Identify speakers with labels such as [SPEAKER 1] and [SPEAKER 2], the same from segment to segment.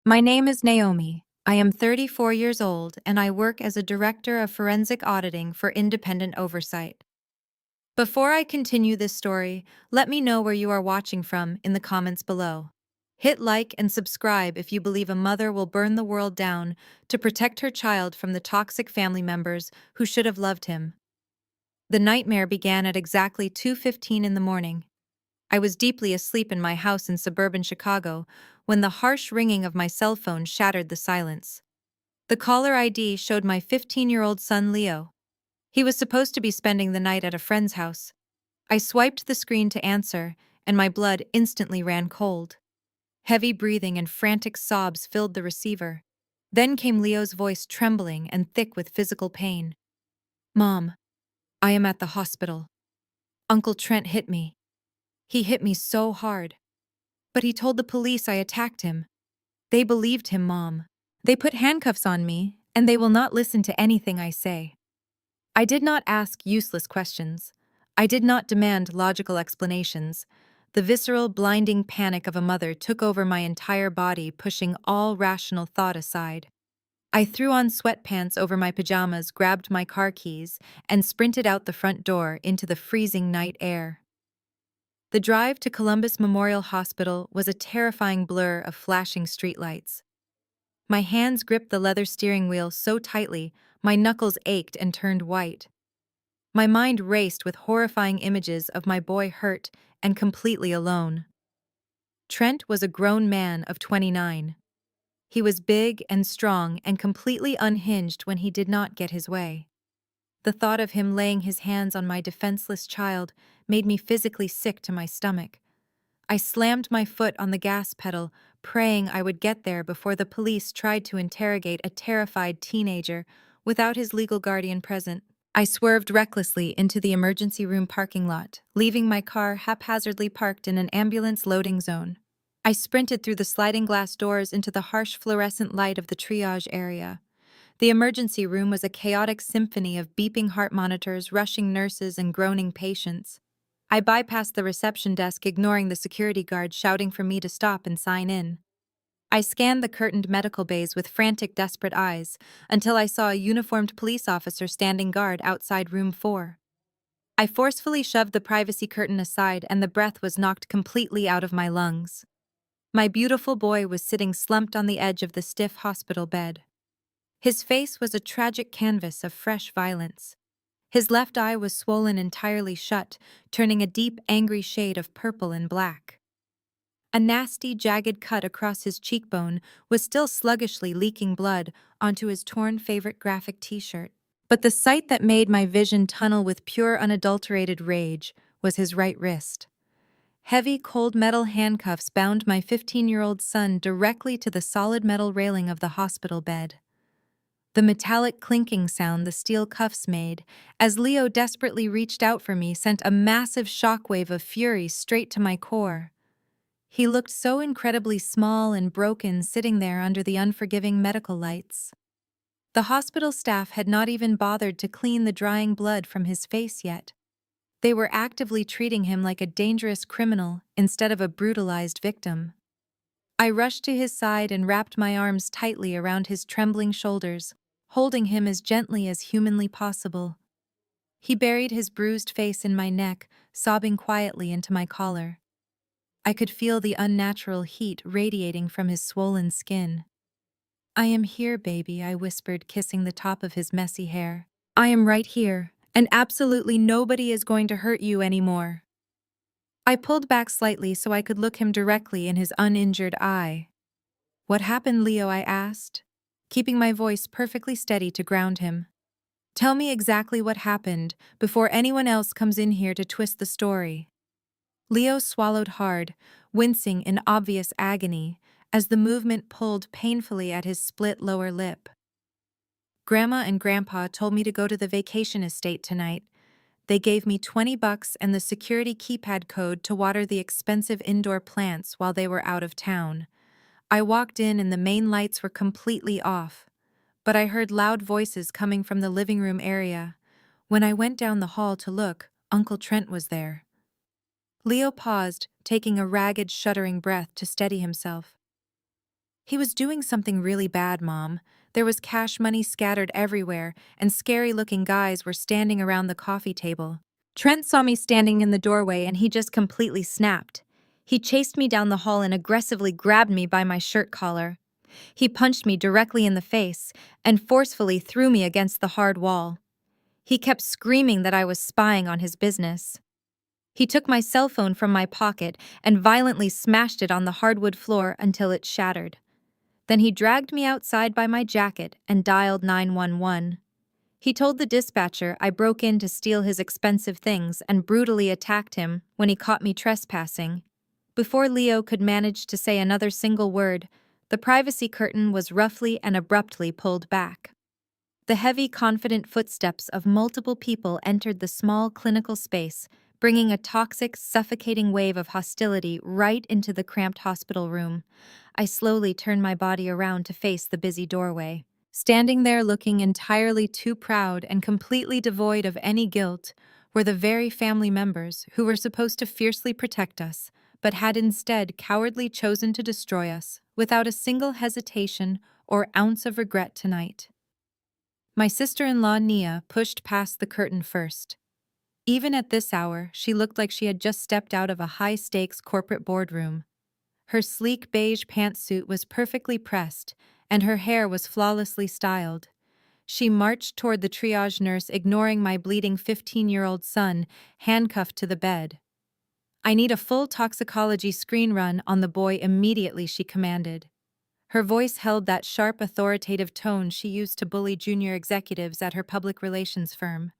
[SPEAKER 1] My name is Naomi. I am 34 years old and I work as a director of forensic auditing for independent oversight. Before I continue this story, let me know where you are watching from in the comments below. Hit like and subscribe if you believe a mother will burn the world down to protect her child from the toxic family members who should have loved him. The nightmare began at exactly 2:15 in the morning. I was deeply asleep in my house in suburban Chicago when the harsh ringing of my cell phone shattered the silence. The caller ID showed my 15-year-old son Leo. He was supposed to be spending the night at a friend's house. I swiped the screen to answer, and my blood instantly ran cold. Heavy breathing and frantic sobs filled the receiver. Then came Leo's voice, trembling and thick with physical pain. "Mom, I am at the hospital. Uncle Trent hit me. He hit me so hard. But he told the police I attacked him. They believed him, Mom. They put handcuffs on me, and they will not listen to anything I say." I did not ask useless questions. I did not demand logical explanations. The visceral, blinding panic of a mother took over my entire body, pushing all rational thought aside. I threw on sweatpants over my pajamas, grabbed my car keys, and sprinted out the front door into the freezing night air. The drive to Columbus Memorial Hospital was a terrifying blur of flashing streetlights. My hands gripped the leather steering wheel so tightly, my knuckles ached and turned white. My mind raced with horrifying images of my boy hurt and completely alone. Trent was a grown man of 29. He was big and strong and completely unhinged when he did not get his way. The thought of him laying his hands on my defenseless child made me physically sick to my stomach. I slammed my foot on the gas pedal, praying I would get there before the police tried to interrogate a terrified teenager without his legal guardian present. I swerved recklessly into the emergency room parking lot, leaving my car haphazardly parked in an ambulance loading zone. I sprinted through the sliding glass doors into the harsh fluorescent light of the triage area. The emergency room was a chaotic symphony of beeping heart monitors, rushing nurses, and groaning patients. I bypassed the reception desk, ignoring the security guard shouting for me to stop and sign in. I scanned the curtained medical bays with frantic, desperate eyes until I saw a uniformed police officer standing guard outside room 4. I forcefully shoved the privacy curtain aside and the breath was knocked completely out of my lungs. My beautiful boy was sitting slumped on the edge of the stiff hospital bed. His face was a tragic canvas of fresh violence. His left eye was swollen entirely shut, turning a deep, angry shade of purple and black. A nasty, jagged cut across his cheekbone was still sluggishly leaking blood onto his torn favorite graphic t-shirt. But the sight that made my vision tunnel with pure, unadulterated rage was his right wrist. Heavy, cold metal handcuffs bound my 15-year-old son directly to the solid metal railing of the hospital bed. The metallic clinking sound the steel cuffs made, as Leo desperately reached out for me, sent a massive shockwave of fury straight to my core. He looked so incredibly small and broken sitting there under the unforgiving medical lights. The hospital staff had not even bothered to clean the drying blood from his face yet. They were actively treating him like a dangerous criminal instead of a brutalized victim. I rushed to his side and wrapped my arms tightly around his trembling shoulders, holding him as gently as humanly possible. He buried his bruised face in my neck, sobbing quietly into my collar. I could feel the unnatural heat radiating from his swollen skin. "I am here, baby," I whispered, kissing the top of his messy hair. "I am right here, and absolutely nobody is going to hurt you anymore." I pulled back slightly so I could look him directly in his uninjured eye. "What happened, Leo?" I asked, keeping my voice perfectly steady to ground him. "Tell me exactly what happened before anyone else comes in here to twist the story." Leo swallowed hard, wincing in obvious agony as the movement pulled painfully at his split lower lip. "Grandma and Grandpa told me to go to the vacation estate tonight. They gave me $20 and the security keypad code to water the expensive indoor plants while they were out of town. I walked in and the main lights were completely off, but I heard loud voices coming from the living room area. When I went down the hall to look, Uncle Trent was there." Leo paused, taking a ragged, shuddering breath to steady himself. He was doing something really bad, Mom. There was cash money scattered everywhere, and scary-looking guys were standing around the coffee table. Trent saw me standing in the doorway and he just completely snapped. He chased me down the hall and aggressively grabbed me by my shirt collar. He punched me directly in the face and forcefully threw me against the hard wall. He kept screaming that I was spying on his business. He took my cell phone from my pocket and violently smashed it on the hardwood floor until it shattered. Then he dragged me outside by my jacket and dialed 911. He told the dispatcher I broke in to steal his expensive things and brutally attacked him when he caught me trespassing. Before Leo could manage to say another single word, the privacy curtain was roughly and abruptly pulled back. The heavy, confident footsteps of multiple people entered the small clinical space, bringing a toxic, suffocating wave of hostility right into the cramped hospital room. I slowly turned my body around to face the busy doorway. Standing there looking entirely too proud and completely devoid of any guilt were the very family members who were supposed to fiercely protect us, but had instead cowardly chosen to destroy us without a single hesitation or ounce of regret tonight. My sister-in-law Nia pushed past the curtain first. Even at this hour, she looked like she had just stepped out of a high-stakes corporate boardroom. Her sleek beige pantsuit was perfectly pressed, and her hair was flawlessly styled. She marched toward the triage nurse, ignoring my bleeding 15-year-old son, handcuffed to the bed. "I need a full toxicology screen run on the boy immediately," she commanded. Her voice held that sharp, authoritative tone she used to bully junior executives at her public relations firm.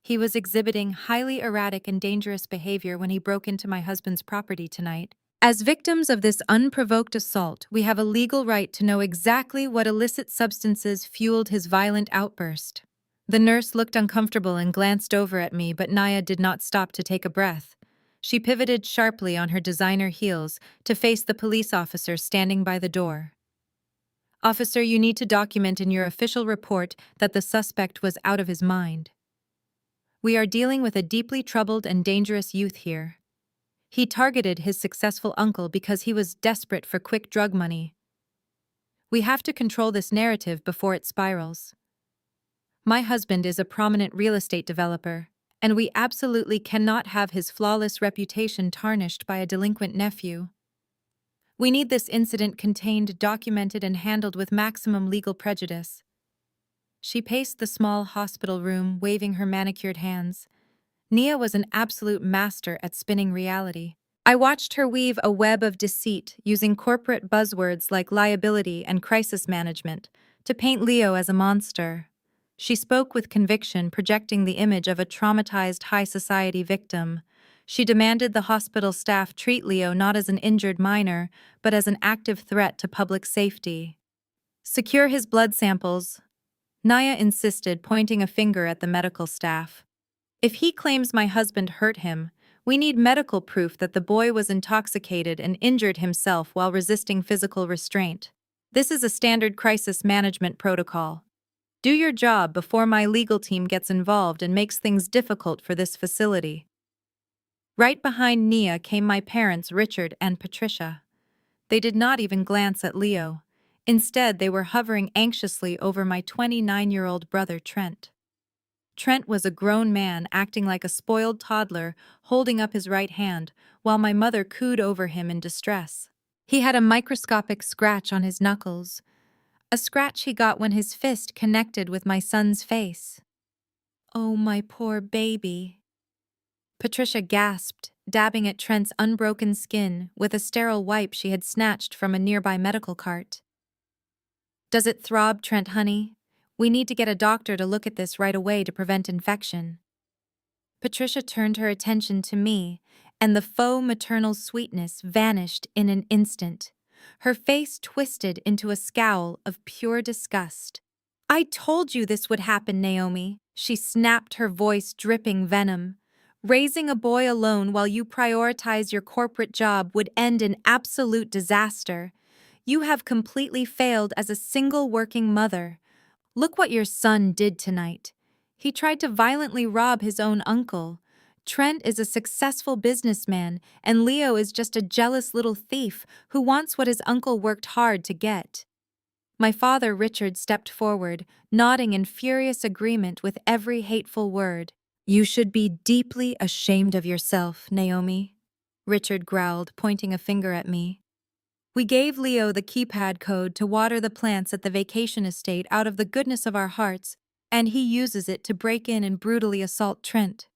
[SPEAKER 1] He was exhibiting highly erratic and dangerous behavior when he broke into my husband's property tonight. As victims of this unprovoked assault, we have a legal right to know exactly what illicit substances fueled his violent outburst. The nurse looked uncomfortable and glanced over at me, but Naya did not stop to take a breath. She pivoted sharply on her designer heels to face the police officer standing by the door. "Officer, you need to document in your official report that the suspect was out of his mind. We are dealing with a deeply troubled and dangerous youth here. He targeted his successful uncle because he was desperate for quick drug money. We have to control this narrative before it spirals. My husband is a prominent real estate developer, and we absolutely cannot have his flawless reputation tarnished by a delinquent nephew. We need this incident contained, documented, and handled with maximum legal prejudice." She paced the small hospital room, waving her manicured hands. Nia was an absolute master at spinning reality. I watched her weave a web of deceit using corporate buzzwords like liability and crisis management to paint Leo as a monster. She spoke with conviction, projecting the image of a traumatized high society victim. She demanded the hospital staff treat Leo not as an injured minor, but as an active threat to public safety. "Secure his blood samples," Naya insisted, pointing a finger at the medical staff. "If he claims my husband hurt him, we need medical proof that the boy was intoxicated and injured himself while resisting physical restraint. This is a standard crisis management protocol. Do your job before my legal team gets involved and makes things difficult for this facility." Right behind Nia came my parents, Richard and Patricia. They did not even glance at Leo. Instead, they were hovering anxiously over my 29-year-old brother, Trent. Trent was a grown man acting like a spoiled toddler, holding up his right hand, while my mother cooed over him in distress. He had a microscopic scratch on his knuckles, a scratch he got when his fist connected with my son's face. "Oh, my poor baby," Patricia gasped, dabbing at Trent's unbroken skin with a sterile wipe she had snatched from a nearby medical cart. "Does it throb, Trent, honey? We need to get a doctor to look at this right away to prevent infection." Patricia turned her attention to me, and the faux maternal sweetness vanished in an instant. Her face twisted into a scowl of pure disgust. "I told you this would happen, Naomi," she snapped, her voice dripping venom. "Raising a boy alone while you prioritize your corporate job would end in absolute disaster. You have completely failed as a single working mother. Look what your son did tonight. He tried to violently rob his own uncle. Trent is a successful businessman, and Leo is just a jealous little thief who wants what his uncle worked hard to get. My father, Richard, stepped forward, nodding in furious agreement with every hateful word. You should be deeply ashamed of yourself, Naomi, Richard growled, pointing a finger at me. We gave Leo the keypad code to water the plants at the vacation estate out of the goodness of our hearts, and he uses it to break in and brutally assault Trent.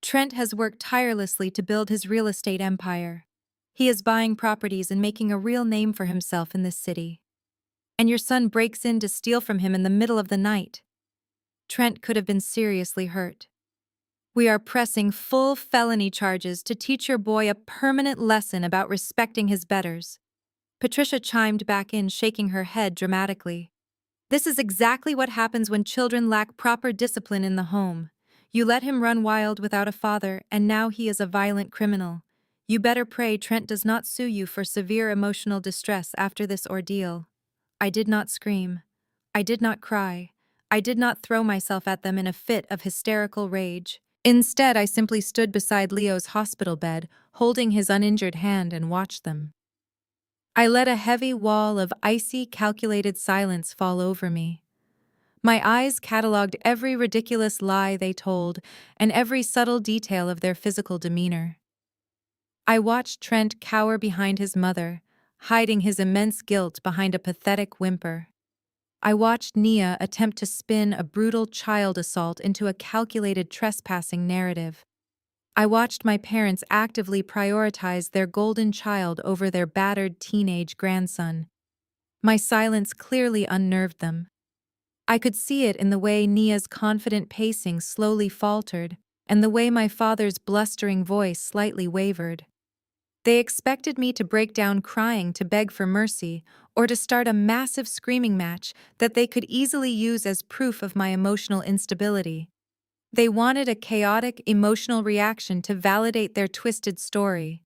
[SPEAKER 1] Trent has worked tirelessly to build his real estate empire. He is buying properties and making a real name for himself in this city. And your son breaks in to steal from him in the middle of the night. Trent could have been seriously hurt. We are pressing full felony charges to teach your boy a permanent lesson about respecting his betters. Patricia chimed back in, shaking her head dramatically. This is exactly what happens when children lack proper discipline in the home. You let him run wild without a father, and now he is a violent criminal. You better pray Trent does not sue you for severe emotional distress after this ordeal. I did not scream. I did not cry. I did not throw myself at them in a fit of hysterical rage. Instead, I simply stood beside Leo's hospital bed, holding his uninjured hand, and watched them. I let a heavy wall of icy, calculated silence fall over me. My eyes cataloged every ridiculous lie they told and every subtle detail of their physical demeanor. I watched Trent cower behind his mother, hiding his immense guilt behind a pathetic whimper. I watched Nia attempt to spin a brutal child assault into a calculated trespassing narrative. I watched my parents actively prioritize their golden child over their battered teenage grandson. My silence clearly unnerved them. I could see it in the way Nia's confident pacing slowly faltered, and the way my father's blustering voice slightly wavered. They expected me to break down crying to beg for mercy, or to start a massive screaming match that they could easily use as proof of my emotional instability. They wanted a chaotic, emotional reaction to validate their twisted story.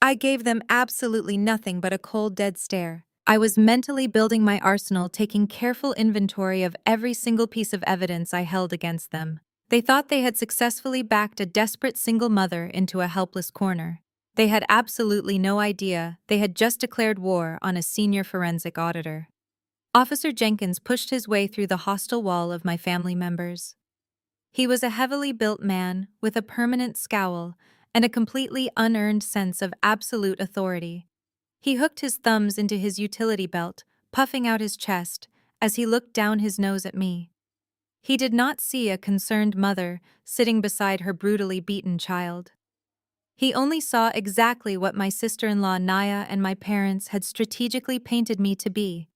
[SPEAKER 1] I gave them absolutely nothing but a cold, dead stare. I was mentally building my arsenal, taking careful inventory of every single piece of evidence I held against them. They thought they had successfully backed a desperate single mother into a helpless corner. They had absolutely no idea they had just declared war on a senior forensic auditor. Officer Jenkins pushed his way through the hostile wall of my family members. He was a heavily built man with a permanent scowl and a completely unearned sense of absolute authority. He hooked his thumbs into his utility belt, puffing out his chest as he looked down his nose at me. He did not see a concerned mother sitting beside her brutally beaten child. He only saw exactly what my sister-in-law Naya and my parents had strategically painted me to be.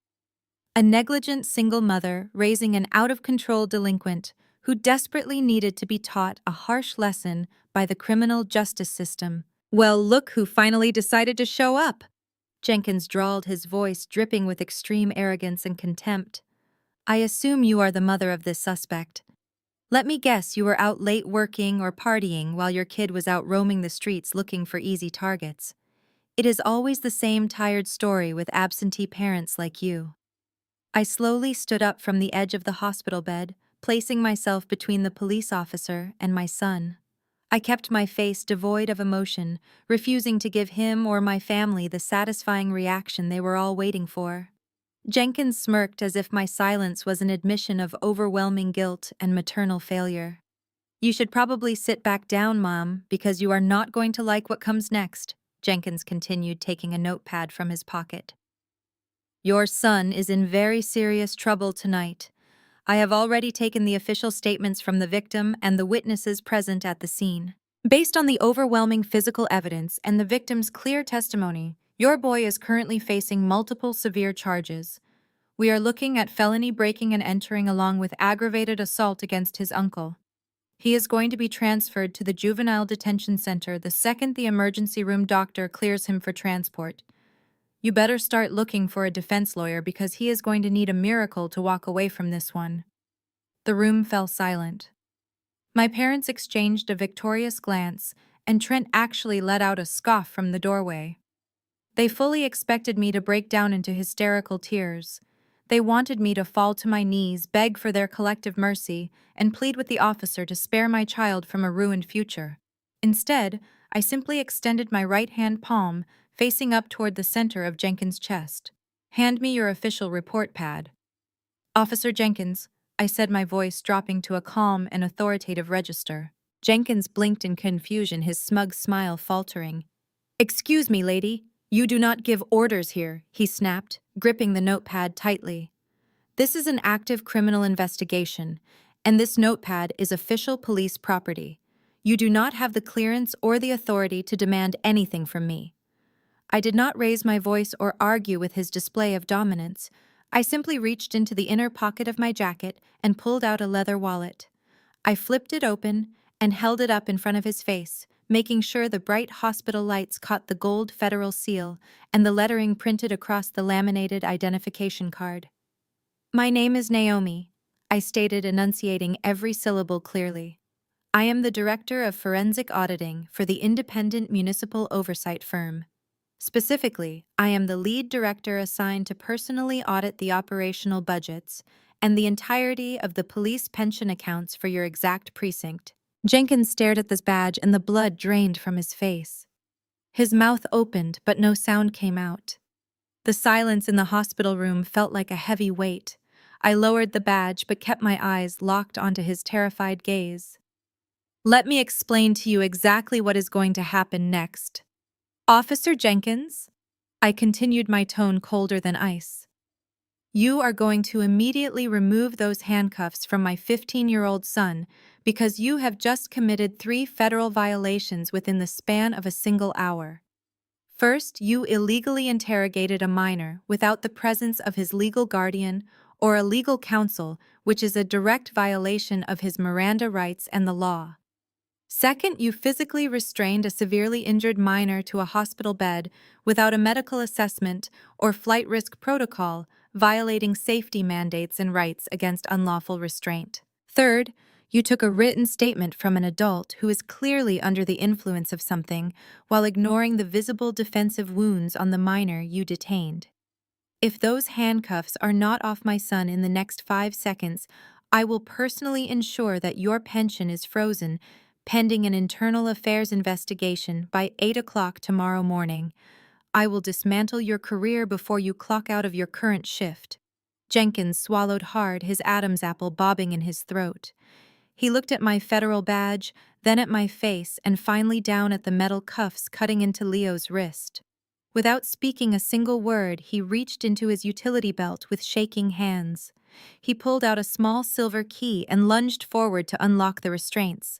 [SPEAKER 1] A negligent single mother raising an out-of-control delinquent who desperately needed to be taught a harsh lesson by the criminal justice system. Well, look who finally decided to show up, Jenkins drawled, his voice dripping with extreme arrogance and contempt. I assume you are the mother of this suspect. Let me guess you were out late working or partying while your kid was out roaming the streets looking for easy targets. It is always the same tired story with absentee parents like you. I slowly stood up from the edge of the hospital bed, placing myself between the police officer and my son. I kept my face devoid of emotion, refusing to give him or my family the satisfying reaction they were all waiting for. Jenkins smirked as if my silence was an admission of overwhelming guilt and maternal failure. You should probably sit back down, Mom, because you are not going to like what comes next, Jenkins continued, taking a notepad from his pocket. Your son is in very serious trouble tonight. I have already taken the official statements from the victim and the witnesses present at the scene. Based on the overwhelming physical evidence and the victim's clear testimony, your boy is currently facing multiple severe charges. We are looking at felony breaking and entering along with aggravated assault against his uncle. He is going to be transferred to the Juvenile Detention Center the second the emergency room doctor clears him for transport. You better start looking for a defense lawyer because he is going to need a miracle to walk away from this one. The room fell silent. My parents exchanged a victorious glance, and Trent actually let out a scoff from the doorway. They fully expected me to break down into hysterical tears. They wanted me to fall to my knees, beg for their collective mercy, and plead with the officer to spare my child from a ruined future. Instead, I simply extended my right hand palm, facing up toward the center of Jenkins' chest. "Hand me your official report pad." "Officer Jenkins," I said, my voice dropping to a calm and authoritative register. Jenkins blinked in confusion, his smug smile faltering. "Excuse me, lady. You do not give orders here," he snapped, gripping the notepad tightly. "This is an active criminal investigation, and this notepad is official police property. You do not have the clearance or the authority to demand anything from me." I did not raise my voice or argue with his display of dominance. I simply reached into the inner pocket of my jacket and pulled out a leather wallet. I flipped it open and held it up in front of his face, making sure the bright hospital lights caught the gold federal seal and the lettering printed across the laminated identification card. "My name is Naomi," I stated, enunciating every syllable clearly. "I am the Director of Forensic Auditing for the independent municipal oversight firm. Specifically, I am the lead director assigned to personally audit the operational budgets and the entirety of the police pension accounts for your exact precinct." Jenkins stared at this badge and the blood drained from his face. His mouth opened, but no sound came out. The silence in the hospital room felt like a heavy weight. I lowered the badge but kept my eyes locked onto his terrified gaze. "Let me explain to you exactly what is going to happen next. Officer Jenkins," I continued, my tone colder than ice, "you are going to immediately remove those handcuffs from my 15-year-old son because you have just committed 3 federal violations within the span of a single hour. First, you illegally interrogated a minor without the presence of his legal guardian or a legal counsel, which is a direct violation of his Miranda rights and the law. Second, you physically restrained a severely injured minor to a hospital bed without a medical assessment or flight risk protocol, violating safety mandates and rights against unlawful restraint. Third, you took a written statement from an adult who is clearly under the influence of something while ignoring the visible defensive wounds on the minor you detained. If those handcuffs are not off my son in the next 5 seconds, I will personally ensure that your pension is frozen pending an internal affairs investigation by 8 o'clock tomorrow morning. I will dismantle your career before you clock out of your current shift." Jenkins swallowed hard, his Adam's apple bobbing in his throat. He looked at my federal badge, then at my face, and finally down at the metal cuffs cutting into Leo's wrist. Without speaking a single word, he reached into his utility belt with shaking hands. He pulled out a small silver key and lunged forward to unlock the restraints.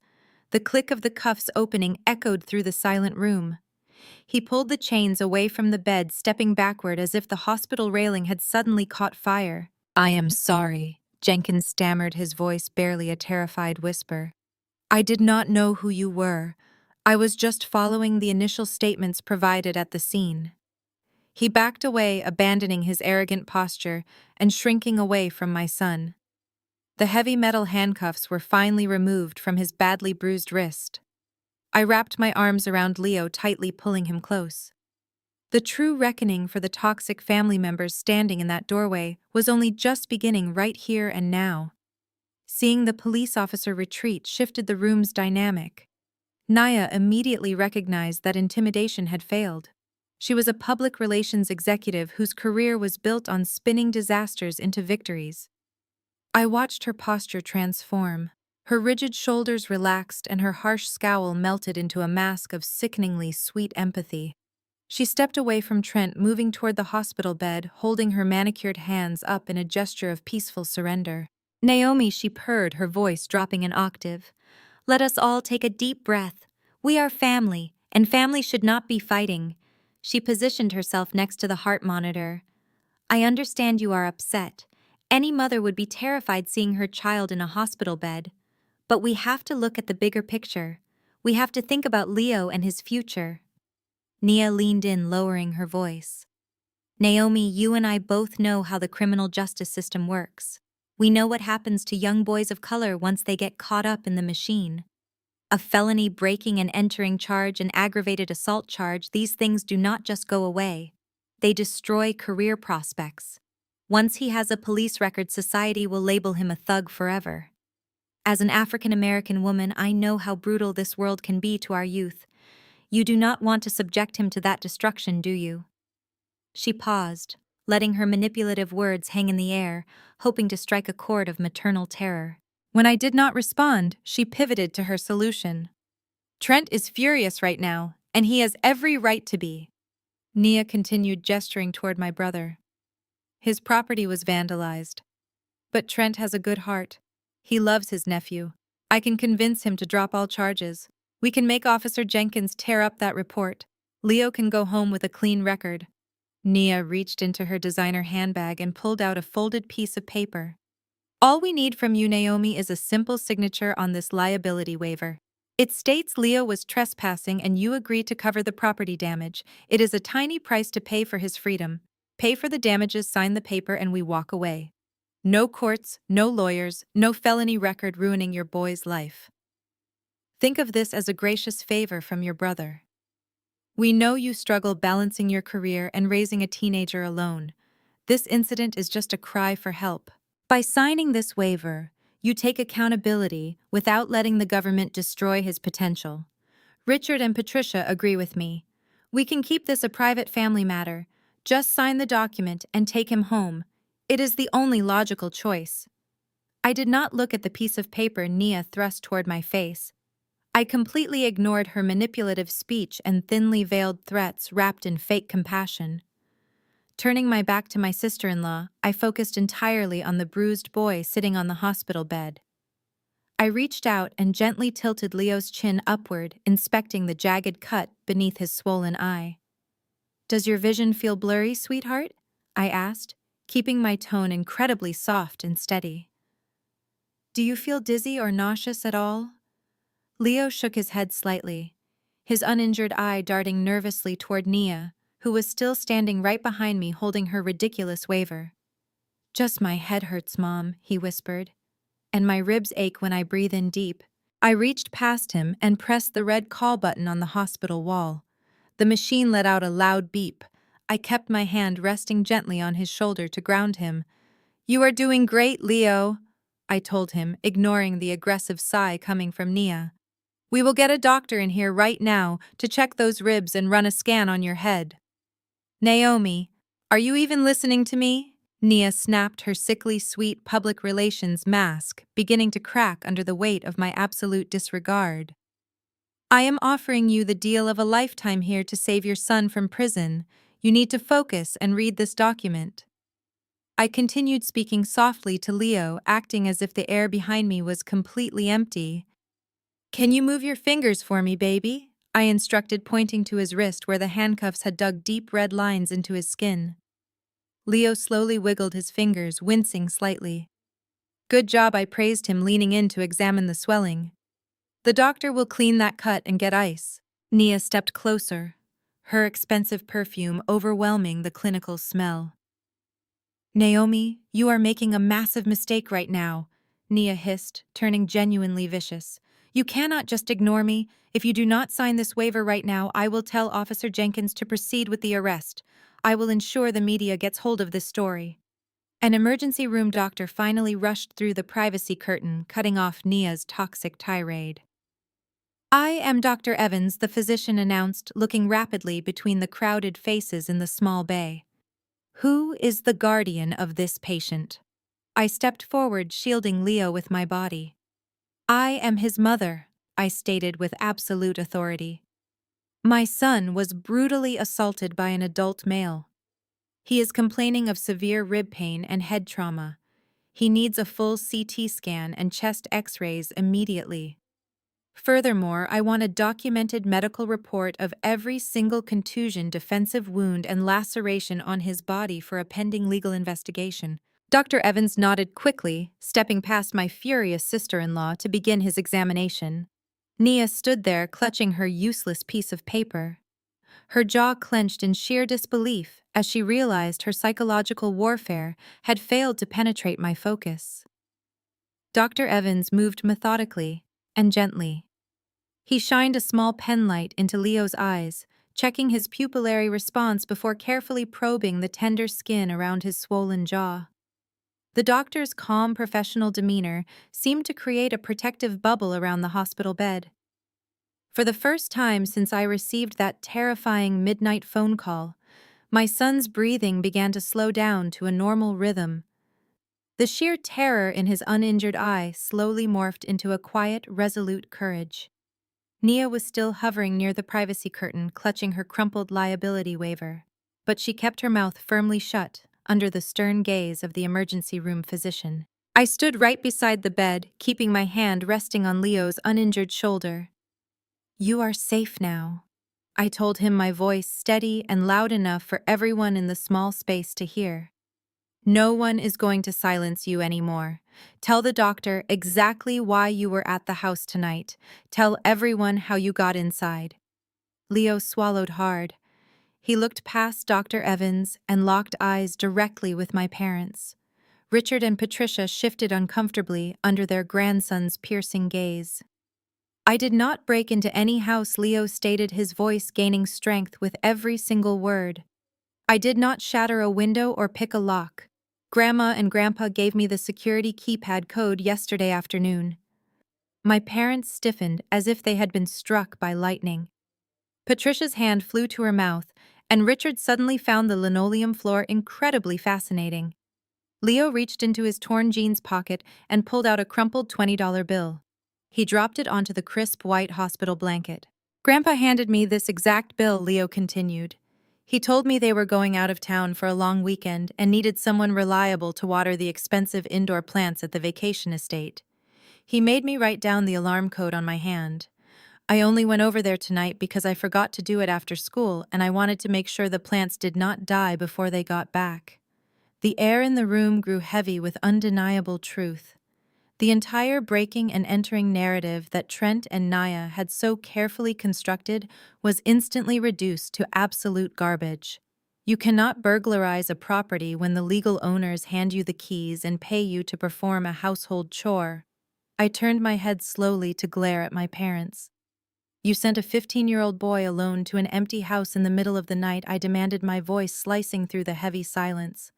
[SPEAKER 1] The click of the cuffs opening echoed through the silent room. He pulled the chains away from the bed, stepping backward as if the hospital railing had suddenly caught fire. "I am sorry," Jenkins stammered, his voice barely a terrified whisper. "I did not know who you were. I was just following the initial statements provided at the scene." He backed away, abandoning his arrogant posture and shrinking away from my son. The heavy metal handcuffs were finally removed from his badly bruised wrist. I wrapped my arms around Leo, tightly pulling him close. The true reckoning for the toxic family members standing in that doorway was only just beginning right here and now. Seeing the police officer retreat shifted the room's dynamic. Naya immediately recognized that intimidation had failed. She was a public relations executive whose career was built on spinning disasters into victories. I watched her posture transform. Her rigid shoulders relaxed and her harsh scowl melted into a mask of sickeningly sweet empathy. She stepped away from Trent, moving toward the hospital bed, holding her manicured hands up in a gesture of peaceful surrender. "Naomi," she purred, her voice dropping an octave. "Let us all take a deep breath. We are family, and family should not be fighting." She positioned herself next to the heart monitor. "I understand you are upset. Any mother would be terrified seeing her child in a hospital bed. But we have to look at the bigger picture. We have to think about Leo and his future." Nia leaned in, lowering her voice. "Naomi, you and I both know how the criminal justice system works. We know what happens to young boys of color once they get caught up in the machine. A felony breaking and entering charge, an aggravated assault charge, these things do not just go away. They destroy career prospects. Once he has a police record, society will label him a thug forever. As an African American woman, I know how brutal this world can be to our youth. You do not want to subject him to that destruction, do you? She paused, letting her manipulative words hang in the air, hoping to strike a chord of maternal terror. When I did not respond, she pivoted to her solution. Trent is furious right now, and he has every right to be. Nia continued, gesturing toward my brother. His property was vandalized. But Trent has a good heart. He loves his nephew. I can convince him to drop all charges. We can make Officer Jenkins tear up that report. Leo can go home with a clean record. Nia reached into her designer handbag and pulled out a folded piece of paper. All we need from you, Naomi, is a simple signature on this liability waiver. It states Leo was trespassing and you agree to cover the property damage. It is a tiny price to pay for his freedom. Pay for the damages, sign the paper, and we walk away. No courts, no lawyers, no felony record ruining your boy's life. Think of this as a gracious favor from your brother. We know you struggle balancing your career and raising a teenager alone. This incident is just a cry for help. By signing this waiver, you take accountability without letting the government destroy his potential. Richard and Patricia agree with me. We can keep this a private family matter. Just sign the document and take him home. It is the only logical choice. I did not look at the piece of paper Nia thrust toward my face. I completely ignored her manipulative speech and thinly veiled threats wrapped in fake compassion. Turning my back to my sister-in-law, I focused entirely on the bruised boy sitting on the hospital bed. I reached out and gently tilted Leo's chin upward, inspecting the jagged cut beneath his swollen eye. "Does your vision feel blurry, sweetheart?" I asked, keeping my tone incredibly soft and steady. "Do you feel dizzy or nauseous at all?" Leo shook his head slightly, his uninjured eye darting nervously toward Nia, who was still standing right behind me holding her ridiculous waiver. "Just my head hurts, Mom," he whispered, "and my ribs ache when I breathe in deep." I reached past him and pressed the red call button on the hospital wall. The machine let out a loud beep. I kept my hand resting gently on his shoulder to ground him. "You are doing great, Leo," I told him, ignoring the aggressive sigh coming from Nia. "We will get a doctor in here right now to check those ribs and run a scan on your head." "Naomi, are you even listening to me?" Nia snapped, her sickly sweet public relations mask beginning to crack under the weight of my absolute disregard. "I am offering you the deal of a lifetime here to save your son from prison. You need to focus and read this document." I continued speaking softly to Leo, acting as if the air behind me was completely empty. "Can you move your fingers for me, baby?" I instructed, pointing to his wrist where the handcuffs had dug deep red lines into his skin. Leo slowly wiggled his fingers, wincing slightly. "Good job," I praised him, leaning in to examine the swelling. "The doctor will clean that cut and get ice." Nia stepped closer, her expensive perfume overwhelming the clinical smell. "Naomi, you are making a massive mistake right now," Nia hissed, turning genuinely vicious. "You cannot just ignore me. If you do not sign this waiver right now, I will tell Officer Jenkins to proceed with the arrest. I will ensure the media gets hold of this story." An emergency room doctor finally rushed through the privacy curtain, cutting off Nia's toxic tirade. "I am Dr. Evans," the physician announced, looking rapidly between the crowded faces in the small bay. "Who is the guardian of this patient?" I stepped forward, shielding Leo with my body. "I am his mother," I stated with absolute authority. "My son was brutally assaulted by an adult male. He is complaining of severe rib pain and head trauma. He needs a full CT scan and chest X-rays immediately. Furthermore, I want a documented medical report of every single contusion, defensive wound, and laceration on his body for a pending legal investigation." Dr. Evans nodded quickly, stepping past my furious sister-in-law to begin his examination. Nia stood there, clutching her useless piece of paper. Her jaw clenched in sheer disbelief as she realized her psychological warfare had failed to penetrate my focus. Dr. Evans moved methodically and gently. He shined a small penlight into Leo's eyes, checking his pupillary response before carefully probing the tender skin around his swollen jaw. The doctor's calm professional demeanor seemed to create a protective bubble around the hospital bed. For the first time since I received that terrifying midnight phone call, my son's breathing began to slow down to a normal rhythm. The sheer terror in his uninjured eye slowly morphed into a quiet, resolute courage. Nia was still hovering near the privacy curtain, clutching her crumpled liability waiver. But she kept her mouth firmly shut, under the stern gaze of the emergency room physician. I stood right beside the bed, keeping my hand resting on Leo's uninjured shoulder. "You are safe now," I told him, my voice steady and loud enough for everyone in the small space to hear. "No one is going to silence you anymore. Tell the doctor exactly why you were at the house tonight. Tell everyone how you got inside." Leo swallowed hard. He looked past Dr. Evans and locked eyes directly with my parents. Richard and Patricia shifted uncomfortably under their grandson's piercing gaze. "I did not break into any house," Leo stated, his voice gaining strength with every single word. "I did not shatter a window or pick a lock. Grandma and Grandpa gave me the security keypad code yesterday afternoon." My parents stiffened as if they had been struck by lightning. Patricia's hand flew to her mouth, and Richard suddenly found the linoleum floor incredibly fascinating. Leo reached into his torn jeans pocket and pulled out a crumpled $20 bill. He dropped it onto the crisp white hospital blanket. "Grandpa handed me this exact bill," Leo continued. "He told me they were going out of town for a long weekend and needed someone reliable to water the expensive indoor plants at the vacation estate. He made me write down the alarm code on my hand. I only went over there tonight because I forgot to do it after school, and I wanted to make sure the plants did not die before they got back." The air in the room grew heavy with undeniable truth. The entire breaking and entering narrative that Trent and Naya had so carefully constructed was instantly reduced to absolute garbage. You cannot burglarize a property when the legal owners hand you the keys and pay you to perform a household chore. I turned my head slowly to glare at my parents. "You sent a 15-year-old boy alone to an empty house in the middle of the night," I demanded, my voice slicing through the heavy silence.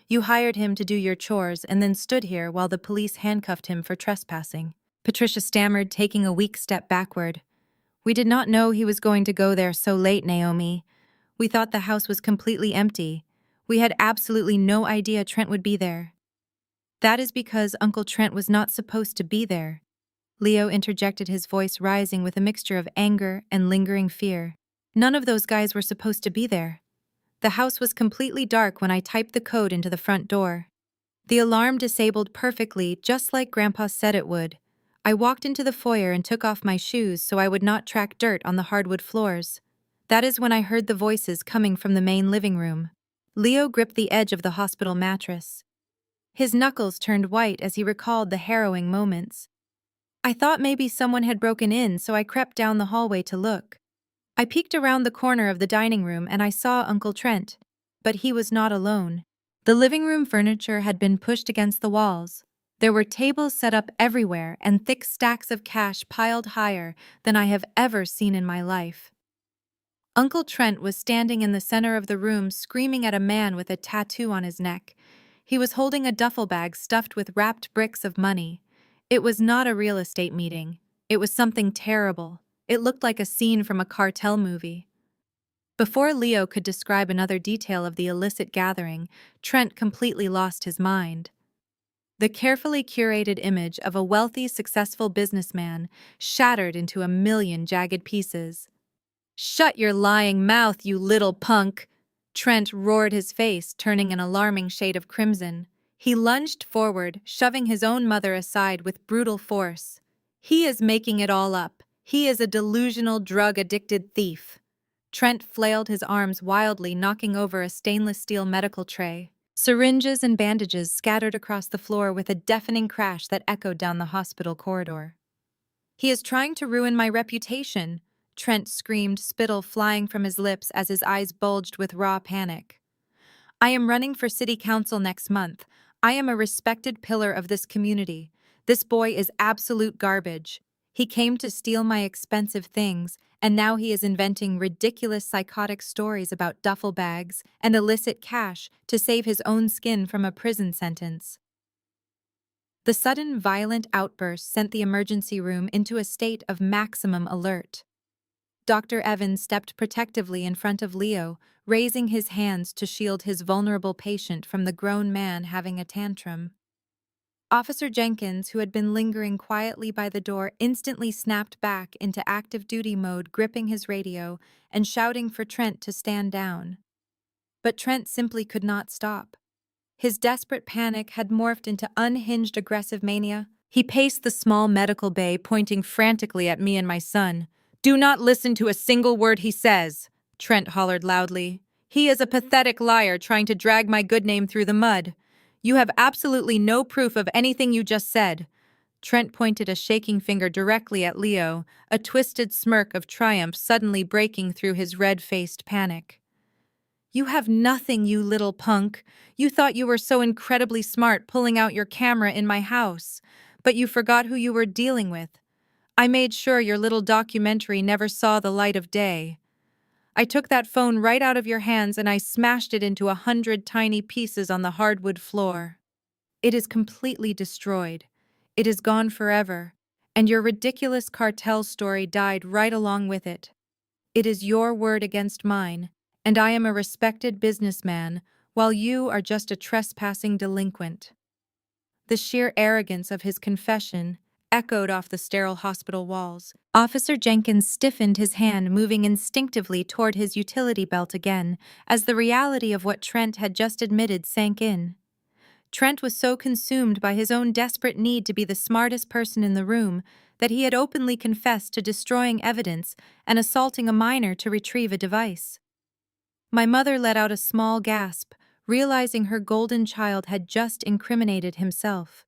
[SPEAKER 1] "You hired him to do your chores and then stood here while the police handcuffed him for trespassing." Patricia stammered, taking a weak step backward. "We did not know he was going to go there so late, Naomi. We thought the house was completely empty. We had absolutely no idea Trent would be there." "That is because Uncle Trent was not supposed to be there," Leo interjected, his voice rising with a mixture of anger and lingering fear. "None of those guys were supposed to be there. The house was completely dark when I typed the code into the front door. The alarm disabled perfectly, just like Grandpa said it would. I walked into the foyer and took off my shoes so I would not track dirt on the hardwood floors. That is when I heard the voices coming from the main living room." Leo gripped the edge of the hospital mattress. His knuckles turned white as he recalled the harrowing moments. "I thought maybe someone had broken in, so I crept down the hallway to look. I peeked around the corner of the dining room and I saw Uncle Trent. But he was not alone. The living room furniture had been pushed against the walls. There were tables set up everywhere and thick stacks of cash piled higher than I have ever seen in my life. Uncle Trent was standing in the center of the room, screaming at a man with a tattoo on his neck. He was holding a duffel bag stuffed with wrapped bricks of money. It was not a real estate meeting. It was something terrible. It looked like a scene from a cartel movie. Before Leo could describe another detail of the illicit gathering, Trent completely lost his mind. The carefully curated image of a wealthy, successful businessman shattered into a million jagged pieces. "Shut your lying mouth, you little punk!" Trent roared, his face turning an alarming shade of crimson. He lunged forward, shoving his own mother aside with brutal force. "He is making it all up. He is a delusional, drug-addicted thief." Trent flailed his arms wildly, knocking over a stainless steel medical tray. Syringes and bandages scattered across the floor with a deafening crash that echoed down the hospital corridor. "He is trying to ruin my reputation," Trent screamed, spittle flying from his lips as his eyes bulged with raw panic. "I am running for city council next month. I am a respected pillar of this community. This boy is absolute garbage. He came to steal my expensive things, And now he is inventing ridiculous psychotic stories about duffel bags and illicit cash to save his own skin from a prison sentence. The sudden violent outburst sent the emergency room into a state of maximum alert. Dr. Evans stepped protectively in front of Leo, raising his hands to shield his vulnerable patient from the grown man having a tantrum. Officer Jenkins, who had been lingering quietly by the door, instantly snapped back into active duty mode, gripping his radio and shouting for Trent to stand down. But Trent simply could not stop. His desperate panic had morphed into unhinged aggressive mania. He paced the small medical bay, pointing frantically at me and my son. "Do not listen to a single word he says," Trent hollered loudly. "He is a pathetic liar trying to drag my good name through the mud. You have absolutely no proof of anything you just said." Trent pointed a shaking finger directly at Leo, a twisted smirk of triumph suddenly breaking through his red-faced panic. "You have nothing, you little punk. You thought you were so incredibly smart pulling out your camera in my house, but you forgot who you were dealing with. I made sure your little documentary never saw the light of day. I took that phone right out of your hands and I smashed it into 100 tiny pieces on the hardwood floor. It is completely destroyed. It is gone forever, and your ridiculous cartel story died right along with it. It is your word against mine, and I am a respected businessman, while you are just a trespassing delinquent." The sheer arrogance of his confession echoed off the sterile hospital walls. Officer Jenkins stiffened his hand, moving instinctively toward his utility belt again, as the reality of what Trent had just admitted sank in. Trent was so consumed by his own desperate need to be the smartest person in the room that he had openly confessed to destroying evidence and assaulting a minor to retrieve a device. My mother let out a small gasp, realizing her golden child had just incriminated himself.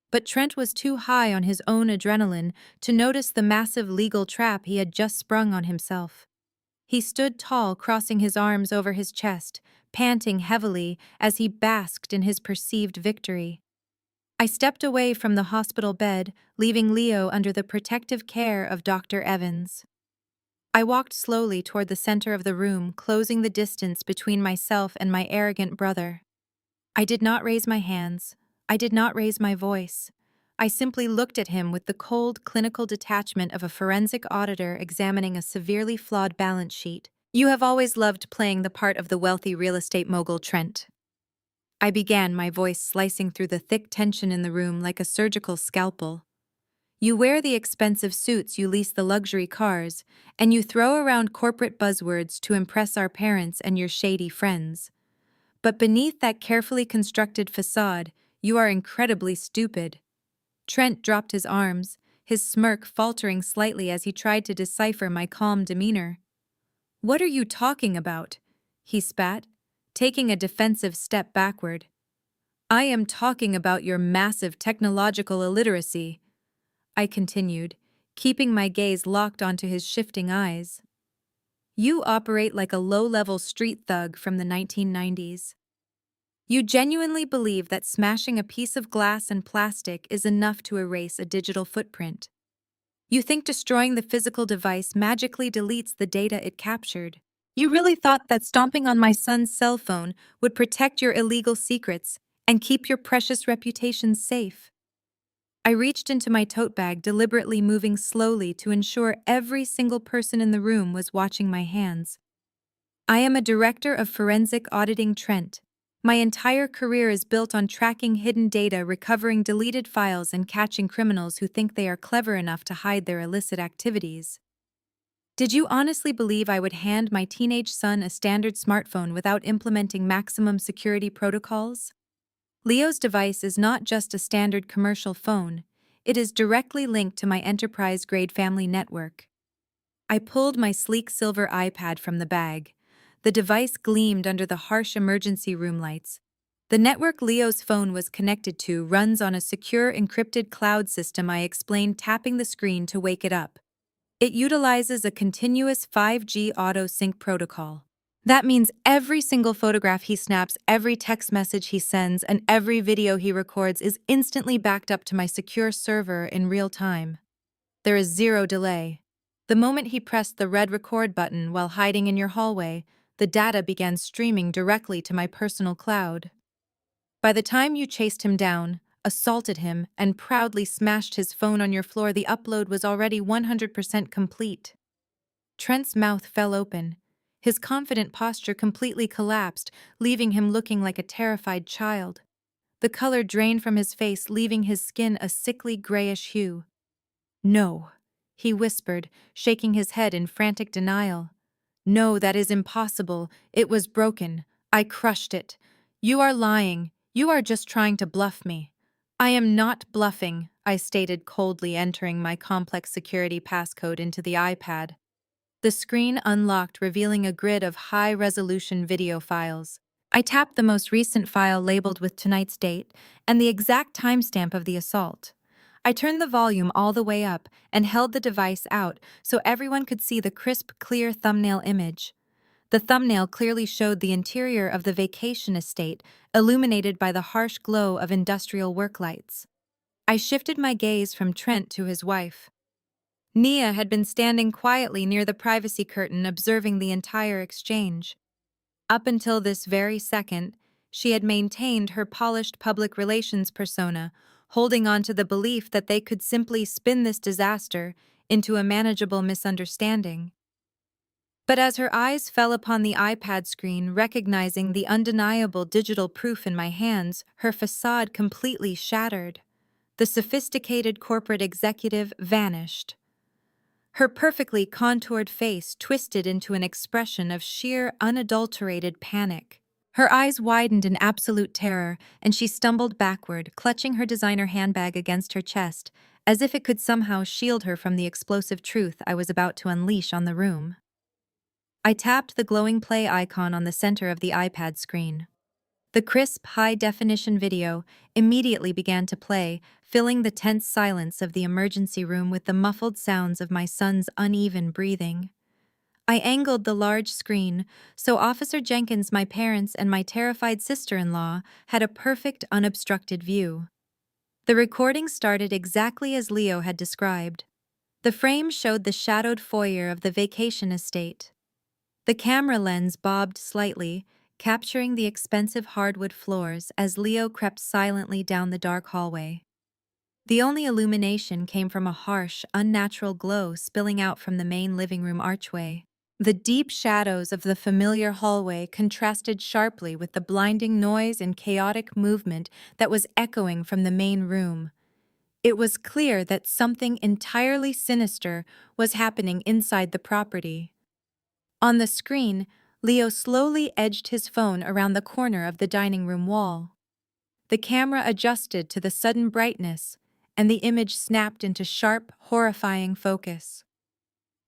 [SPEAKER 1] But Trent was too high on his own adrenaline to notice the massive legal trap he had just sprung on himself. He stood tall, crossing his arms over his chest, panting heavily as he basked in his perceived victory. I stepped away from the hospital bed, leaving Leo under the protective care of Dr. Evans. I walked slowly toward the center of the room, closing the distance between myself and my arrogant brother. I did not raise my hands. I did not raise my voice. I simply looked at him with the cold, clinical detachment of a forensic auditor examining a severely flawed balance sheet. "You have always loved playing the part of the wealthy real estate mogul, Trent." I began, my voice slicing through the thick tension in the room like a surgical scalpel. "You wear the expensive suits, you lease the luxury cars, and you throw around corporate buzzwords to impress our parents and your shady friends. But beneath that carefully constructed facade, you are incredibly stupid." Trent dropped his arms, his smirk faltering slightly as he tried to decipher my calm demeanor. "What are you talking about?" he spat, taking a defensive step backward. "I am talking about your massive technological illiteracy," I continued, keeping my gaze locked onto his shifting eyes. "You operate like a low-level street thug from the 1990s. You genuinely believe that smashing a piece of glass and plastic is enough to erase a digital footprint. You think destroying the physical device magically deletes the data it captured. You really thought that stomping on my son's cell phone would protect your illegal secrets and keep your precious reputation safe." I reached into my tote bag, deliberately moving slowly to ensure every single person in the room was watching my hands. "I am a director of forensic auditing, Trent. My entire career is built on tracking hidden data, recovering deleted files, and catching criminals who think they are clever enough to hide their illicit activities. Did you honestly believe I would hand my teenage son a standard smartphone without implementing maximum security protocols? Leo's device is not just a standard commercial phone, it is directly linked to my enterprise-grade family network." I pulled my sleek silver iPad from the bag. The device gleamed under the harsh emergency room lights. The network Leo's phone was connected to runs on a secure encrypted cloud system, I explained, tapping the screen to wake it up. "It utilizes a continuous 5G auto-sync protocol. That means every single photograph he snaps, every text message he sends, and every video he records is instantly backed up to my secure server in real time. There is zero delay." The moment he pressed the red record button while hiding in your hallway, the data began streaming directly to my personal cloud. By the time you chased him down, assaulted him, and proudly smashed his phone on your floor, the upload was already 100% complete. Trent's mouth fell open. His confident posture completely collapsed, leaving him looking like a terrified child. The color drained from his face, leaving his skin a sickly grayish hue. "No," he whispered, shaking his head in frantic denial. "No, that is impossible. It was broken. I crushed it. You are lying. You are just trying to bluff me." "I am not bluffing," I stated coldly, entering my complex security passcode into the iPad. The screen unlocked, revealing a grid of high-resolution video files. I tapped the most recent file labeled with tonight's date and the exact timestamp of the assault. I turned the volume all the way up and held the device out so everyone could see the crisp, clear thumbnail image. The thumbnail clearly showed the interior of the vacation estate, illuminated by the harsh glow of industrial work lights. I shifted my gaze from Trent to his wife. Nia had been standing quietly near the privacy curtain, observing the entire exchange. Up until this very second, she had maintained her polished public relations persona, holding on to the belief that they could simply spin this disaster into a manageable misunderstanding. But as her eyes fell upon the iPad screen, recognizing the undeniable digital proof in my hands, her facade completely shattered. The sophisticated corporate executive vanished. Her perfectly contoured face twisted into an expression of sheer, unadulterated panic. Her eyes widened in absolute terror, and she stumbled backward, clutching her designer handbag against her chest, as if it could somehow shield her from the explosive truth I was about to unleash on the room. I tapped the glowing play icon on the center of the iPad screen. The crisp, high-definition video immediately began to play, filling the tense silence of the emergency room with the muffled sounds of my son's uneven breathing. I angled the large screen so Officer Jenkins, my parents, and my terrified sister-in-law had a perfect, unobstructed view. The recording started exactly as Leo had described. The frame showed the shadowed foyer of the vacation estate. The camera lens bobbed slightly, capturing the expensive hardwood floors as Leo crept silently down the dark hallway. The only illumination came from a harsh, unnatural glow spilling out from the main living room archway. The deep shadows of the familiar hallway contrasted sharply with the blinding noise and chaotic movement that was echoing from the main room. It was clear that something entirely sinister was happening inside the property. On the screen, Leo slowly edged his phone around the corner of the dining room wall. The camera adjusted to the sudden brightness, and the image snapped into sharp, horrifying focus.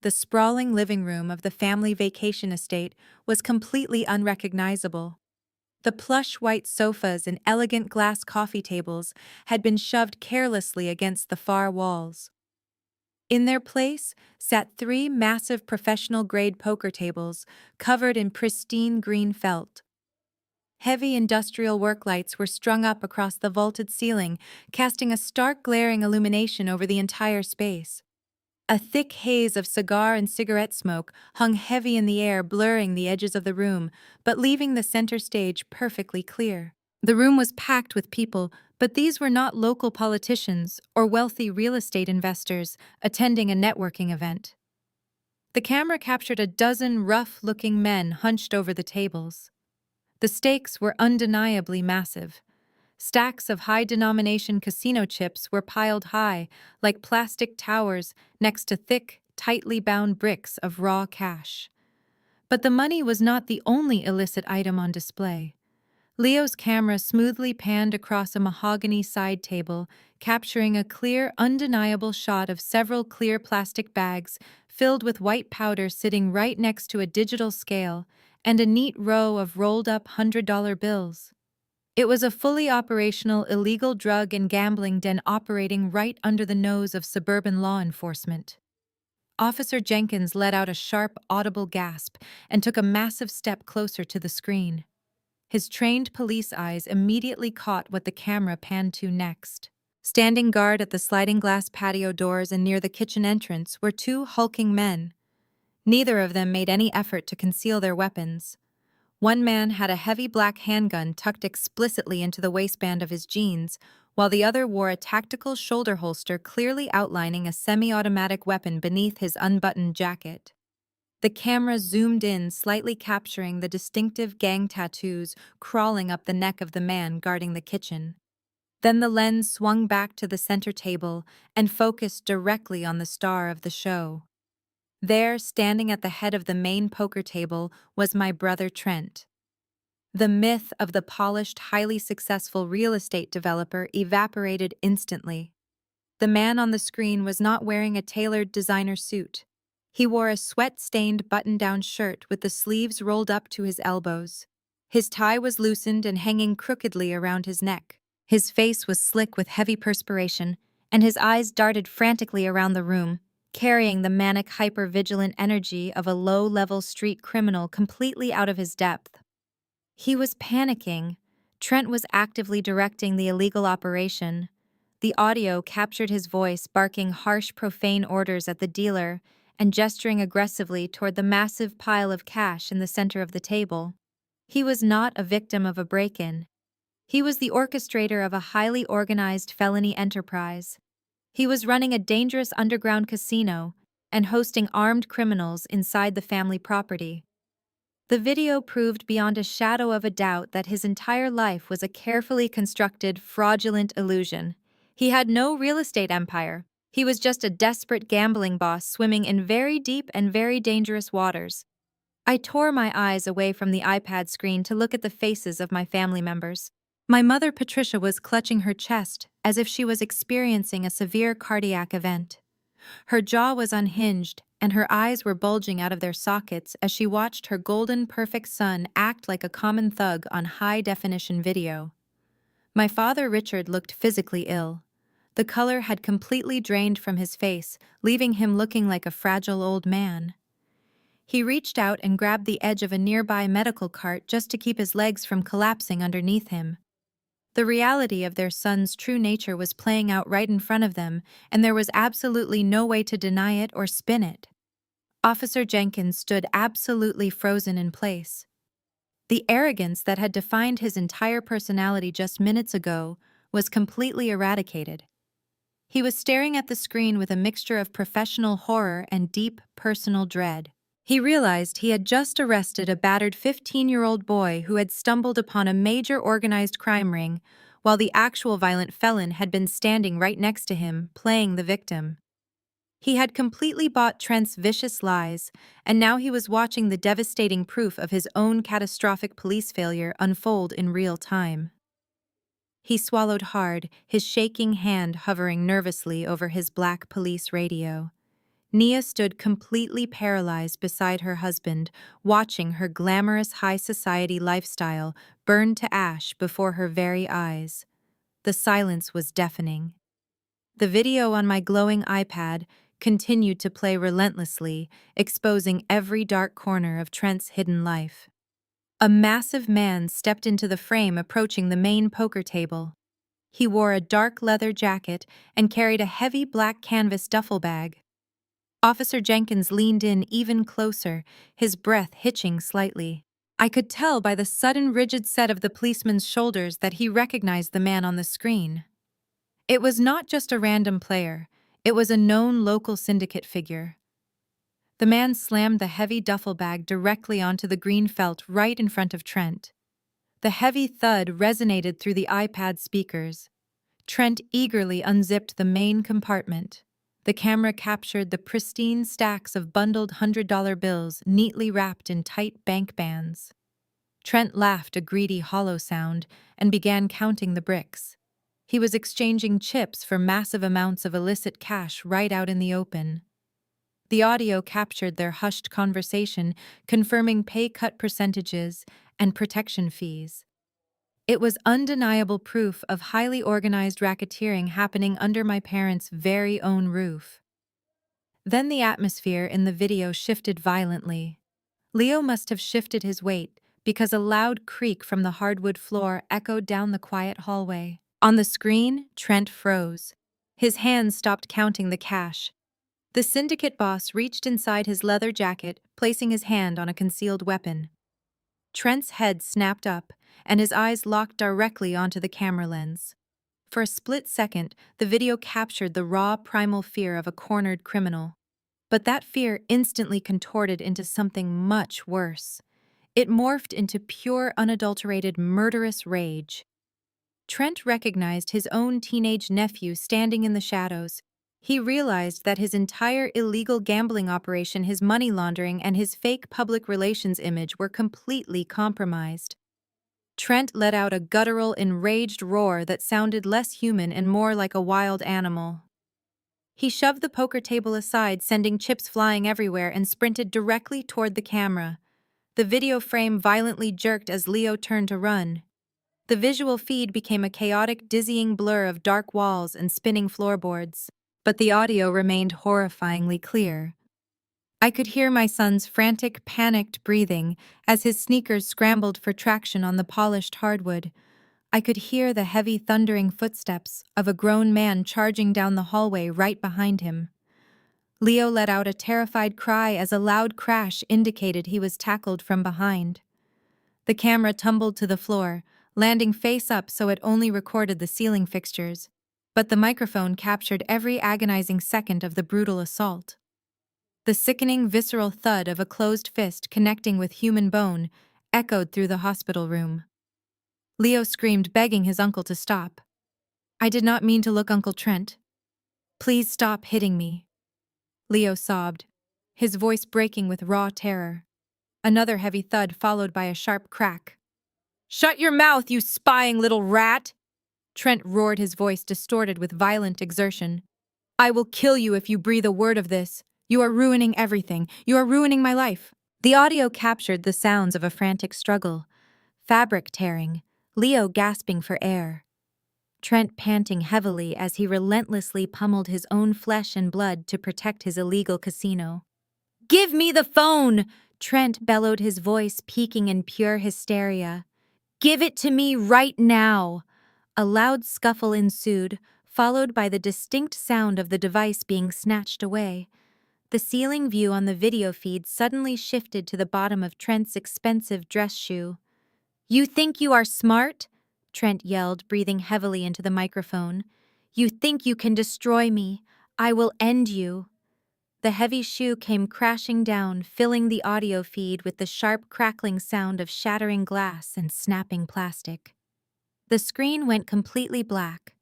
[SPEAKER 1] The sprawling living room of the family vacation estate was completely unrecognizable. The plush white sofas and elegant glass coffee tables had been shoved carelessly against the far walls. In their place sat three massive professional-grade poker tables covered in pristine green felt. Heavy industrial work lights were strung up across the vaulted ceiling, casting a stark, glaring illumination over the entire space. A thick haze of cigar and cigarette smoke hung heavy in the air, blurring the edges of the room, but leaving the center stage perfectly clear. The room was packed with people, but these were not local politicians or wealthy real estate investors attending a networking event. The camera captured a dozen rough-looking men hunched over the tables. The stakes were undeniably massive. Stacks of high-denomination casino chips were piled high, like plastic towers next to thick, tightly bound bricks of raw cash. But the money was not the only illicit item on display. Leo's camera smoothly panned across a mahogany side table, capturing a clear, undeniable shot of several clear plastic bags filled with white powder sitting right next to a digital scale and a neat row of rolled-up $100 bills. It was a fully operational illegal drug and gambling den operating right under the nose of suburban law enforcement. Officer Jenkins let out a sharp, audible gasp and took a massive step closer to the screen. His trained police eyes immediately caught what the camera panned to next. Standing guard at the sliding glass patio doors and near the kitchen entrance were two hulking men. Neither of them made any effort to conceal their weapons. One man had a heavy black handgun tucked explicitly into the waistband of his jeans, while the other wore a tactical shoulder holster clearly outlining a semi-automatic weapon beneath his unbuttoned jacket. The camera zoomed in, slightly capturing the distinctive gang tattoos crawling up the neck of the man guarding the kitchen. Then the lens swung back to the center table and focused directly on the star of the show. There, standing at the head of the main poker table, was my brother Trent. The myth of the polished, highly successful real estate developer evaporated instantly. The man on the screen was not wearing a tailored designer suit. He wore a sweat-stained button-down shirt with the sleeves rolled up to his elbows. His tie was loosened and hanging crookedly around his neck. His face was slick with heavy perspiration, and his eyes darted frantically around the room, carrying the manic, hyper-vigilant energy of a low-level street criminal completely out of his depth. He was panicking. Trent was actively directing the illegal operation. The audio captured his voice barking harsh, profane orders at the dealer and gesturing aggressively toward the massive pile of cash in the center of the table. He was not a victim of a break-in. He was the orchestrator of a highly organized felony enterprise. He was running a dangerous underground casino and hosting armed criminals inside the family property. The video proved beyond a shadow of a doubt that his entire life was a carefully constructed, fraudulent illusion. He had no real estate empire. He was just a desperate gambling boss swimming in very deep and very dangerous waters. I tore my eyes away from the iPad screen to look at the faces of my family members. My mother, Patricia, was clutching her chest as if she was experiencing a severe cardiac event. Her jaw was unhinged, and her eyes were bulging out of their sockets as she watched her golden, perfect son act like a common thug on high-definition video. My father, Richard, looked physically ill. The color had completely drained from his face, leaving him looking like a fragile old man. He reached out and grabbed the edge of a nearby medical cart just to keep his legs from collapsing underneath him. The reality of their son's true nature was playing out right in front of them, and there was absolutely no way to deny it or spin it. Officer Jenkins stood absolutely frozen in place. The arrogance that had defined his entire personality just minutes ago was completely eradicated. He was staring at the screen with a mixture of professional horror and deep personal dread. He realized he had just arrested a battered 15-year-old boy who had stumbled upon a major organized crime ring, while the actual violent felon had been standing right next to him, playing the victim. He had completely bought Trent's vicious lies, and now he was watching the devastating proof of his own catastrophic police failure unfold in real time. He swallowed hard, his shaking hand hovering nervously over his black police radio. Nia stood completely paralyzed beside her husband, watching her glamorous high society lifestyle burn to ash before her very eyes. The silence was deafening. The video on my glowing iPad continued to play relentlessly, exposing every dark corner of Trent's hidden life. A massive man stepped into the frame approaching the main poker table. He wore a dark leather jacket and carried a heavy black canvas duffel bag. Officer Jenkins leaned in even closer, his breath hitching slightly. I could tell by the sudden rigid set of the policeman's shoulders that he recognized the man on the screen. It was not just a random player, it was a known local syndicate figure. The man slammed the heavy duffel bag directly onto the green felt right in front of Trent. The heavy thud resonated through the iPad speakers. Trent eagerly unzipped the main compartment. The camera captured the pristine stacks of bundled $100 bills neatly wrapped in tight bank bands. Trent laughed a greedy, hollow sound and began counting the bricks. He was exchanging chips for massive amounts of illicit cash right out in the open. The audio captured their hushed conversation, confirming pay cut percentages and protection fees. It was undeniable proof of highly organized racketeering happening under my parents' very own roof. Then the atmosphere in the video shifted violently. Leo must have shifted his weight because a loud creak from the hardwood floor echoed down the quiet hallway. On the screen, Trent froze. His hands stopped counting the cash. The syndicate boss reached inside his leather jacket, placing his hand on a concealed weapon. Trent's head snapped up, and his eyes locked directly onto the camera lens. For a split second, the video captured the raw, primal fear of a cornered criminal. But that fear instantly contorted into something much worse. It morphed into pure, unadulterated, murderous rage. Trent recognized his own teenage nephew standing in the shadows. He realized that his entire illegal gambling operation, his money laundering, and his fake public relations image were completely compromised. Trent let out a guttural, enraged roar that sounded less human and more like a wild animal. He shoved the poker table aside, sending chips flying everywhere, and sprinted directly toward the camera. The video frame violently jerked as Leo turned to run. The visual feed became a chaotic, dizzying blur of dark walls and spinning floorboards. But the audio remained horrifyingly clear. I could hear my son's frantic, panicked breathing as his sneakers scrambled for traction on the polished hardwood. I could hear the heavy, thundering footsteps of a grown man charging down the hallway right behind him. Leo let out a terrified cry as a loud crash indicated he was tackled from behind. The camera tumbled to the floor, landing face up so it only recorded the ceiling fixtures, but the microphone captured every agonizing second of the brutal assault. The sickening, visceral thud of a closed fist connecting with human bone echoed through the hospital room. Leo screamed, begging his uncle to stop. "I did not mean to look, Uncle Trent. Please stop hitting me." Leo sobbed, his voice breaking with raw terror. Another heavy thud followed by a sharp crack. "Shut your mouth, you spying little rat!" Trent roared, his voice distorted with violent exertion. "I will kill you if you breathe a word of this. You are ruining everything. You are ruining my life." The audio captured the sounds of a frantic struggle. Fabric tearing, Leo gasping for air, Trent panting heavily as he relentlessly pummeled his own flesh and blood to protect his illegal casino. "Give me the phone!" Trent bellowed, his voice peaking in pure hysteria. "Give it to me right now!" A loud scuffle ensued, followed by the distinct sound of the device being snatched away. The ceiling view on the video feed suddenly shifted to the bottom of Trent's expensive dress shoe. "You think you are smart?" Trent yelled, breathing heavily into the microphone. "You think you can destroy me? I will end you." The heavy shoe came crashing down, filling the audio feed with the sharp, crackling sound of shattering glass and snapping plastic. The screen went completely black.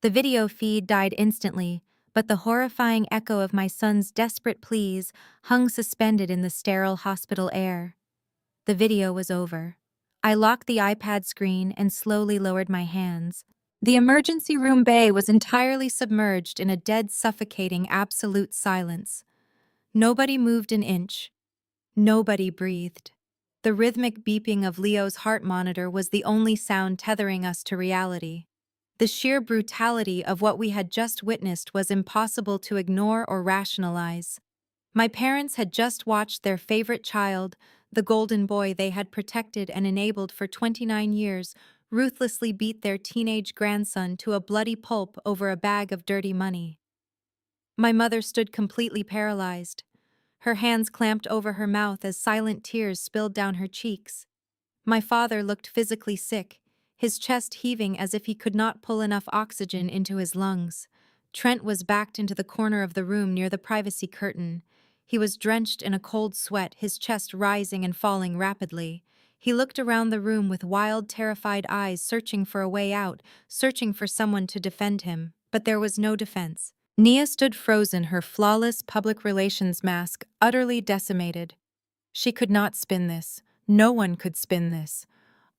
[SPEAKER 1] The video feed died instantly, but the horrifying echo of my son's desperate pleas hung suspended in the sterile hospital air. The video was over. I locked the iPad screen and slowly lowered my hands. The emergency room bay was entirely submerged in a dead, suffocating, absolute silence. Nobody moved an inch. Nobody breathed. The rhythmic beeping of Leo's heart monitor was the only sound tethering us to reality. The sheer brutality of what we had just witnessed was impossible to ignore or rationalize. My parents had just watched their favorite child, the golden boy they had protected and enabled for 29 years, ruthlessly beat their teenage grandson to a bloody pulp over a bag of dirty money. My mother stood completely paralyzed, her hands clamped over her mouth as silent tears spilled down her cheeks. My father looked physically sick, his chest heaving as if he could not pull enough oxygen into his lungs. Trent was backed into the corner of the room near the privacy curtain. He was drenched in a cold sweat, his chest rising and falling rapidly. He looked around the room with wild, terrified eyes, searching for a way out, searching for someone to defend him. But there was no defense. Nia stood frozen, her flawless public relations mask utterly decimated. She could not spin this. No one could spin this.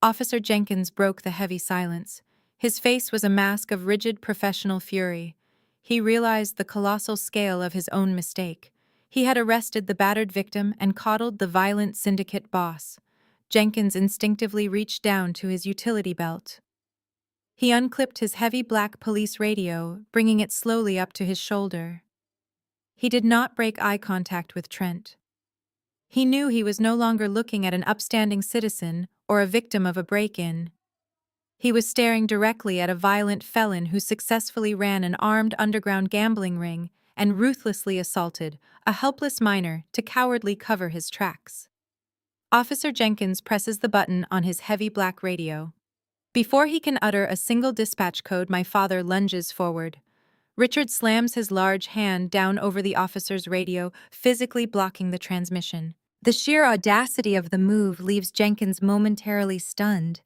[SPEAKER 1] Officer Jenkins broke the heavy silence. His face was a mask of rigid professional fury. He realized the colossal scale of his own mistake. He had arrested the battered victim and coddled the violent syndicate boss. Jenkins instinctively reached down to his utility belt. He unclipped his heavy black police radio, bringing it slowly up to his shoulder. He did not break eye contact with Trent. He knew he was no longer looking at an upstanding citizen or a victim of a break-in. He was staring directly at a violent felon who successfully ran an armed underground gambling ring and ruthlessly assaulted a helpless minor to cowardly cover his tracks. Officer Jenkins presses the button on his heavy black radio. Before he can utter a single dispatch code, my father lunges forward. Richard slams his large hand down over the officer's radio, physically blocking the transmission. The sheer audacity of the move leaves Jenkins momentarily stunned.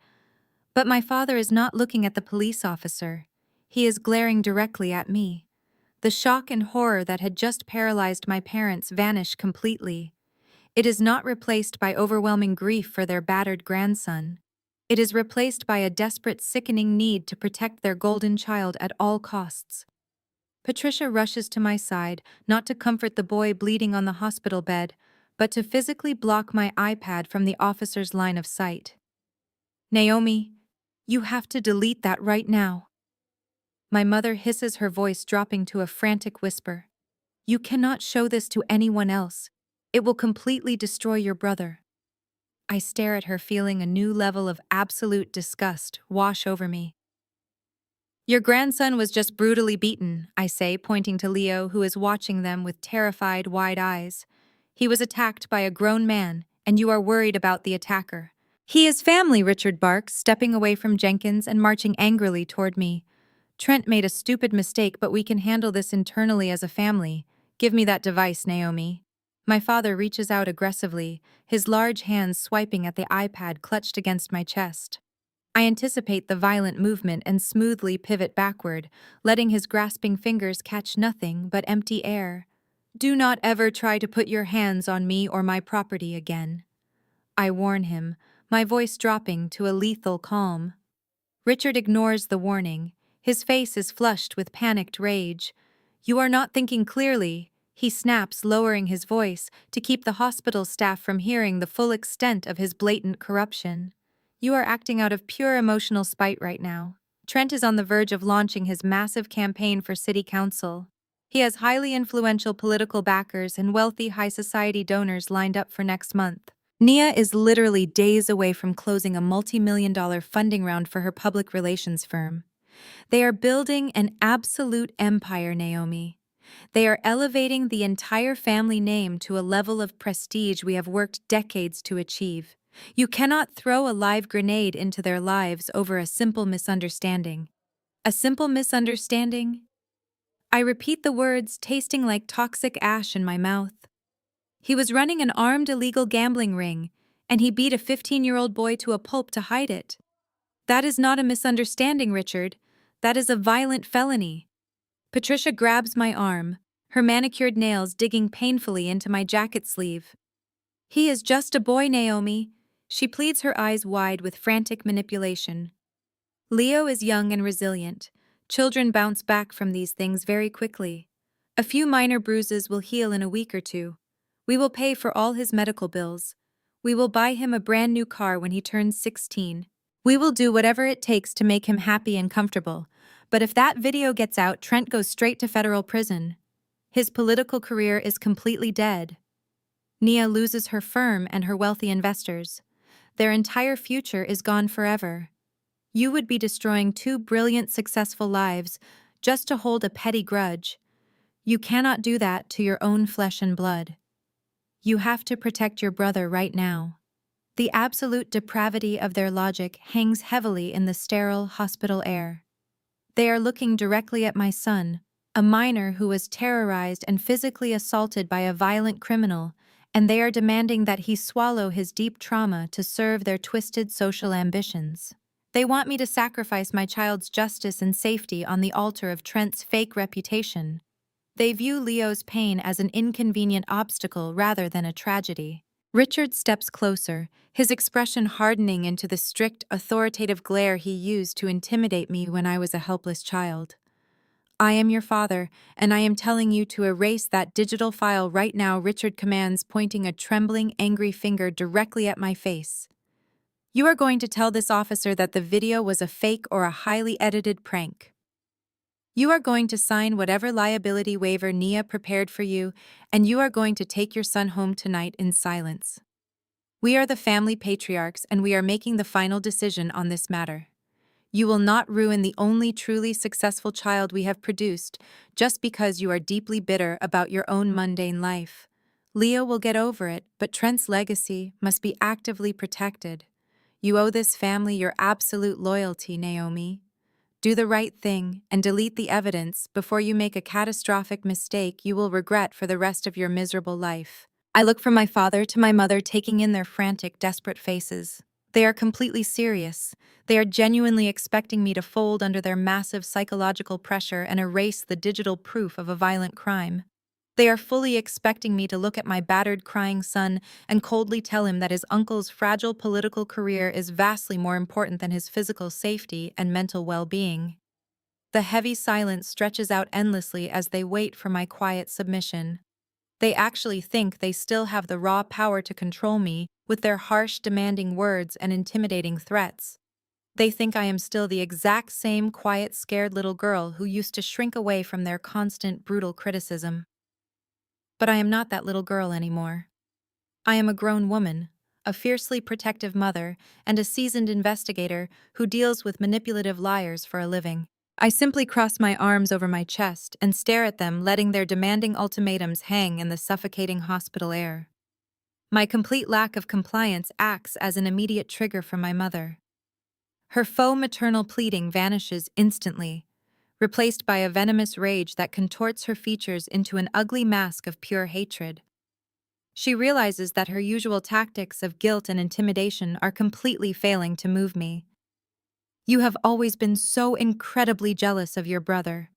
[SPEAKER 1] But my father is not looking at the police officer. He is glaring directly at me. The shock and horror that had just paralyzed my parents vanish completely. It is not replaced by overwhelming grief for their battered grandson. It is replaced by a desperate, sickening need to protect their golden child at all costs. Patricia rushes to my side, not to comfort the boy bleeding on the hospital bed, but to physically block my iPad from the officer's line of sight. "Naomi, you have to delete that right now." My mother hisses, her voice dropping to a frantic whisper. "You cannot show this to anyone else. It will completely destroy your brother." I stare at her, feeling a new level of absolute disgust wash over me. "Your grandson was just brutally beaten," I say, pointing to Leo, who is watching them with terrified, wide eyes. "He was attacked by a grown man, and you are worried about the attacker." "He is family," Richard barks, stepping away from Jenkins and marching angrily toward me. "Trent made a stupid mistake, but we can handle this internally as a family. Give me that device, Naomi." My father reaches out aggressively, his large hands swiping at the iPad clutched against my chest. I anticipate the violent movement and smoothly pivot backward, letting his grasping fingers catch nothing but empty air. "Do not ever try to put your hands on me or my property again," I warn him, my voice dropping to a lethal calm. Richard ignores the warning. His face is flushed with panicked rage. "You are not thinking clearly," he snaps, lowering his voice to keep the hospital staff from hearing the full extent of his blatant corruption. "You are acting out of pure emotional spite right now." Trent is on the verge of launching his massive campaign for city council. He has highly influential political backers and wealthy high society donors lined up for next month. Nia is literally days away from closing a multi-million-dollar funding round for her public relations firm. They are building an absolute empire, Naomi. They are elevating the entire family name to a level of prestige we have worked decades to achieve. You cannot throw a live grenade into their lives over a simple misunderstanding. A simple misunderstanding? I repeat the words, tasting like toxic ash in my mouth. He was running an armed illegal gambling ring, and he beat a 15-year-old boy to a pulp to hide it. That is not a misunderstanding, Richard. That is a violent felony. Patricia grabs my arm, her manicured nails digging painfully into my jacket sleeve. "He is just a boy, Naomi," she pleads, her eyes wide with frantic manipulation. "Leo is young and resilient. Children bounce back from these things very quickly. A few minor bruises will heal in a week or two. We will pay for all his medical bills. We will buy him a brand new car when he turns 16. We will do whatever it takes to make him happy and comfortable. But if that video gets out, Trent goes straight to federal prison. His political career is completely dead." Nia loses her firm and her wealthy investors. Their entire future is gone forever. You would be destroying two brilliant, successful lives just to hold a petty grudge. You cannot do that to your own flesh and blood. You have to protect your brother right now. The absolute depravity of their logic hangs heavily in the sterile hospital air. They are looking directly at my son, a minor who was terrorized and physically assaulted by a violent criminal, and they are demanding that he swallow his deep trauma to serve their twisted social ambitions. They want me to sacrifice my child's justice and safety on the altar of Trent's fake reputation. They view Leo's pain as an inconvenient obstacle rather than a tragedy. Richard steps closer, his expression hardening into the strict, authoritative glare he used to intimidate me when I was a helpless child. "I am your father, and I am telling you to erase that digital file right now," Richard commands, pointing a trembling, angry finger directly at my face. "You are going to tell this officer that the video was a fake or a highly edited prank. You are going to sign whatever liability waiver Nia prepared for you, and you are going to take your son home tonight in silence. We are the family patriarchs, and we are making the final decision on this matter. You will not ruin the only truly successful child we have produced just because you are deeply bitter about your own mundane life. Leo will get over it, but Trent's legacy must be actively protected. You owe this family your absolute loyalty, Naomi. Do the right thing and delete the evidence before you make a catastrophic mistake you will regret for the rest of your miserable life. I look from my father to my mother, taking in their frantic, desperate faces. They are completely serious. They are genuinely expecting me to fold under their massive psychological pressure and erase the digital proof of a violent crime. They are fully expecting me to look at my battered, crying son and coldly tell him that his uncle's fragile political career is vastly more important than his physical safety and mental well-being. The heavy silence stretches out endlessly as they wait for my quiet submission. They actually think they still have the raw power to control me with their harsh, demanding words and intimidating threats. They think I am still the exact same quiet, scared little girl who used to shrink away from their constant, brutal criticism. But I am not that little girl anymore. I am a grown woman, a fiercely protective mother, and a seasoned investigator who deals with manipulative liars for a living. I simply cross my arms over my chest and stare at them, letting their demanding ultimatums hang in the suffocating hospital air. My complete lack of compliance acts as an immediate trigger for my mother. Her faux maternal pleading vanishes instantly, replaced by a venomous rage that contorts her features into an ugly mask of pure hatred. She realizes that her usual tactics of guilt and intimidation are completely failing to move me. You have always been so incredibly jealous of your brother.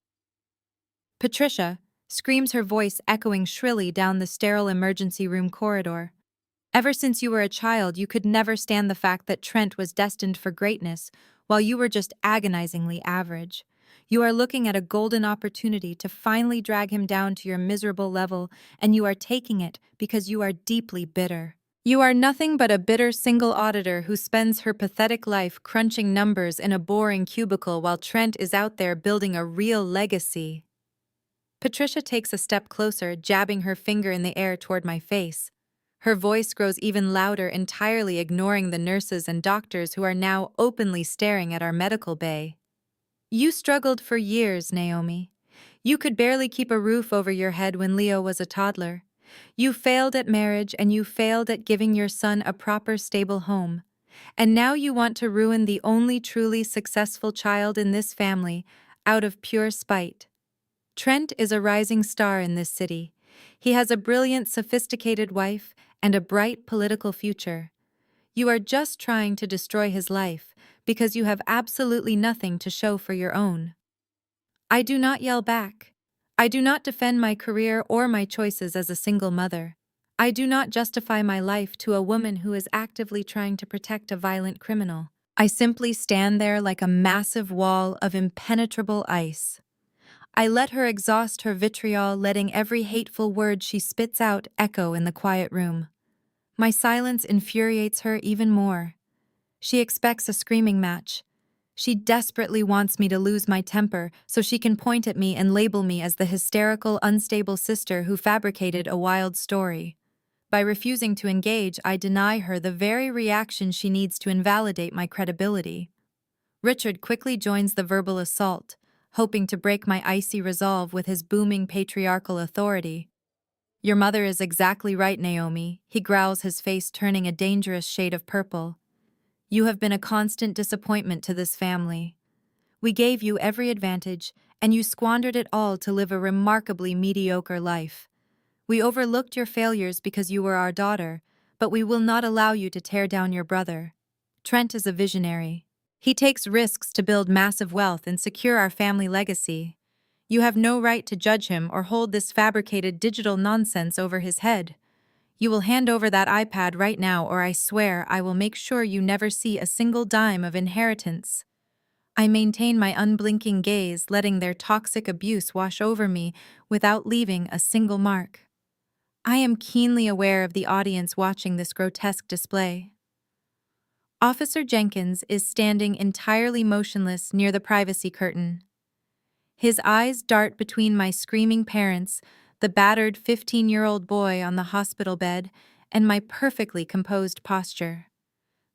[SPEAKER 1] Patricia screams, her voice echoing shrilly down the sterile emergency room corridor. Ever since you were a child, you could never stand the fact that Trent was destined for greatness, while you were just agonizingly average. You are looking at a golden opportunity to finally drag him down to your miserable level, and you are taking it because you are deeply bitter. You are nothing but a bitter single auditor who spends her pathetic life crunching numbers in a boring cubicle while Trent is out there building a real legacy. Patricia takes a step closer, jabbing her finger in the air toward my face. Her voice grows even louder, entirely ignoring the nurses and doctors who are now openly staring at our medical bay. You struggled for years, Naomi. You could barely keep a roof over your head when Leo was a toddler. You failed at marriage and you failed at giving your son a proper, stable home. And now you want to ruin the only truly successful child in this family out of pure spite. Trent is a rising star in this city. He has a brilliant, sophisticated wife and a bright political future. You are just trying to destroy his life because you have absolutely nothing to show for your own. I do not yell back. I do not defend my career or my choices as a single mother. I do not justify my life to a woman who is actively trying to protect a violent criminal. I simply stand there like a massive wall of impenetrable ice. I let her exhaust her vitriol, letting every hateful word she spits out echo in the quiet room. My silence infuriates her even more. She expects a screaming match. She desperately wants me to lose my temper so she can point at me and label me as the hysterical, unstable sister who fabricated a wild story. By refusing to engage, I deny her the very reaction she needs to invalidate my credibility. Richard quickly joins the verbal assault, hoping to break my icy resolve with his booming patriarchal authority. Your mother is exactly right, Naomi, he growls, his face turning a dangerous shade of purple. You have been a constant disappointment to this family. We gave you every advantage, and you squandered it all to live a remarkably mediocre life. We overlooked your failures because you were our daughter, but we will not allow you to tear down your brother. Trent is a visionary. He takes risks to build massive wealth and secure our family legacy. You have no right to judge him or hold this fabricated digital nonsense over his head. You will hand over that iPad right now, or I swear I will make sure you never see a single dime of inheritance. I maintain my unblinking gaze, letting their toxic abuse wash over me without leaving a single mark. I am keenly aware of the audience watching this grotesque display. Officer Jenkins is standing entirely motionless near the privacy curtain. His eyes dart between my screaming parents, the battered 15-year-old boy on the hospital bed, and my perfectly composed posture.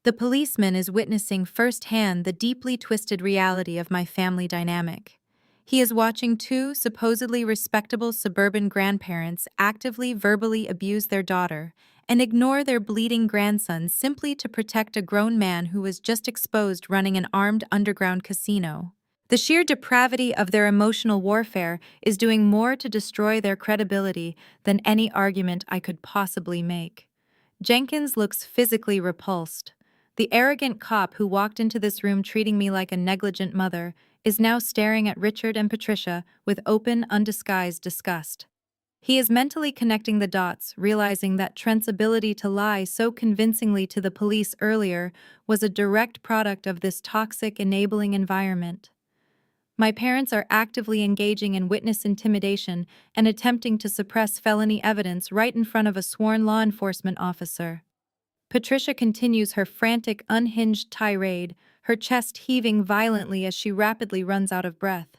[SPEAKER 1] The policeman is witnessing firsthand the deeply twisted reality of my family dynamic. He is watching two supposedly respectable suburban grandparents actively verbally abuse their daughter and ignore their bleeding grandson simply to protect a grown man who was just exposed running an armed underground casino. The sheer depravity of their emotional warfare is doing more to destroy their credibility than any argument I could possibly make. Jenkins looks physically repulsed. The arrogant cop who walked into this room treating me like a negligent mother is now staring at Richard and Patricia with open, undisguised disgust. He is mentally connecting the dots, realizing that Trent's ability to lie so convincingly to the police earlier was a direct product of this toxic, enabling environment. My parents are actively engaging in witness intimidation and attempting to suppress felony evidence right in front of a sworn law enforcement officer. Patricia continues her frantic, unhinged tirade, her chest heaving violently as she rapidly runs out of breath.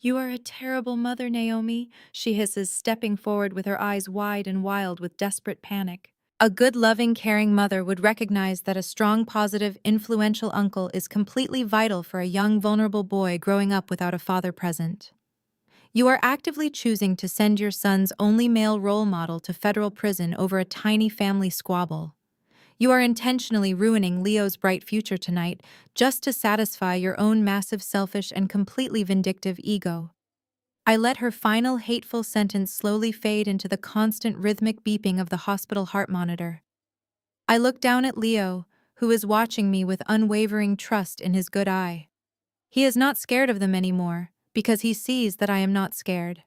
[SPEAKER 1] "You are a terrible mother, Naomi," she hisses, stepping forward with her eyes wide and wild with desperate panic. A good, loving, caring mother would recognize that a strong, positive, influential uncle is completely vital for a young, vulnerable boy growing up without a father present. You are actively choosing to send your son's only male role model to federal prison over a tiny family squabble. You are intentionally ruining Leo's bright future tonight just to satisfy your own massive, selfish, and completely vindictive ego. I let her final hateful sentence slowly fade into the constant rhythmic beeping of the hospital heart monitor. I look down at Leo, who is watching me with unwavering trust in his good eye. He is not scared of them anymore, because he sees that I am not scared.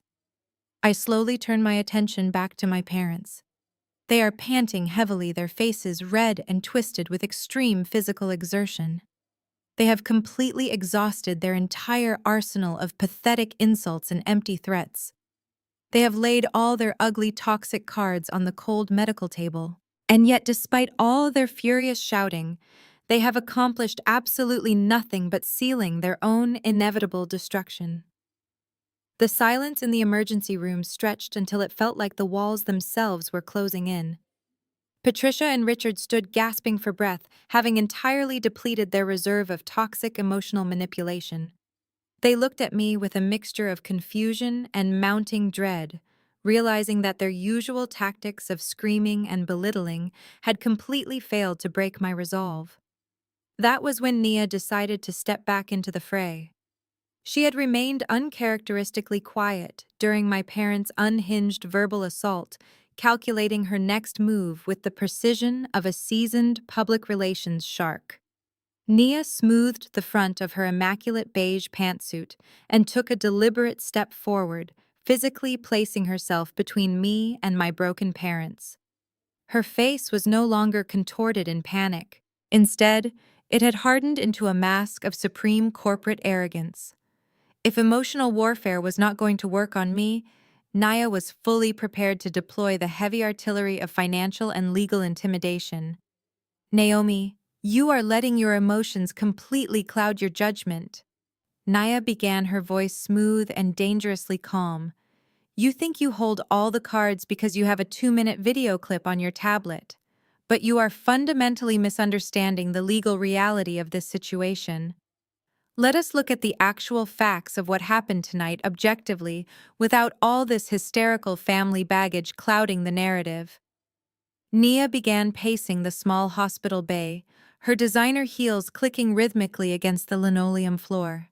[SPEAKER 1] I slowly turn my attention back to my parents. They are panting heavily, their faces red and twisted with extreme physical exertion. They have completely exhausted their entire arsenal of pathetic insults and empty threats. They have laid all their ugly, toxic cards on the cold medical table. And yet, despite all their furious shouting, they have accomplished absolutely nothing but sealing their own inevitable destruction. The silence in the emergency room stretched until it felt like the walls themselves were closing in. Patricia and Richard stood gasping for breath, having entirely depleted their reserve of toxic emotional manipulation. They looked at me with a mixture of confusion and mounting dread, realizing that their usual tactics of screaming and belittling had completely failed to break my resolve. That was when Nia decided to step back into the fray. She had remained uncharacteristically quiet during my parents' unhinged verbal assault, calculating her next move with the precision of a seasoned public relations shark. Nia smoothed the front of her immaculate beige pantsuit and took a deliberate step forward, physically placing herself between me and my broken parents. Her face was no longer contorted in panic. Instead, it had hardened into a mask of supreme corporate arrogance. If emotional warfare was not going to work on me, Nia was fully prepared to deploy the heavy artillery of financial and legal intimidation. "Naomi, you are letting your emotions completely cloud your judgment." Nia began, her voice smooth and dangerously calm. "You think you hold all the cards because you have a 2-minute video clip on your tablet. But you are fundamentally misunderstanding the legal reality of this situation. Let us look at the actual facts of what happened tonight objectively, without all this hysterical family baggage clouding the narrative." Nia began pacing the small hospital bay, her designer heels clicking rhythmically against the linoleum floor.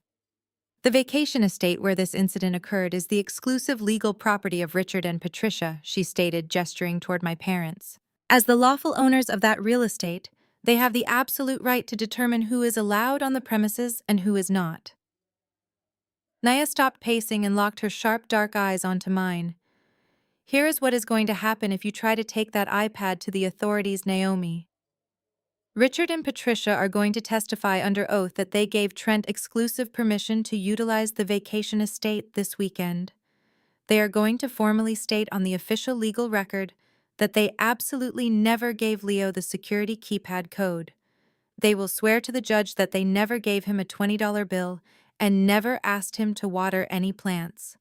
[SPEAKER 1] "The vacation estate where this incident occurred is the exclusive legal property of Richard and Patricia," she stated, gesturing toward my parents. "As the lawful owners of that real estate, they have the absolute right to determine who is allowed on the premises and who is not." Nia stopped pacing and locked her sharp, dark eyes onto mine. "Here is what is going to happen if you try to take that iPad to the authorities, Naomi. Richard and Patricia are going to testify under oath that they gave Trent exclusive permission to utilize the vacation estate this weekend. They are going to formally state on the official legal record that they absolutely never gave Leo the security keypad code. They will swear to the judge that they never gave him a $20 bill and never asked him to water any plants."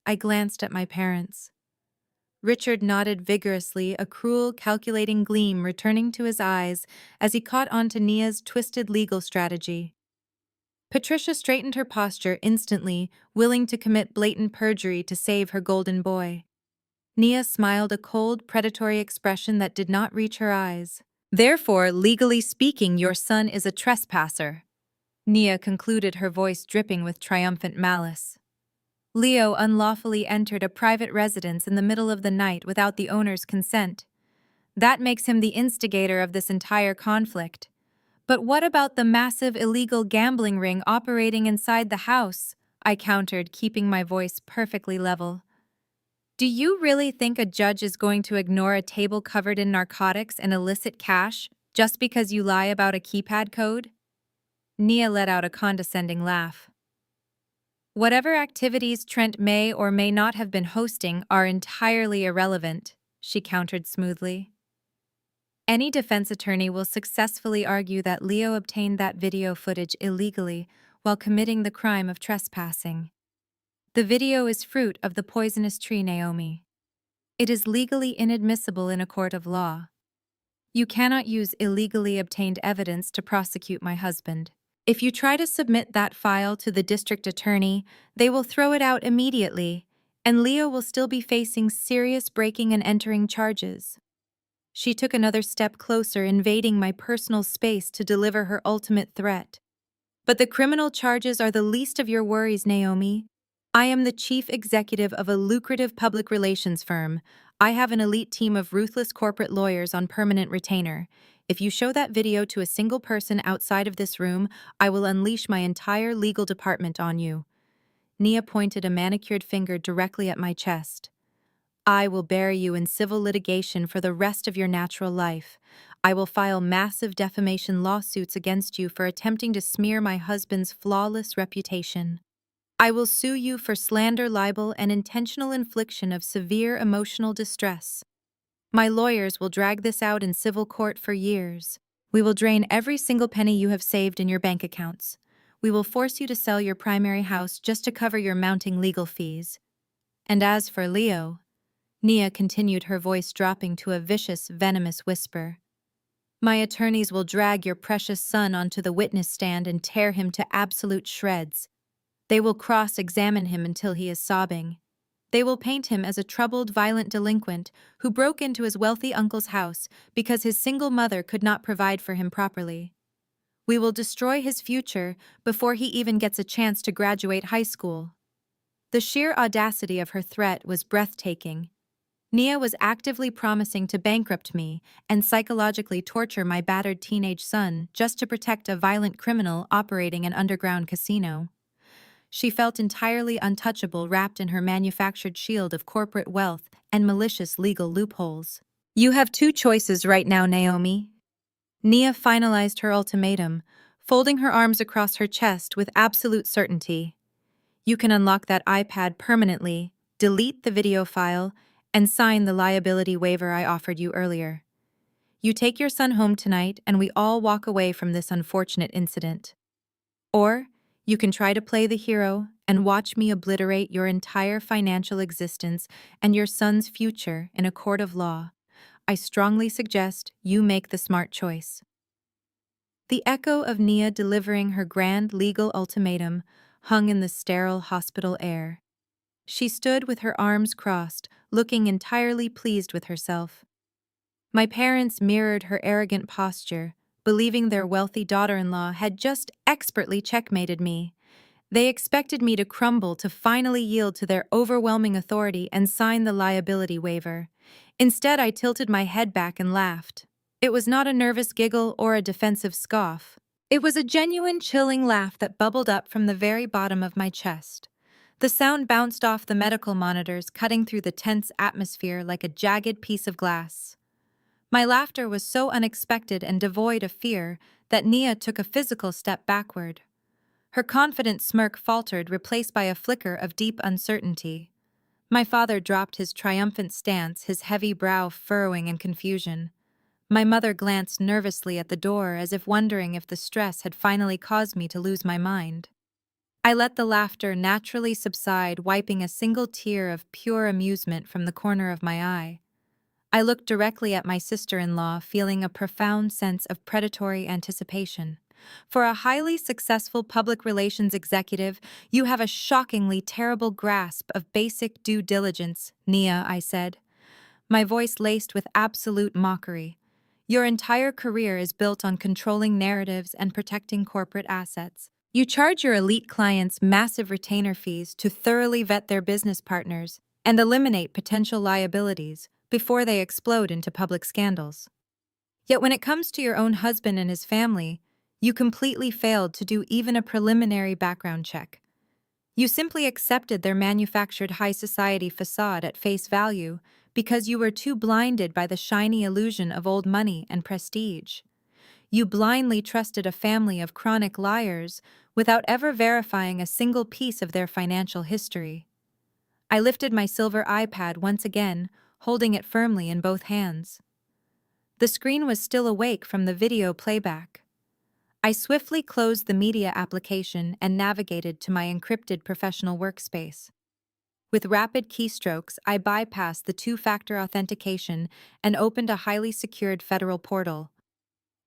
[SPEAKER 1] I glanced at my parents. Richard nodded vigorously, a cruel, calculating gleam returning to his eyes as he caught on to Nia's twisted legal strategy. Patricia straightened her posture instantly, willing to commit blatant perjury to save her golden boy. Nia smiled, a cold, predatory expression that did not reach her eyes. Therefore, legally speaking, your son is a trespasser. Nia concluded, her voice dripping with triumphant malice. Leo unlawfully entered a private residence in the middle of the night without the owner's consent. That makes him the instigator of this entire conflict. But what about the massive illegal gambling ring operating inside the house? I countered, keeping my voice perfectly level. Do you really think a judge is going to ignore a table covered in narcotics and illicit cash just because you lie about a keypad code? Nia let out a condescending laugh. Whatever activities Trent may or may not have been hosting are entirely irrelevant, she countered smoothly. Any defense attorney will successfully argue that Leo obtained that video footage illegally while committing the crime of trespassing. The video is fruit of the poisonous tree, Naomi. It is legally inadmissible in a court of law. You cannot use illegally obtained evidence to prosecute my husband. If you try to submit that file to the district attorney, they will throw it out immediately, and Leo will still be facing serious breaking and entering charges. She took another step closer, invading my personal space to deliver her ultimate threat. But the criminal charges are the least of your worries, Naomi. I am the chief executive of a lucrative public relations firm. I have an elite team of ruthless corporate lawyers on permanent retainer. If you show that video to a single person outside of this room, I will unleash my entire legal department on you. Nia pointed a manicured finger directly at my chest. I will bury you in civil litigation for the rest of your natural life. I will file massive defamation lawsuits against you for attempting to smear my husband's flawless reputation. I will sue you for slander, libel, and intentional infliction of severe emotional distress. My lawyers will drag this out in civil court for years. We will drain every single penny you have saved in your bank accounts. We will force you to sell your primary house just to cover your mounting legal fees. And as for Leo, Nia continued, her voice dropping to a vicious, venomous whisper, my attorneys will drag your precious son onto the witness stand and tear him to absolute shreds. They will cross-examine him until he is sobbing. They will paint him as a troubled, violent delinquent who broke into his wealthy uncle's house because his single mother could not provide for him properly. We will destroy his future before he even gets a chance to graduate high school. The sheer audacity of her threat was breathtaking. Nia was actively promising to bankrupt me and psychologically torture my battered teenage son just to protect a violent criminal operating an underground casino. She felt entirely untouchable, wrapped in her manufactured shield of corporate wealth and malicious legal loopholes. You have two choices right now, Naomi. Nia finalized her ultimatum, folding her arms across her chest with absolute certainty. You can unlock that iPad permanently, delete the video file, and sign the liability waiver I offered you earlier. You take your son home tonight and we all walk away from this unfortunate incident. Or you can try to play the hero and watch me obliterate your entire financial existence and your son's future in a court of law. I strongly suggest you make the smart choice. The echo of Nia delivering her grand legal ultimatum hung in the sterile hospital air. She stood with her arms crossed, looking entirely pleased with herself. My parents mirrored her arrogant posture, believing their wealthy daughter-in-law had just expertly checkmated me. They expected me to crumble to finally yield to their overwhelming authority and sign the liability waiver. Instead, I tilted my head back and laughed. It was not a nervous giggle or a defensive scoff. It was a genuine, chilling laugh that bubbled up from the very bottom of my chest. The sound bounced off the medical monitors, cutting through the tense atmosphere like a jagged piece of glass. My laughter was so unexpected and devoid of fear that Nia took a physical step backward. Her confident smirk faltered, replaced by a flicker of deep uncertainty. My father dropped his triumphant stance, his heavy brow furrowing in confusion. My mother glanced nervously at the door, as if wondering if the stress had finally caused me to lose my mind. I let the laughter naturally subside, wiping a single tear of pure amusement from the corner of my eye. I looked directly at my sister-in-law, feeling a profound sense of predatory anticipation. For a highly successful public relations executive, you have a shockingly terrible grasp of basic due diligence, Nia, I said, my voice laced with absolute mockery. Your entire career is built on controlling narratives and protecting corporate assets. You charge your elite clients massive retainer fees to thoroughly vet their business partners and eliminate potential liabilities before they explode into public scandals. Yet when it comes to your own husband and his family, you completely failed to do even a preliminary background check. You simply accepted their manufactured high society facade at face value because you were too blinded by the shiny illusion of old money and prestige. You blindly trusted a family of chronic liars without ever verifying a single piece of their financial history. I lifted my silver iPad once again, holding it firmly in both hands. The screen was still awake from the video playback. I swiftly closed the media application and navigated to my encrypted professional workspace. With rapid keystrokes, I bypassed the two-factor authentication and opened a highly secured federal portal.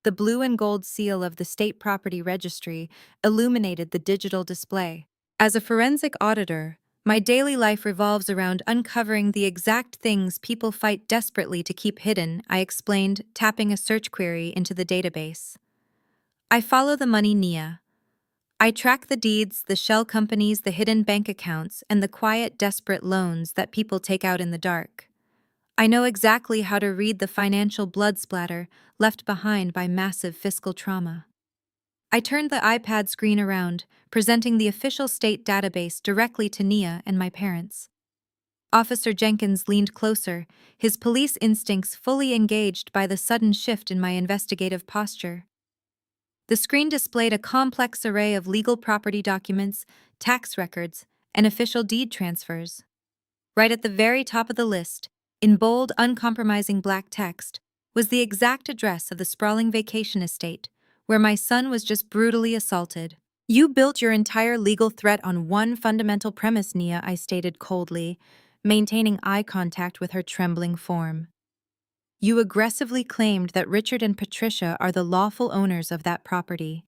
[SPEAKER 1] The blue and gold seal of the State Property Registry illuminated the digital display. As a forensic auditor, my daily life revolves around uncovering the exact things people fight desperately to keep hidden, I explained, tapping a search query into the database. I follow the money, Nia. I track the deeds, the shell companies, the hidden bank accounts, and the quiet, desperate loans that people take out in the dark. I know exactly how to read the financial blood splatter left behind by massive fiscal trauma. I turned the iPad screen around, presenting the official state database directly to Nia and my parents. Officer Jenkins leaned closer, his police instincts fully engaged by the sudden shift in my investigative posture. The screen displayed a complex array of legal property documents, tax records, and official deed transfers. Right at the very top of the list, in bold, uncompromising black text, was the exact address of the sprawling vacation estate, where my son was just brutally assaulted. You built your entire legal threat on one fundamental premise, Nia, I stated coldly, maintaining eye contact with her trembling form. You aggressively claimed that Richard and Patricia are the lawful owners of that property.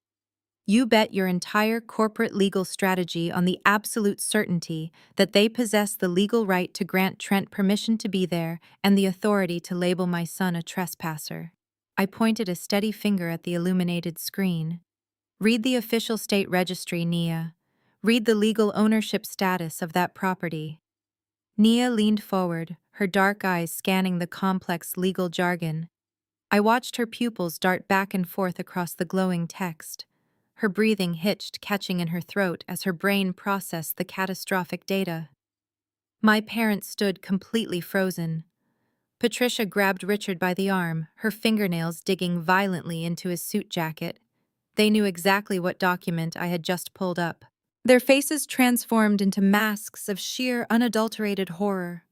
[SPEAKER 1] You bet your entire corporate legal strategy on the absolute certainty that they possess the legal right to grant Trent permission to be there and the authority to label my son a trespasser. I pointed a steady finger at the illuminated screen. Read the official state registry, Nia. Read the legal ownership status of that property. Nia leaned forward, her dark eyes scanning the complex legal jargon. I watched her pupils dart back and forth across the glowing text. Her breathing hitched, catching in her throat as her brain processed the catastrophic data. My parents stood completely frozen. Patricia grabbed Richard by the arm, her fingernails digging violently into his suit jacket. They knew exactly what document I had just pulled up. Their faces transformed into masks of sheer, unadulterated horror.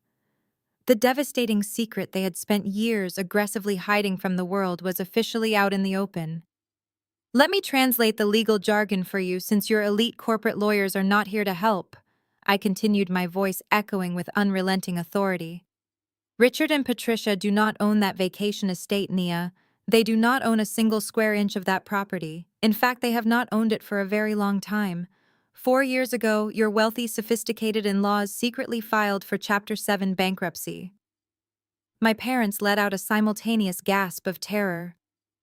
[SPEAKER 1] The devastating secret they had spent years aggressively hiding from the world was officially out in the open. Let me translate the legal jargon for you since your elite corporate lawyers are not here to help, I continued, my voice echoing with unrelenting authority. Richard and Patricia do not own that vacation estate, Nia. They do not own a single square inch of that property. In fact, they have not owned it for a very long time. 4 years ago, your wealthy, sophisticated in-laws secretly filed for Chapter 7 bankruptcy. My parents let out a simultaneous gasp of terror.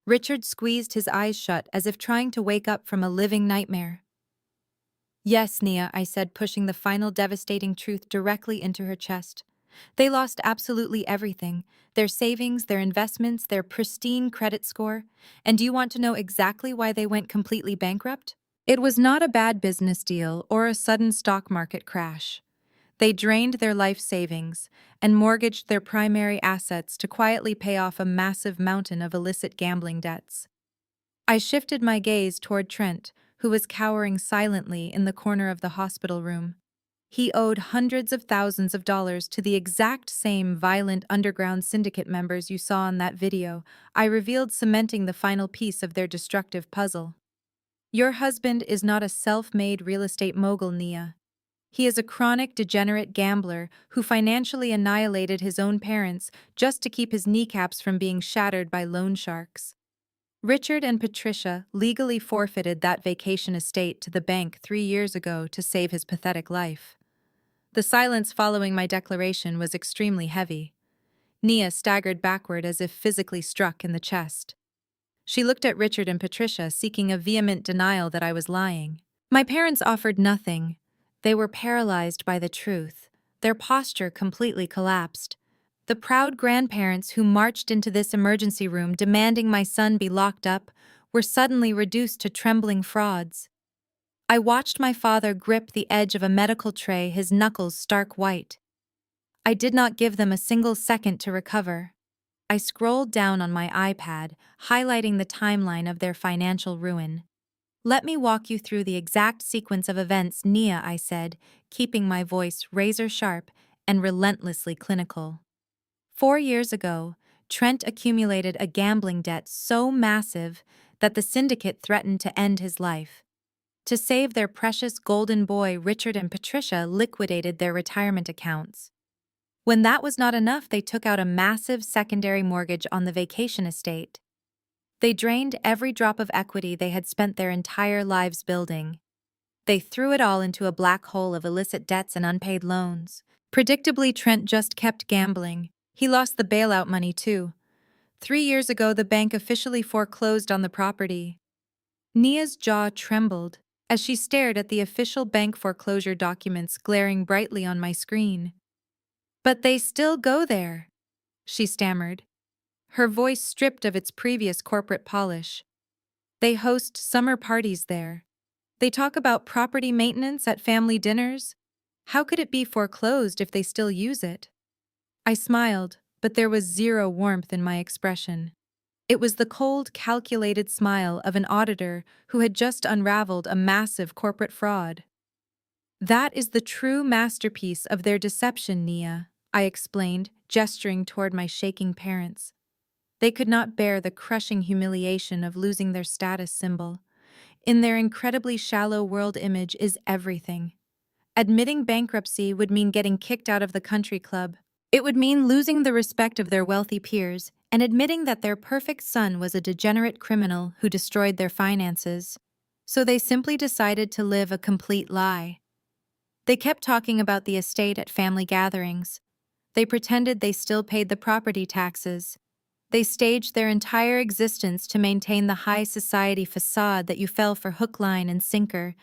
[SPEAKER 1] Richard squeezed his eyes shut as if trying to wake up from a living nightmare. Yes, Nia, I said, pushing the final devastating truth directly into her chest. They lost absolutely everything, their savings, their investments, their pristine credit score. And do you want to know exactly why they went completely bankrupt? It was not a bad business deal or a sudden stock market crash. They drained their life savings and mortgaged their primary assets to quietly pay off a massive mountain of illicit gambling debts. I shifted my gaze toward Trent, who was cowering silently in the corner of the hospital room. He owed hundreds of thousands of dollars to the exact same violent underground syndicate members you saw in that video, I revealed, cementing the final piece of their destructive puzzle. Your husband is not a self-made real estate mogul, Nia. He is a chronic degenerate gambler who financially annihilated his own parents just to keep his kneecaps from being shattered by loan sharks. Richard and Patricia legally forfeited that vacation estate to the bank 3 years ago to save his pathetic life. The silence following my declaration was extremely heavy. Nia staggered backward as if physically struck in the chest. She looked at Richard and Patricia, seeking a vehement denial that I was lying. My parents offered nothing. They were paralyzed by the truth. Their posture completely collapsed. The proud grandparents who marched into this emergency room demanding my son be locked up were suddenly reduced to trembling frauds. I watched my father grip the edge of a medical tray, his knuckles stark white. I did not give them a single second to recover. I scrolled down on my iPad, highlighting the timeline of their financial ruin. Let me walk you through the exact sequence of events, Nia, I said, keeping my voice razor-sharp and relentlessly clinical. 4 years ago, Trent accumulated a gambling debt so massive that the syndicate threatened to end his life. To save their precious golden boy, Richard and Patricia liquidated their retirement accounts. When that was not enough, they took out a massive secondary mortgage on the vacation estate. They drained every drop of equity they had spent their entire lives building. They threw it all into a black hole of illicit debts and unpaid loans. Predictably, Trent just kept gambling. He lost the bailout money, too. 3 years ago, the bank officially foreclosed on the property. Nia's jaw trembled as she stared at the official bank foreclosure documents glaring brightly on my screen. "But they still go there," she stammered, her voice stripped of its previous corporate polish. "They host summer parties there. They talk about property maintenance at family dinners. How could it be foreclosed if they still use it?" I smiled, but there was zero warmth in my expression. It was the cold, calculated smile of an auditor who had just unraveled a massive corporate fraud. "That is the true masterpiece of their deception, Nia," I explained, gesturing toward my shaking parents. They could not bear the crushing humiliation of losing their status symbol. In their incredibly shallow world image is everything. Admitting bankruptcy would mean getting kicked out of the country club. It would mean losing the respect of their wealthy peers and admitting that their perfect son was a degenerate criminal who destroyed their finances. So they simply decided to live a complete lie. They kept talking about the estate at family gatherings. They pretended they still paid the property taxes. They staged their entire existence to maintain the high society facade that you fell for hook, line, and sinker.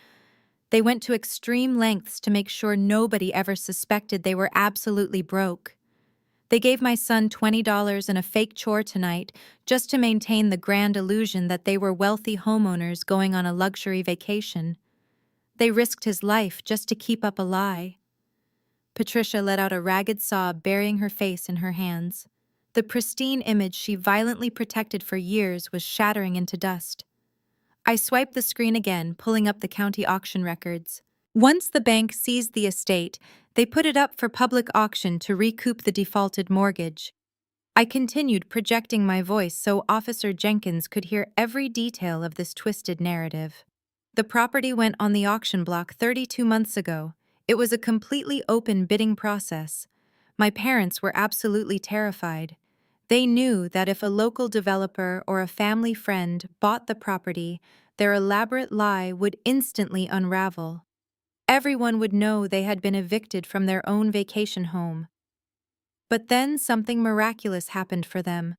[SPEAKER 1] They went to extreme lengths to make sure nobody ever suspected they were absolutely broke. They gave my son $20 and a fake chore tonight just to maintain the grand illusion that they were wealthy homeowners going on a luxury vacation. They risked his life just to keep up a lie. Patricia let out a ragged sob, burying her face in her hands. The pristine image she violently protected for years was shattering into dust. I swiped the screen again, pulling up the county auction records. Once the bank seized the estate, they put it up for public auction to recoup the defaulted mortgage. I continued projecting my voice so Officer Jenkins could hear every detail of this twisted narrative. The property went on the auction block 32 months ago. It was a completely open bidding process. My parents were absolutely terrified. They knew that if a local developer or a family friend bought the property, their elaborate lie would instantly unravel. Everyone would know they had been evicted from their own vacation home. But then something miraculous happened for them.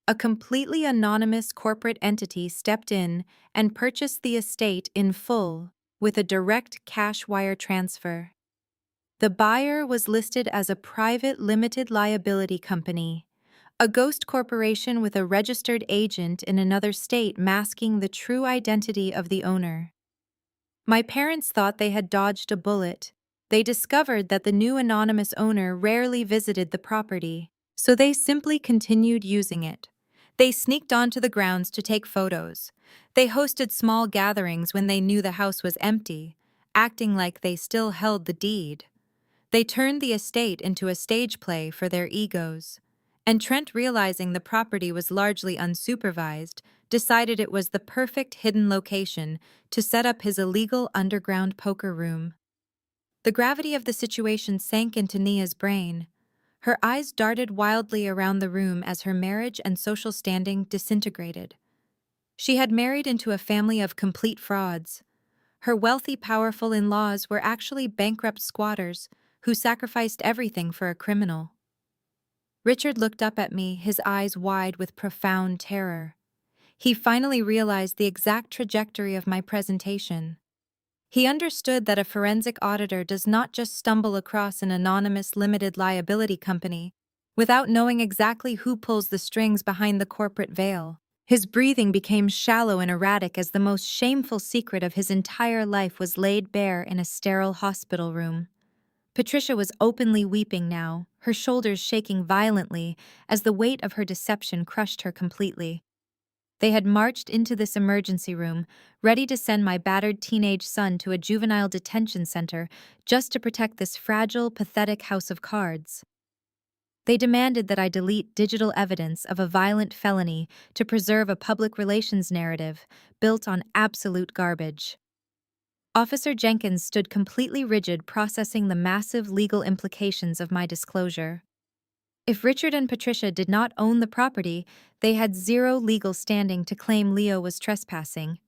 [SPEAKER 1] A completely anonymous corporate entity stepped in and purchased the estate in full with a direct cash wire transfer. The buyer was listed as a private limited liability company, a ghost corporation with a registered agent in another state masking the true identity of the owner. My parents thought they had dodged a bullet. They discovered that the new anonymous owner rarely visited the property, so they simply continued using it. They sneaked onto the grounds to take photos. They hosted small gatherings when they knew the house was empty, acting like they still held the deed. They turned the estate into a stage play for their egos. And Trent, realizing the property was largely unsupervised, decided it was the perfect hidden location to set up his illegal underground poker room. The gravity of the situation sank into Nia's brain. Her eyes darted wildly around the room as her marriage and social standing disintegrated. She had married into a family of complete frauds. Her wealthy, powerful in-laws were actually bankrupt squatters who sacrificed everything for a criminal. Richard looked up at me, his eyes wide with profound terror. He finally realized the exact trajectory of my presentation. He understood that a forensic auditor does not just stumble across an anonymous limited liability company without knowing exactly who pulls the strings behind the corporate veil. His breathing became shallow and erratic as the most shameful secret of his entire life was laid bare in a sterile hospital room. Patricia was openly weeping now, her shoulders shaking violently as the weight of her deception crushed her completely. They had marched into this emergency room, ready to send my battered teenage son to a juvenile detention center just to protect this fragile, pathetic house of cards. They demanded that I delete digital evidence of a violent felony to preserve a public relations narrative built on absolute garbage. Officer Jenkins stood completely rigid, processing the massive legal implications of my disclosure. If Richard and Patricia did not own the property, they had zero legal standing to claim Leo was trespassing.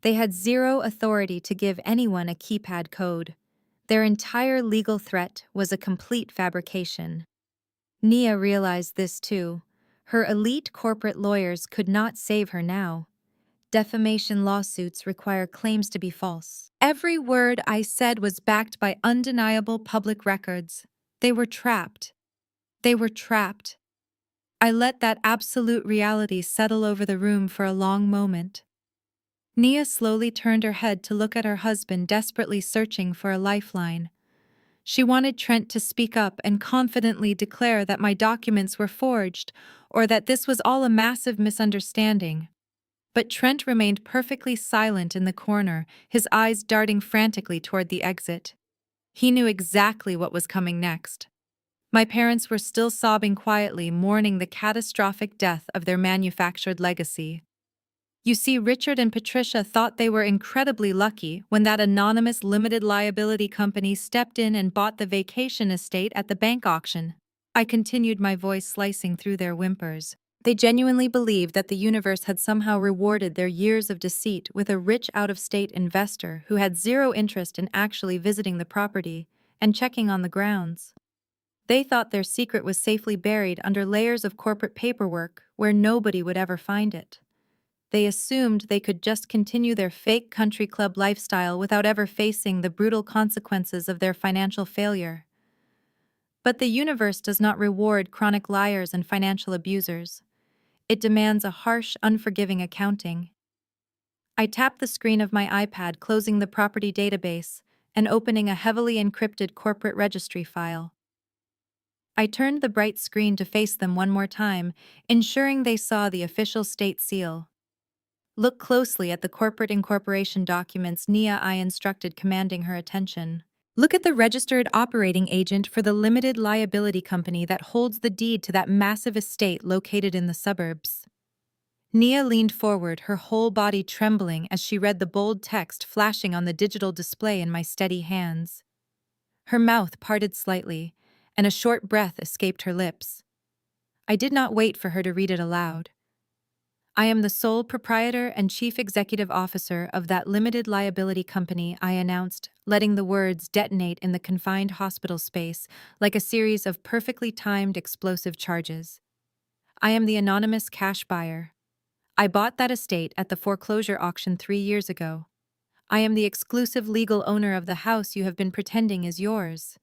[SPEAKER 1] They had zero authority to give anyone a keypad code. Their entire legal threat was a complete fabrication. Nia realized this too. Her elite corporate lawyers could not save her now. Defamation lawsuits require claims to be false. Every word I said was backed by undeniable public records. They were trapped. They were trapped. I let that absolute reality settle over the room for a long moment. Nia slowly turned her head to look at her husband, desperately searching for a lifeline. She wanted Trent to speak up and confidently declare that my documents were forged or that this was all a massive misunderstanding. But Trent remained perfectly silent in the corner, his eyes darting frantically toward the exit. He knew exactly what was coming next. My parents were still sobbing quietly, mourning the catastrophic death of their manufactured legacy. You see, Richard and Patricia thought they were incredibly lucky when that anonymous limited liability company stepped in and bought the vacation estate at the bank auction. I continued, my voice slicing through their whimpers. They genuinely believed that the universe had somehow rewarded their years of deceit with a rich out-of-state investor who had zero interest in actually visiting the property and checking on the grounds. They thought their secret was safely buried under layers of corporate paperwork where nobody would ever find it. They assumed they could just continue their fake country club lifestyle without ever facing the brutal consequences of their financial failure. But the universe does not reward chronic liars and financial abusers. It demands a harsh, unforgiving accounting. I tapped the screen of my iPad, closing the property database and opening a heavily encrypted corporate registry file. I turned the bright screen to face them one more time, ensuring they saw the official state seal. Look closely at the corporate incorporation documents, Nia, I instructed, commanding her attention. Look at the registered operating agent for the limited liability company that holds the deed to that massive estate located in the suburbs. Nia leaned forward, her whole body trembling as she read the bold text flashing on the digital display in my steady hands. Her mouth parted slightly, and a short breath escaped her lips. I did not wait for her to read it aloud. I am the sole proprietor and chief executive officer of that limited liability company, I announced, letting the words detonate in the confined hospital space like a series of perfectly timed explosive charges. I am the anonymous cash buyer. I bought that estate at the foreclosure auction 3 years ago. I am the exclusive legal owner of the house you have been pretending is yours.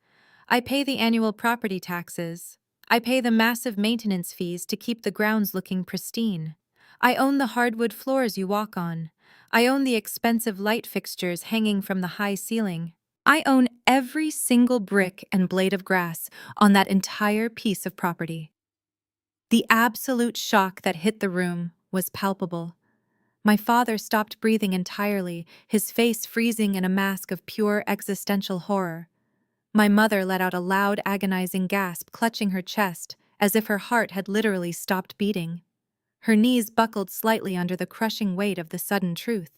[SPEAKER 1] I pay the annual property taxes. I pay the massive maintenance fees to keep the grounds looking pristine. I own the hardwood floors you walk on. I own the expensive light fixtures hanging from the high ceiling. I own every single brick and blade of grass on that entire piece of property. The absolute shock that hit the room was palpable. My father stopped breathing entirely, his face freezing in a mask of pure existential horror. My mother let out a loud, agonizing gasp, clutching her chest as if her heart had literally stopped beating. Her knees buckled slightly under the crushing weight of the sudden truth.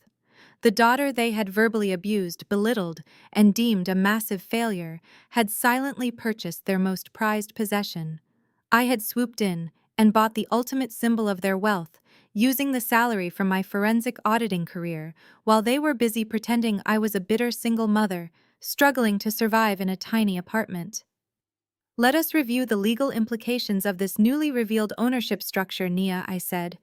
[SPEAKER 1] The daughter they had verbally abused, belittled, and deemed a massive failure had silently purchased their most prized possession. I had swooped in and bought the ultimate symbol of their wealth, using the salary from my forensic auditing career, while they were busy pretending I was a bitter single mother, struggling to survive in a tiny apartment. Let us review the legal implications of this newly revealed ownership structure, Nia, I said,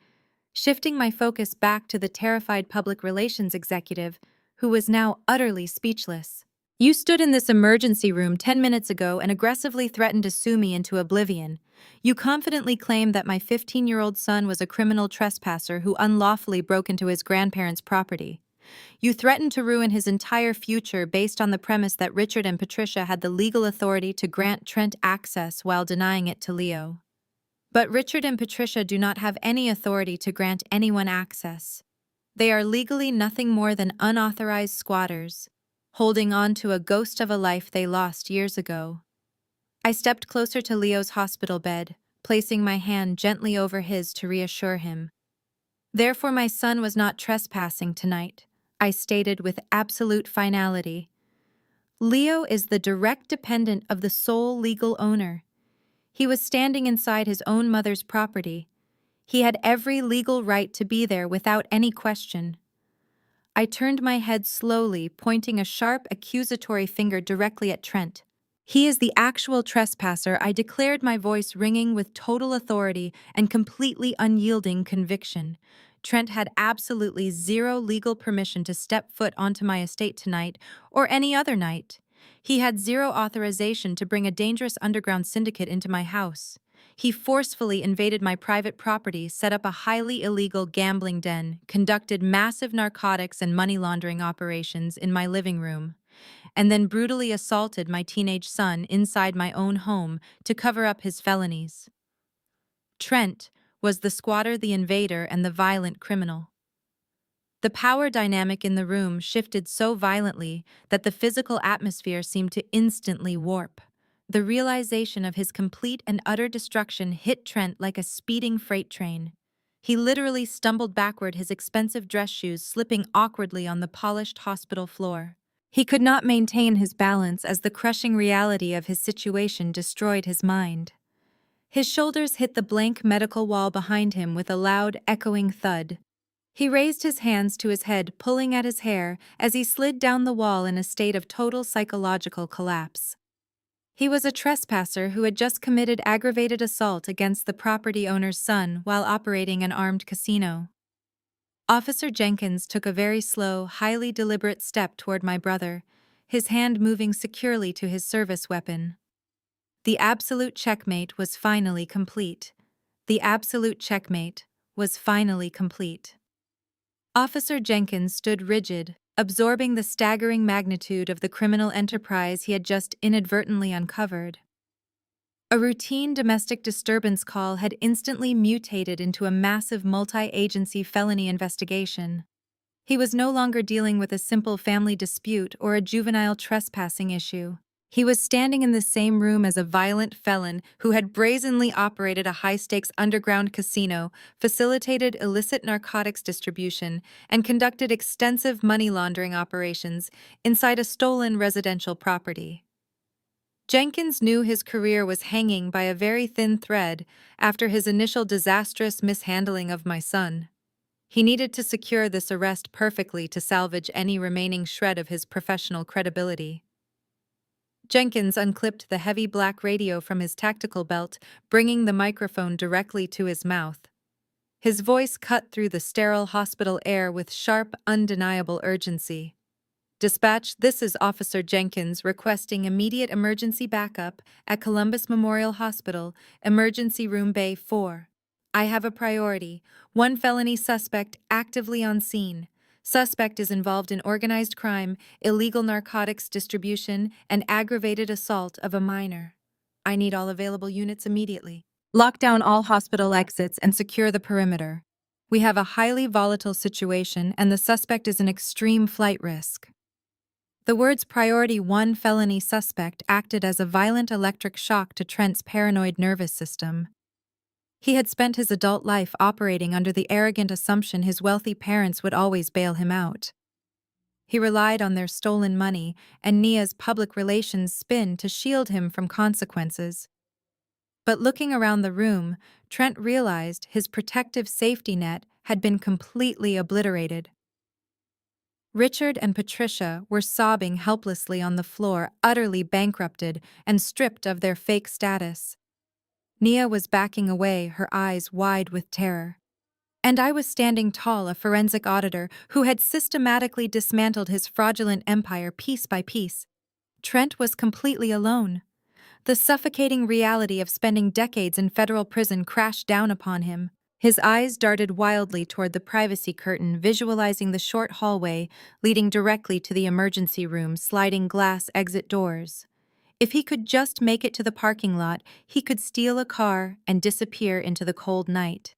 [SPEAKER 1] shifting my focus back to the terrified public relations executive, who was now utterly speechless. You stood in this emergency room 10 minutes ago and aggressively threatened to sue me into oblivion. You confidently claimed that my 15-year-old son was a criminal trespasser who unlawfully broke into his grandparents' property. You threatened to ruin his entire future based on the premise that Richard and Patricia had the legal authority to grant Trent access while denying it to Leo. But Richard and Patricia do not have any authority to grant anyone access. They are legally nothing more than unauthorized squatters, holding on to a ghost of a life they lost years ago. I stepped closer to Leo's hospital bed, placing my hand gently over his to reassure him. Therefore, my son was not trespassing tonight, I stated with absolute finality. Leo is the direct dependent of the sole legal owner. He was standing inside his own mother's property. He had every legal right to be there without any question. I turned my head slowly, pointing a sharp, accusatory finger directly at Trent. He is the actual trespasser, I declared, my voice ringing with total authority and completely unyielding conviction. Trent had absolutely zero legal permission to step foot onto my estate tonight or any other night. He had zero authorization to bring a dangerous underground syndicate into my house. He forcefully invaded my private property, set up a highly illegal gambling den, conducted massive narcotics and money laundering operations in my living room, and then brutally assaulted my teenage son inside my own home to cover up his felonies. Trent was the squatter, the invader, and the violent criminal. The power dynamic in the room shifted so violently that the physical atmosphere seemed to instantly warp. The realization of his complete and utter destruction hit Trent like a speeding freight train. He literally stumbled backward, his expensive dress shoes slipping awkwardly on the polished hospital floor. He could not maintain his balance as the crushing reality of his situation destroyed his mind. His shoulders hit the blank medical wall behind him with a loud, echoing thud. He raised his hands to his head, pulling at his hair as he slid down the wall in a state of total psychological collapse. He was a trespasser who had just committed aggravated assault against the property owner's son while operating an armed casino. Officer Jenkins took a very slow, highly deliberate step toward my brother, his hand moving securely to his service weapon. The absolute checkmate was finally complete. The absolute checkmate was finally complete. Officer Jenkins stood rigid, absorbing the staggering magnitude of the criminal enterprise he had just inadvertently uncovered. A routine domestic disturbance call had instantly mutated into a massive multi-agency felony investigation. He was no longer dealing with a simple family dispute or a juvenile trespassing issue. He was standing in the same room as a violent felon who had brazenly operated a high-stakes underground casino, facilitated illicit narcotics distribution, and conducted extensive money laundering operations inside a stolen residential property. Jenkins knew his career was hanging by a very thin thread after his initial disastrous mishandling of my son. He needed to secure this arrest perfectly to salvage any remaining shred of his professional credibility. Jenkins unclipped the heavy black radio from his tactical belt, bringing the microphone directly to his mouth. His voice cut through the sterile hospital air with sharp, undeniable urgency. "Dispatch, this is Officer Jenkins requesting immediate emergency backup at Columbus Memorial Hospital, Emergency Room Bay 4. I have a priority, one felony suspect actively on scene. Suspect is involved in organized crime, illegal narcotics distribution, and aggravated assault of a minor. I need all available units immediately. Lock down all hospital exits and secure the perimeter. We have a highly volatile situation and the suspect is an extreme flight risk." The words Priority 1 felony suspect acted as a violent electric shock to Trent's paranoid nervous system. He had spent his adult life operating under the arrogant assumption his wealthy parents would always bail him out. He relied on their stolen money and Nia's public relations spin to shield him from consequences. But looking around the room, Trent realized his protective safety net had been completely obliterated. Richard and Patricia were sobbing helplessly on the floor, utterly bankrupted and stripped of their fake status. Nia was backing away, her eyes wide with terror. And I was standing tall, a forensic auditor who had systematically dismantled his fraudulent empire piece by piece. Trent was completely alone. The suffocating reality of spending decades in federal prison crashed down upon him. His eyes darted wildly toward the privacy curtain, visualizing the short hallway leading directly to the emergency room, sliding glass exit doors. If he could just make it to the parking lot, he could steal a car and disappear into the cold night.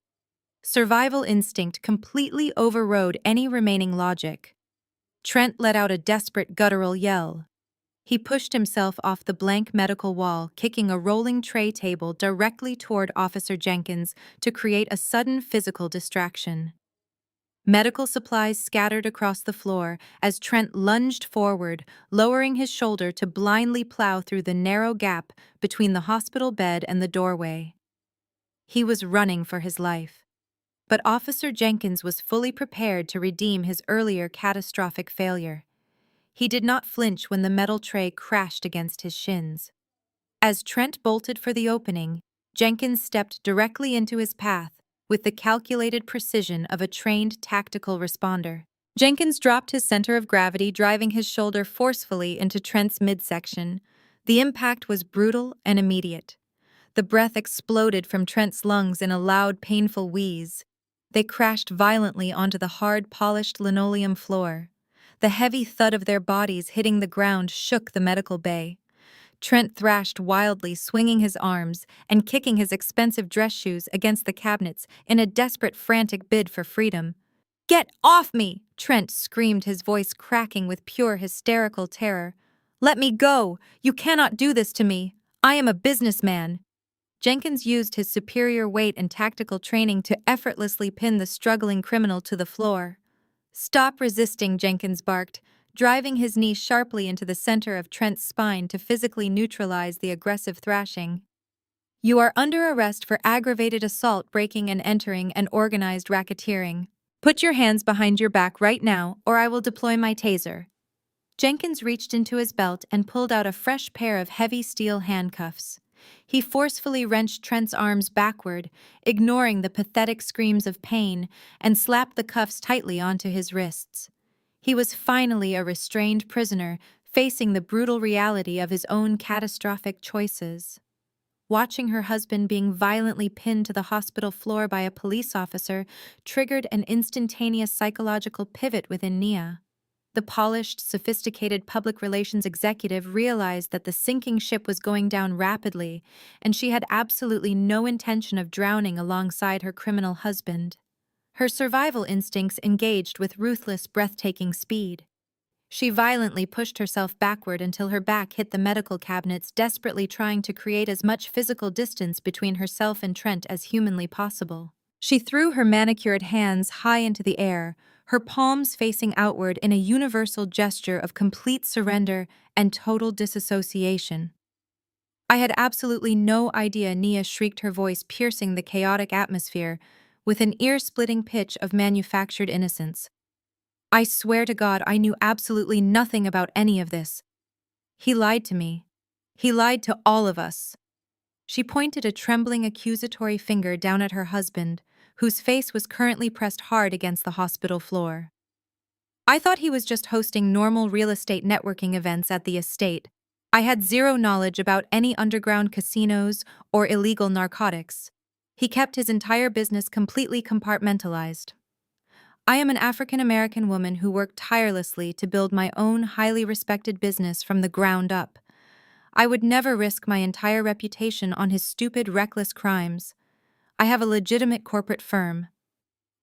[SPEAKER 1] Survival instinct completely overrode any remaining logic. Trent let out a desperate guttural yell. He pushed himself off the blank medical wall, kicking a rolling tray table directly toward Officer Jenkins to create a sudden physical distraction. Medical supplies scattered across the floor as Trent lunged forward, lowering his shoulder to blindly plow through the narrow gap between the hospital bed and the doorway. He was running for his life. But Officer Jenkins was fully prepared to redeem his earlier catastrophic failure. He did not flinch when the metal tray crashed against his shins. As Trent bolted for the opening, Jenkins stepped directly into his path with the calculated precision of a trained tactical responder. Jenkins dropped his center of gravity, driving his shoulder forcefully into Trent's midsection. The impact was brutal and immediate. The breath exploded from Trent's lungs in a loud, painful wheeze. They crashed violently onto the hard, polished linoleum floor. The heavy thud of their bodies hitting the ground shook the medical bay. Trent thrashed wildly, swinging his arms and kicking his expensive dress shoes against the cabinets in a desperate, frantic bid for freedom. "Get off me!" Trent screamed, his voice cracking with pure hysterical terror. "Let me go! You cannot do this to me! I am a businessman!" Jenkins used his superior weight and tactical training to effortlessly pin the struggling criminal to the floor. "Stop resisting," Jenkins barked, driving his knee sharply into the center of Trent's spine to physically neutralize the aggressive thrashing. "You are under arrest for aggravated assault, breaking and entering, and organized racketeering. Put your hands behind your back right now, or I will deploy my taser." Jenkins reached into his belt and pulled out a fresh pair of heavy steel handcuffs. He forcefully wrenched Trent's arms backward, ignoring the pathetic screams of pain, and slapped the cuffs tightly onto his wrists. He was finally a restrained prisoner, facing the brutal reality of his own catastrophic choices. Watching her husband being violently pinned to the hospital floor by a police officer triggered an instantaneous psychological pivot within Nia. The polished, sophisticated public relations executive realized that the sinking ship was going down rapidly, and she had absolutely no intention of drowning alongside her criminal husband. Her survival instincts engaged with ruthless, breathtaking speed. She violently pushed herself backward until her back hit the medical cabinets, desperately trying to create as much physical distance between herself and Trent as humanly possible. She threw her manicured hands high into the air, her palms facing outward in a universal gesture of complete surrender and total disassociation. "I had absolutely no idea," Nia shrieked, her voice piercing the chaotic atmosphere with an ear-splitting pitch of manufactured innocence. "I swear to God, I knew absolutely nothing about any of this. He lied to me. He lied to all of us." She pointed a trembling accusatory finger down at her husband, whose face was currently pressed hard against the hospital floor. "I thought he was just hosting normal real estate networking events at the estate. I had zero knowledge about any underground casinos or illegal narcotics. He kept his entire business completely compartmentalized. I am an African-American woman who worked tirelessly to build my own highly respected business from the ground up. I would never risk my entire reputation on his stupid, reckless crimes. I have a legitimate corporate firm.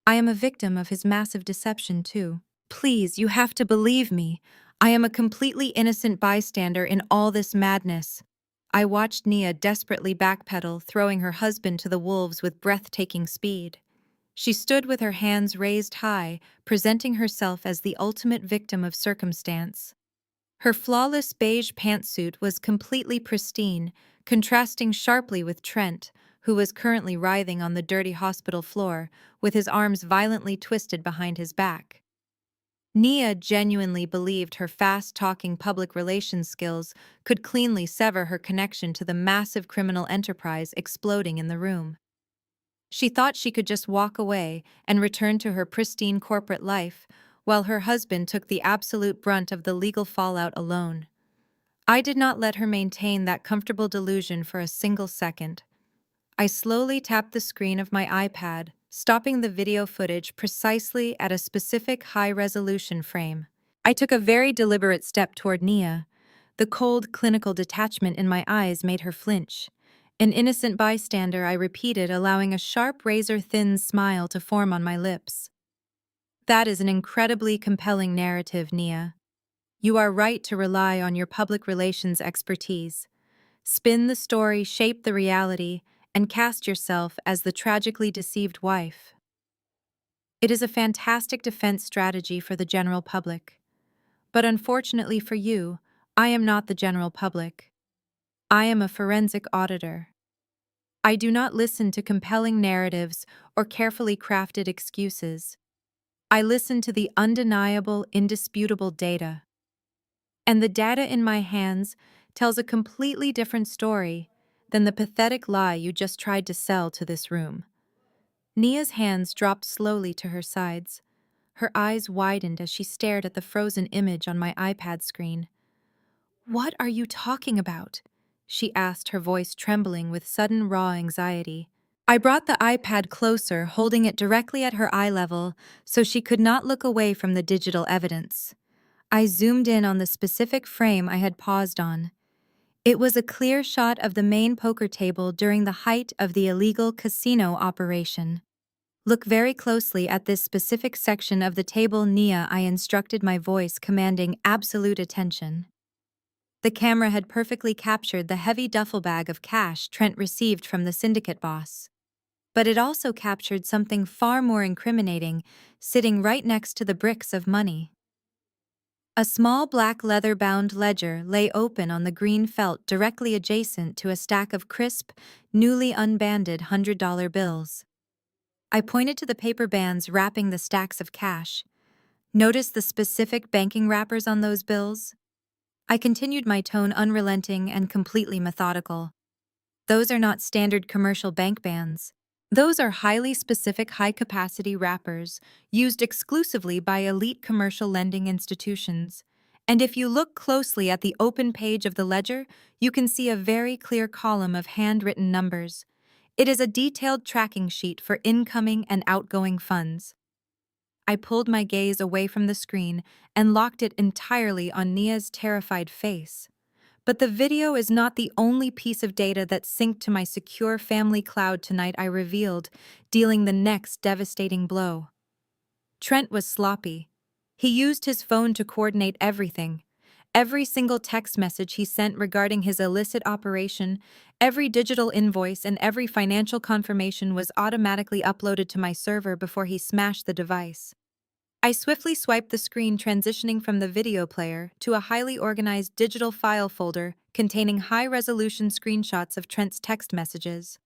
[SPEAKER 1] I am a victim of his massive deception, too. Please, you have to believe me. I am a completely innocent bystander in all this madness. I watched Nia desperately backpedal, throwing her husband to the wolves with breathtaking speed. She stood with her hands raised high, presenting herself as the ultimate victim of circumstance. Her flawless beige pantsuit was completely pristine, contrasting sharply with Trent, who was currently writhing on the dirty hospital floor, with his arms violently twisted behind his back. Nia genuinely believed her fast-talking public relations skills could cleanly sever her connection to the massive criminal enterprise exploding in the room. She thought she could just walk away and return to her pristine corporate life, while her husband took the absolute brunt of the legal fallout alone. I did not let her maintain that comfortable delusion for a single second. I slowly tapped the screen of my iPad, stopping the video footage precisely at a specific high-resolution frame. I took a very deliberate step toward Nia. The cold, clinical detachment in my eyes made her flinch. An innocent bystander, I repeated, allowing a sharp, razor-thin smile to form on my lips. That is an incredibly compelling narrative, Nia. You are right to rely on your public relations expertise. Spin the story, shape the reality, and cast yourself as the tragically deceived wife. It is a fantastic defense strategy for the general public. But unfortunately for you, I am not the general public. I am a forensic auditor. I do not listen to compelling narratives or carefully crafted excuses. I listen to the undeniable, indisputable data. And the data in my hands tells a completely different story than the pathetic lie you just tried to sell to this room. Nia's hands dropped slowly to her sides. Her eyes widened as she stared at the frozen image on my iPad screen. "What are you talking about?" she asked, her voice trembling with sudden raw anxiety. I brought the iPad closer, holding it directly at her eye level so she could not look away from the digital evidence. I zoomed in on the specific frame I had paused on. It was a clear shot of the main poker table during the height of the illegal casino operation. "Look very closely at this specific section of the table, Nia," I instructed, my voice commanding absolute attention. The camera had perfectly captured the heavy duffel bag of cash Trent received from the syndicate boss. But it also captured something far more incriminating, sitting right next to the bricks of money. A small black leather-bound ledger lay open on the green felt directly adjacent to a stack of crisp, newly unbanded $100 bills. I pointed to the paper bands wrapping the stacks of cash. "Notice the specific banking wrappers on those bills?" I continued, my tone unrelenting and completely methodical. "Those are not standard commercial bank bands. Those are highly specific high-capacity wrappers used exclusively by elite commercial lending institutions. And if you look closely at the open page of the ledger, you can see a very clear column of handwritten numbers. It is a detailed tracking sheet for incoming and outgoing funds." I pulled my gaze away from the screen and locked it entirely on Nia's terrified face. "But the video is not the only piece of data that synced to my secure family cloud tonight," I revealed, dealing the next devastating blow. Trent was sloppy. He used his phone to coordinate everything. Every single text message he sent regarding his illicit operation, every digital invoice, and every financial confirmation was automatically uploaded to my server before he smashed the device. I swiftly swiped the screen, transitioning from the video player to a highly organized digital file folder containing high-resolution screenshots of Trent's text messages.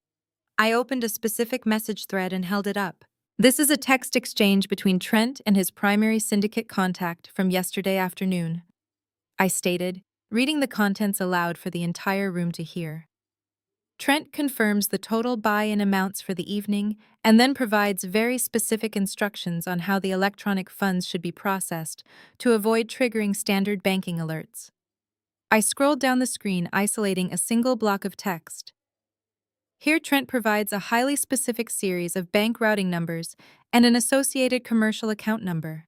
[SPEAKER 1] I opened a specific message thread and held it up. "This is a text exchange between Trent and his primary syndicate contact from yesterday afternoon," I stated, reading the contents aloud for the entire room to hear. "Trent confirms the total buy-in amounts for the evening and then provides very specific instructions on how the electronic funds should be processed to avoid triggering standard banking alerts." I scrolled down the screen, isolating a single block of text. "Here Trent provides a highly specific series of bank routing numbers and an associated commercial account number.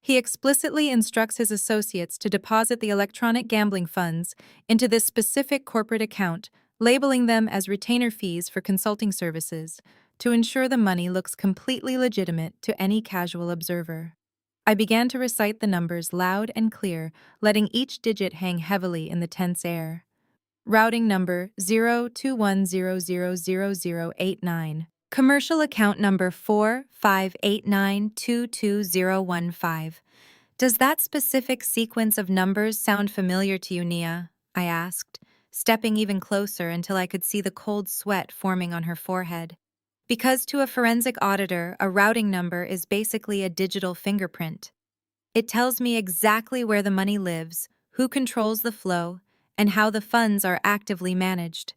[SPEAKER 1] He explicitly instructs his associates to deposit the electronic gambling funds into this specific corporate account, labeling them as retainer fees for consulting services, to ensure the money looks completely legitimate to any casual observer." I began to recite the numbers loud and clear, letting each digit hang heavily in the tense air. Routing number 021000089. Commercial account number 4589222015. Does that specific sequence of numbers sound familiar to you, Nia? I asked, stepping even closer until I could see the cold sweat forming on her forehead. Because to a forensic auditor, a routing number is basically a digital fingerprint. It tells me exactly where the money lives, who controls the flow, and how the funds are actively managed.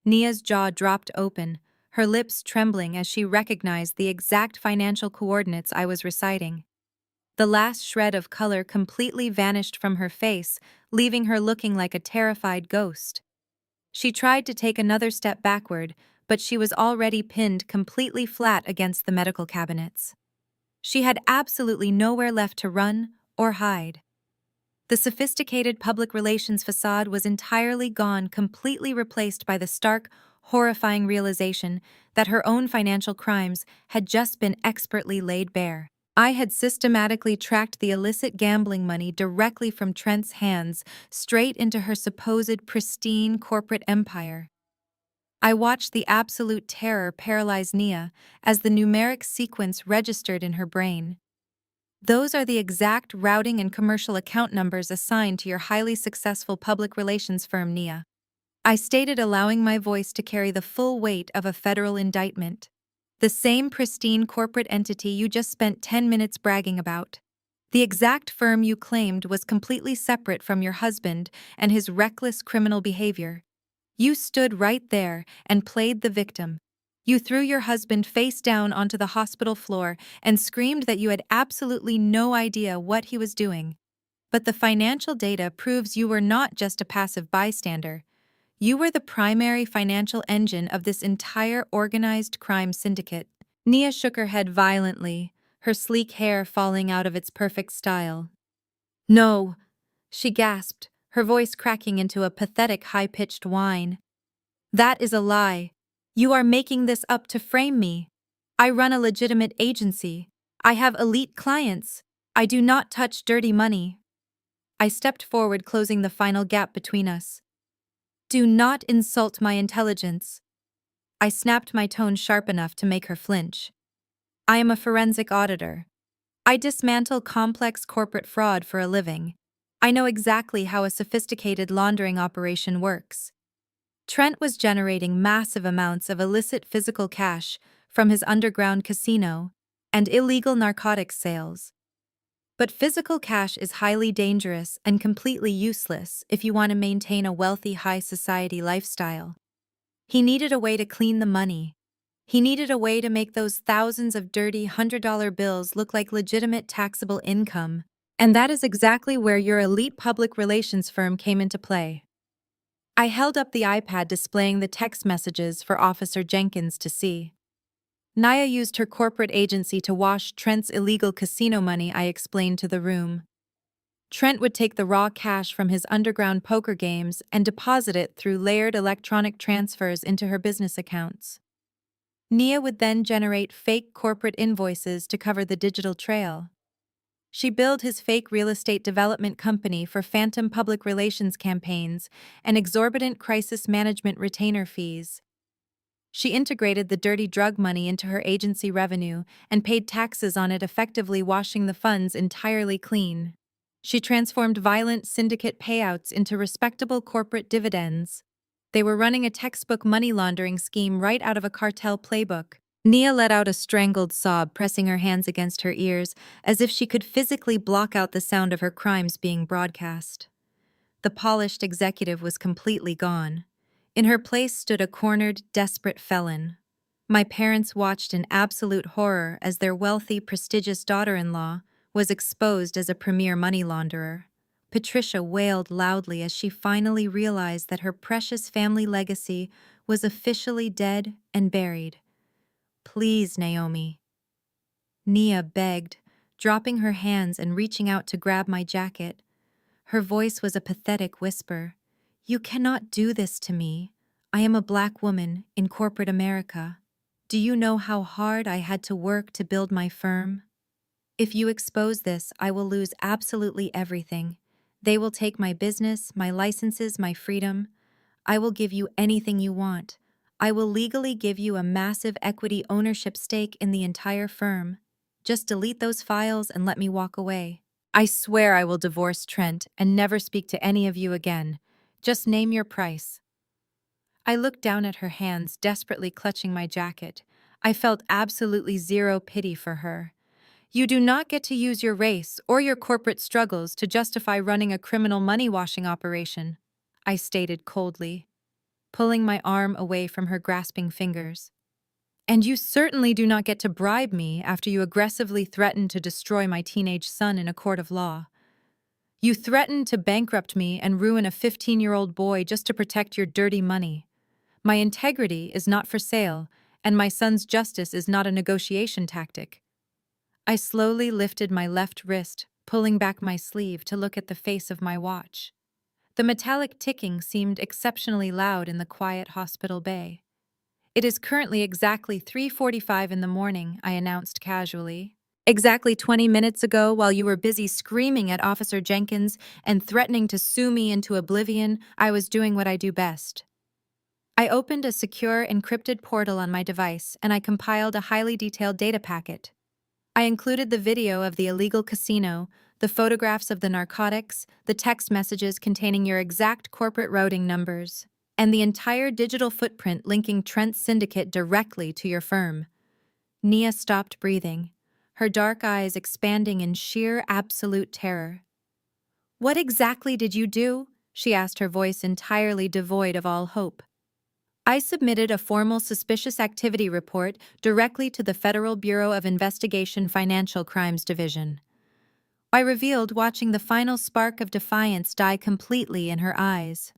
[SPEAKER 1] Nia's jaw dropped open, her lips trembling as she recognized the exact financial coordinates I was reciting. The last shred of color completely vanished from her face, leaving her looking like a terrified ghost. She tried to take another step backward, but she was already pinned completely flat against the medical cabinets. She had absolutely nowhere left to run or hide. The sophisticated public relations facade was entirely gone, completely replaced by the stark, horrifying realization that her own financial crimes had just been expertly laid bare. I had systematically tracked the illicit gambling money directly from Trent's hands straight into her supposed pristine corporate empire. I watched the absolute terror paralyze Nia as the numeric sequence registered in her brain. Those are the exact routing and commercial account numbers assigned to your highly successful public relations firm, Nia. I stated, allowing my voice to carry the full weight of a federal indictment. The same pristine corporate entity you just spent 10 minutes bragging about. The exact firm you claimed was completely separate from your husband and his reckless criminal behavior. You stood right there and played the victim. You threw your husband face down onto the hospital floor and screamed that you had absolutely no idea what he was doing. But the financial data proves you were not just a passive bystander. You were the primary financial engine of this entire organized crime syndicate. Nia shook her head violently, her sleek hair falling out of its perfect style. No, she gasped, her voice cracking into a pathetic high-pitched whine. That is a lie. You are making this up to frame me. I run a legitimate agency. I have elite clients. I do not touch dirty money. I stepped forward, closing the final gap between us. Do not insult my intelligence. I snapped, my tone sharp enough to make her flinch. I am a forensic auditor. I dismantle complex corporate fraud for a living. I know exactly how a sophisticated laundering operation works. Trent was generating massive amounts of illicit physical cash from his underground casino and illegal narcotics sales. But physical cash is highly dangerous and completely useless if you want to maintain a wealthy high society lifestyle. He needed a way to clean the money. He needed a way to make those thousands of dirty $100 bills look like legitimate taxable income. And that is exactly where your elite public relations firm came into play. I held up the iPad displaying the text messages for Officer Jenkins to see. Nia used her corporate agency to wash Trent's illegal casino money, I explained to the room. Trent would take the raw cash from his underground poker games and deposit it through layered electronic transfers into her business accounts. Nia would then generate fake corporate invoices to cover the digital trail. She billed his fake real estate development company for phantom public relations campaigns and exorbitant crisis management retainer fees. She integrated the dirty drug money into her agency revenue and paid taxes on it, effectively washing the funds entirely clean. She transformed violent syndicate payouts into respectable corporate dividends. They were running a textbook money laundering scheme right out of a cartel playbook. Nia let out a strangled sob, pressing her hands against her ears, as if she could physically block out the sound of her crimes being broadcast. The polished executive was completely gone. In her place stood a cornered, desperate felon. My parents watched in absolute horror as their wealthy, prestigious daughter-in-law was exposed as a premier money launderer. Patricia wailed loudly as she finally realized that her precious family legacy was officially dead and buried. Please, Naomi. Nia begged, dropping her hands and reaching out to grab my jacket. Her voice was a pathetic whisper. You cannot do this to me. I am a black woman in corporate America. Do you know how hard I had to work to build my firm? If you expose this, I will lose absolutely everything. They will take my business, my licenses, my freedom. I will give you anything you want. I will legally give you a massive equity ownership stake in the entire firm. Just delete those files and let me walk away. I swear I will divorce Trent and never speak to any of you again. Just name your price. I looked down at her hands, desperately clutching my jacket. I felt absolutely zero pity for her. You do not get to use your race or your corporate struggles to justify running a criminal money-washing operation, I stated coldly, pulling my arm away from her grasping fingers. And you certainly do not get to bribe me after you aggressively threatened to destroy my teenage son in a court of law. You threatened to bankrupt me and ruin a 15-year-old boy just to protect your dirty money. My integrity is not for sale, and my son's justice is not a negotiation tactic. I slowly lifted my left wrist, pulling back my sleeve to look at the face of my watch. The metallic ticking seemed exceptionally loud in the quiet hospital bay. It is currently exactly 3:45 in the morning, I announced casually. Exactly 20 minutes ago, while you were busy screaming at Officer Jenkins and threatening to sue me into oblivion, I was doing what I do best. I opened a secure, encrypted portal on my device and I compiled a highly detailed data packet. I included the video of the illegal casino, the photographs of the narcotics, the text messages containing your exact corporate routing numbers, and the entire digital footprint linking Trent's syndicate directly to your firm. Nia stopped breathing, her dark eyes expanding in sheer absolute terror. What exactly did you do? She asked, her voice entirely devoid of all hope. I submitted a formal suspicious activity report directly to the Federal Bureau of Investigation Financial Crimes Division. I revealed, watching the final spark of defiance die completely in her eyes.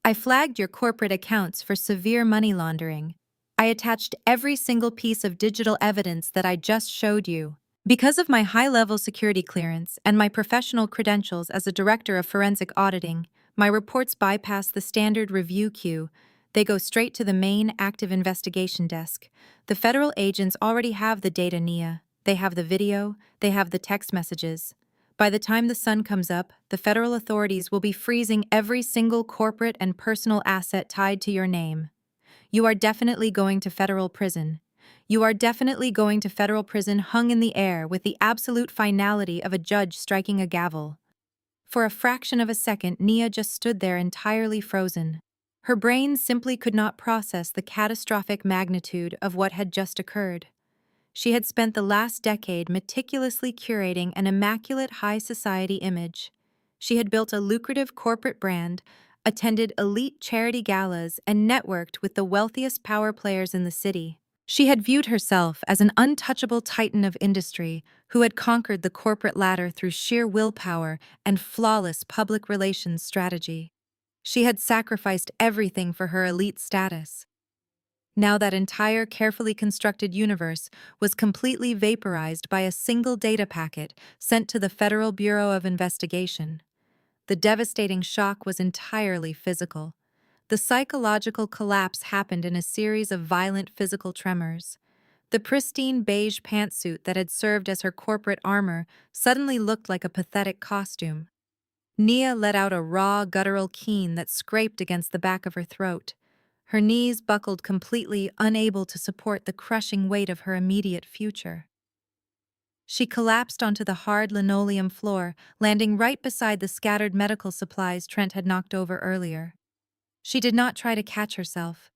[SPEAKER 1] I flagged your corporate accounts for severe money laundering. I attached every single piece of digital evidence that I just showed you. Because of my high-level security clearance and my professional credentials as a director of forensic auditing, my reports bypass the standard review queue. They go straight to the main active investigation desk. The federal agents already have the data, Nia. They have the video, they have the text messages. By the time the sun comes up, the federal authorities will be freezing every single corporate and personal asset tied to your name. You are definitely going to federal prison. You are definitely going to federal prison, hung in the air with the absolute finality of a judge striking a gavel. For a fraction of a second, Nia just stood there entirely frozen. Her brain simply could not process the catastrophic magnitude of what had just occurred. She had spent the last decade meticulously curating an immaculate high society image. She had built a lucrative corporate brand, attended elite charity galas, and networked with the wealthiest power players in the city. She had viewed herself as an untouchable titan of industry who had conquered the corporate ladder through sheer willpower and flawless public relations strategy. She had sacrificed everything for her elite status. Now that entire carefully constructed universe was completely vaporized by a single data packet sent to the Federal Bureau of Investigation. The devastating shock was entirely physical. The psychological collapse happened in a series of violent physical tremors. The pristine beige pantsuit that had served as her corporate armor suddenly looked like a pathetic costume. Nia let out a raw, guttural keen that scraped against the back of her throat. Her knees buckled completely, unable to support the crushing weight of her immediate future. She collapsed onto the hard linoleum floor, landing right beside the scattered medical supplies Trent had knocked over earlier. She did not try to catch herself.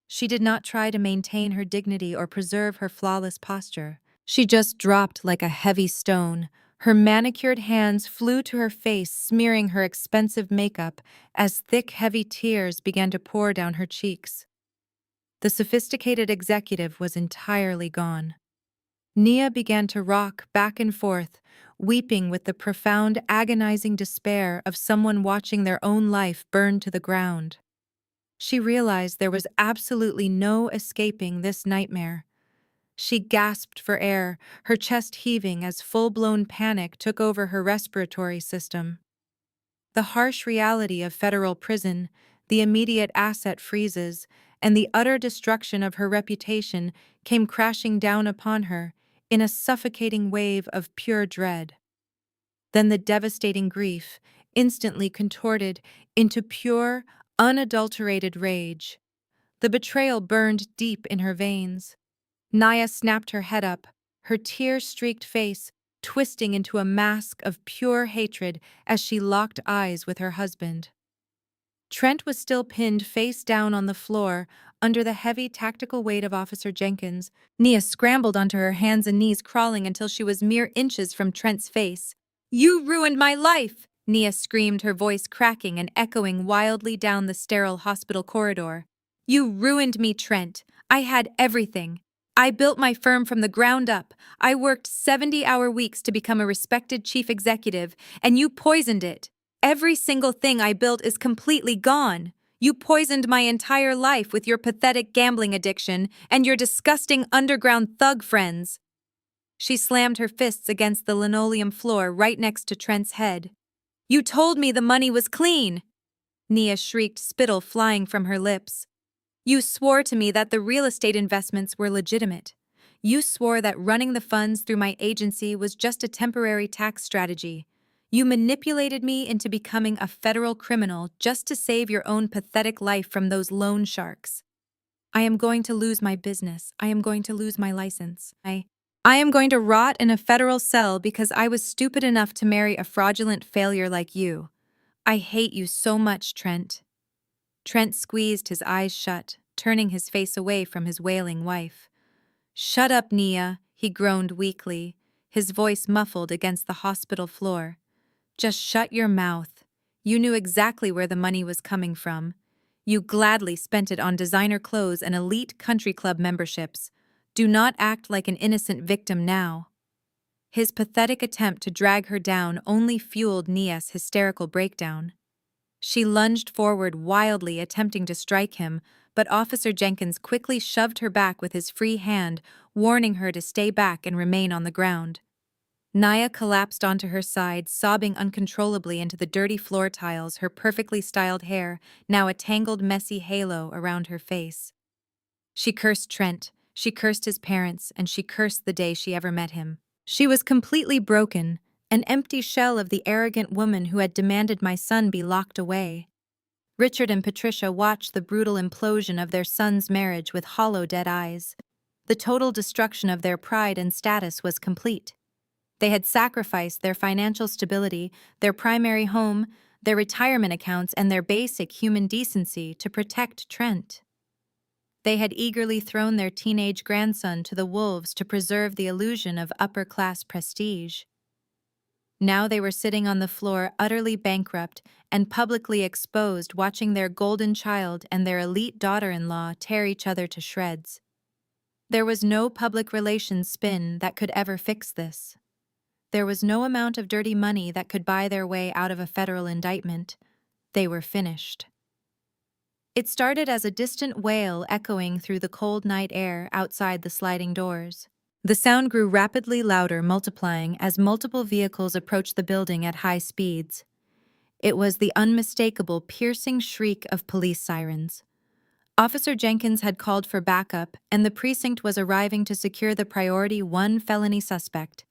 [SPEAKER 1] She did not try to maintain her dignity or preserve her flawless posture. She just dropped like a heavy stone. Her manicured hands flew to her face, smearing her expensive makeup as thick, heavy tears began to pour down her cheeks. The sophisticated executive was entirely gone. Nia began to rock back and forth, weeping with the profound, agonizing despair of someone watching their own life burn to the ground. She realized there was absolutely no escaping this nightmare. She gasped for air, her chest heaving as full-blown panic took over her respiratory system. The harsh reality of federal prison, the immediate asset freezes, and the utter destruction of her reputation came crashing down upon her, in a suffocating wave of pure dread. Then the devastating grief instantly contorted into pure, unadulterated rage. The betrayal burned deep in her veins. Naya snapped her head up, her tear-streaked face twisting into a mask of pure hatred as she locked eyes with her husband. Trent was still pinned face down on the floor under the heavy tactical weight of Officer Jenkins. Nia scrambled onto her hands and knees, crawling until she was mere inches from Trent's face. "You ruined my life!" Nia screamed, her voice cracking and echoing wildly down the sterile hospital corridor. "You ruined me, Trent. I had everything. I built my firm from the ground up. I worked 70-hour weeks to become a respected chief executive, and you poisoned it. Every single thing I built is completely gone. You poisoned my entire life with your pathetic gambling addiction and your disgusting underground thug friends." She slammed her fists against the linoleum floor right next to Trent's head. "You told me the money was clean!" Nia shrieked, spittle flying from her lips. "You swore to me that the real estate investments were legitimate. You swore that running the funds through my agency was just a temporary tax strategy. You manipulated me into becoming a federal criminal just to save your own pathetic life from those loan sharks. I am going to lose my business. I am going to lose my license. I am going to rot in a federal cell because I was stupid enough to marry a fraudulent failure like you. I hate you so much, Trent." Trent squeezed his eyes shut, turning his face away from his wailing wife. "Shut up, Nia," he groaned weakly, his voice muffled against the hospital floor. "Just shut your mouth. You knew exactly where the money was coming from. You gladly spent it on designer clothes and elite country club memberships. Do not act like an innocent victim now." His pathetic attempt to drag her down only fueled Nia's hysterical breakdown. She lunged forward wildly, attempting to strike him, but Officer Jenkins quickly shoved her back with his free hand, warning her to stay back and remain on the ground. Nia collapsed onto her side, sobbing uncontrollably into the dirty floor tiles, her perfectly styled hair now a tangled, messy halo around her face. She cursed Trent, she cursed his parents, and she cursed the day she ever met him. She was completely broken, an empty shell of the arrogant woman who had demanded my son be locked away. Richard and Patricia watched the brutal implosion of their son's marriage with hollow, dead eyes. The total destruction of their pride and status was complete. They had sacrificed their financial stability, their primary home, their retirement accounts, and their basic human decency to protect Trent. They had eagerly thrown their teenage grandson to the wolves to preserve the illusion of upper-class prestige. Now they were sitting on the floor, utterly bankrupt and publicly exposed, watching their golden child and their elite daughter-in-law tear each other to shreds. There was no public relations spin that could ever fix this. There was no amount of dirty money that could buy their way out of a federal indictment. They were finished. It started as a distant wail echoing through the cold night air outside the sliding doors. The sound grew rapidly louder, multiplying as multiple vehicles approached the building at high speeds. It was the unmistakable, piercing shriek of police sirens. Officer Jenkins had called for backup, and the precinct was arriving to secure the priority 1 felony suspect.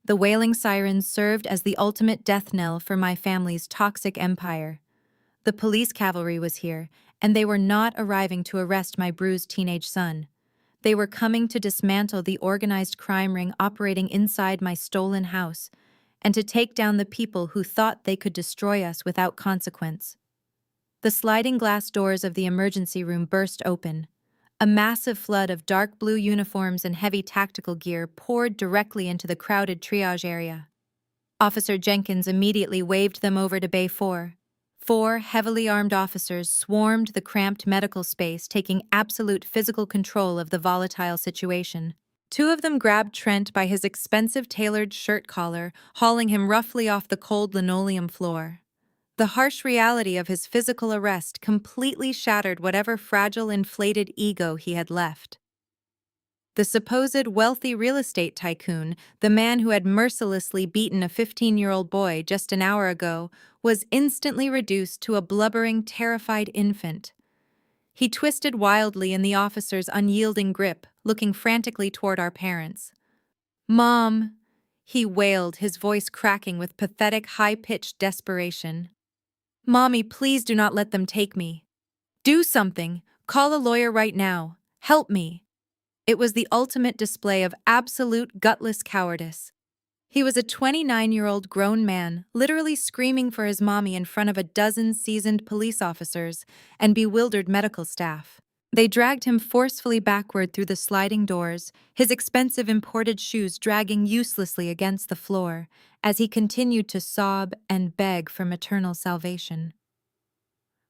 [SPEAKER 1] The wailing sirens served as the ultimate death knell for my family's toxic empire. The police cavalry was here, and they were not arriving to arrest my bruised teenage son. They were coming to dismantle the organized crime ring operating inside my stolen house, and to take down the people who thought they could destroy us without consequence. The sliding glass doors of the emergency room burst open. A massive flood of dark blue uniforms and heavy tactical gear poured directly into the crowded triage area. Officer Jenkins immediately waved them over to Bay 4. 4 heavily armed officers swarmed the cramped medical space, taking absolute physical control of the volatile situation. 2 of them grabbed Trent by his expensive tailored shirt collar, hauling him roughly off the cold linoleum floor. The harsh reality of his physical arrest completely shattered whatever fragile, inflated ego he had left. The supposed wealthy real estate tycoon, the man who had mercilessly beaten a 15-year-old boy just an hour ago, was instantly reduced to a blubbering, terrified infant. He twisted wildly in the officer's unyielding grip, looking frantically toward our parents. Mom, he wailed, his voice cracking with pathetic, high-pitched desperation. Mommy, please do not let them take me. Do something. Call a lawyer right now. Help me. It was the ultimate display of absolute gutless cowardice. He was a 29-year-old grown man, literally screaming for his mommy in front of a dozen seasoned police officers and bewildered medical staff. They dragged him forcefully backward through the sliding doors, his expensive imported shoes dragging uselessly against the floor, as he continued to sob and beg for maternal salvation.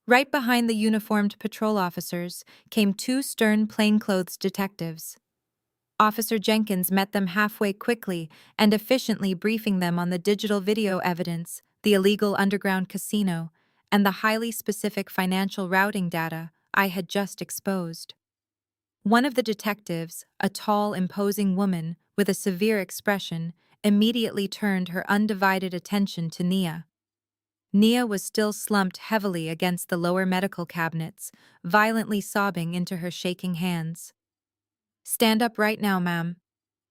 [SPEAKER 1] Right behind the uniformed patrol officers came two stern plainclothes detectives. Officer Jenkins met them halfway quickly and efficiently briefing them on the digital video evidence, the illegal underground casino, and the highly specific financial routing data I had just exposed. One of the detectives, a tall, imposing woman with a severe expression, immediately turned her undivided attention to Nia. Nia was still slumped heavily against the lower medical cabinets, violently sobbing into her shaking hands. Stand up right now, ma'am,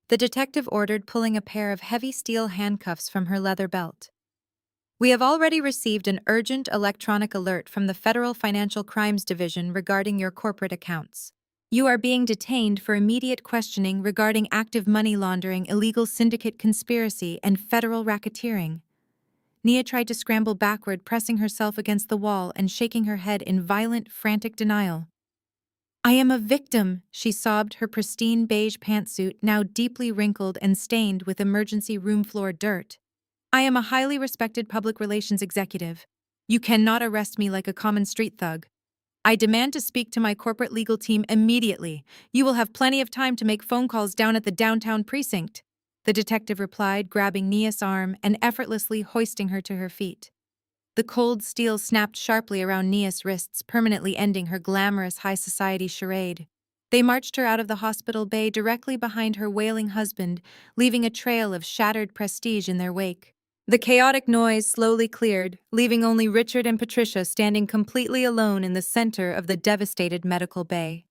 [SPEAKER 1] the detective ordered, pulling a pair of heavy steel handcuffs from her leather belt. We have already received an urgent electronic alert from the Federal Financial Crimes Division regarding your corporate accounts. You are being detained for immediate questioning regarding active money laundering, illegal syndicate conspiracy, and federal racketeering. Nia tried to scramble backward, pressing herself against the wall and shaking her head in violent, frantic denial. I am a victim, she sobbed, her pristine beige pantsuit now deeply wrinkled and stained with emergency room floor dirt. I am a highly respected public relations executive. You cannot arrest me like a common street thug. I demand to speak to my corporate legal team immediately. You will have plenty of time to make phone calls down at the downtown precinct, the detective replied, grabbing Nia's arm and effortlessly hoisting her to her feet. The cold steel snapped sharply around Nia's wrists, permanently ending her glamorous high society charade. They marched her out of the hospital bay directly behind her wailing husband, leaving a trail of shattered prestige in their wake. The chaotic noise slowly cleared, leaving only Richard and Patricia standing completely alone in the center of the devastated medical bay.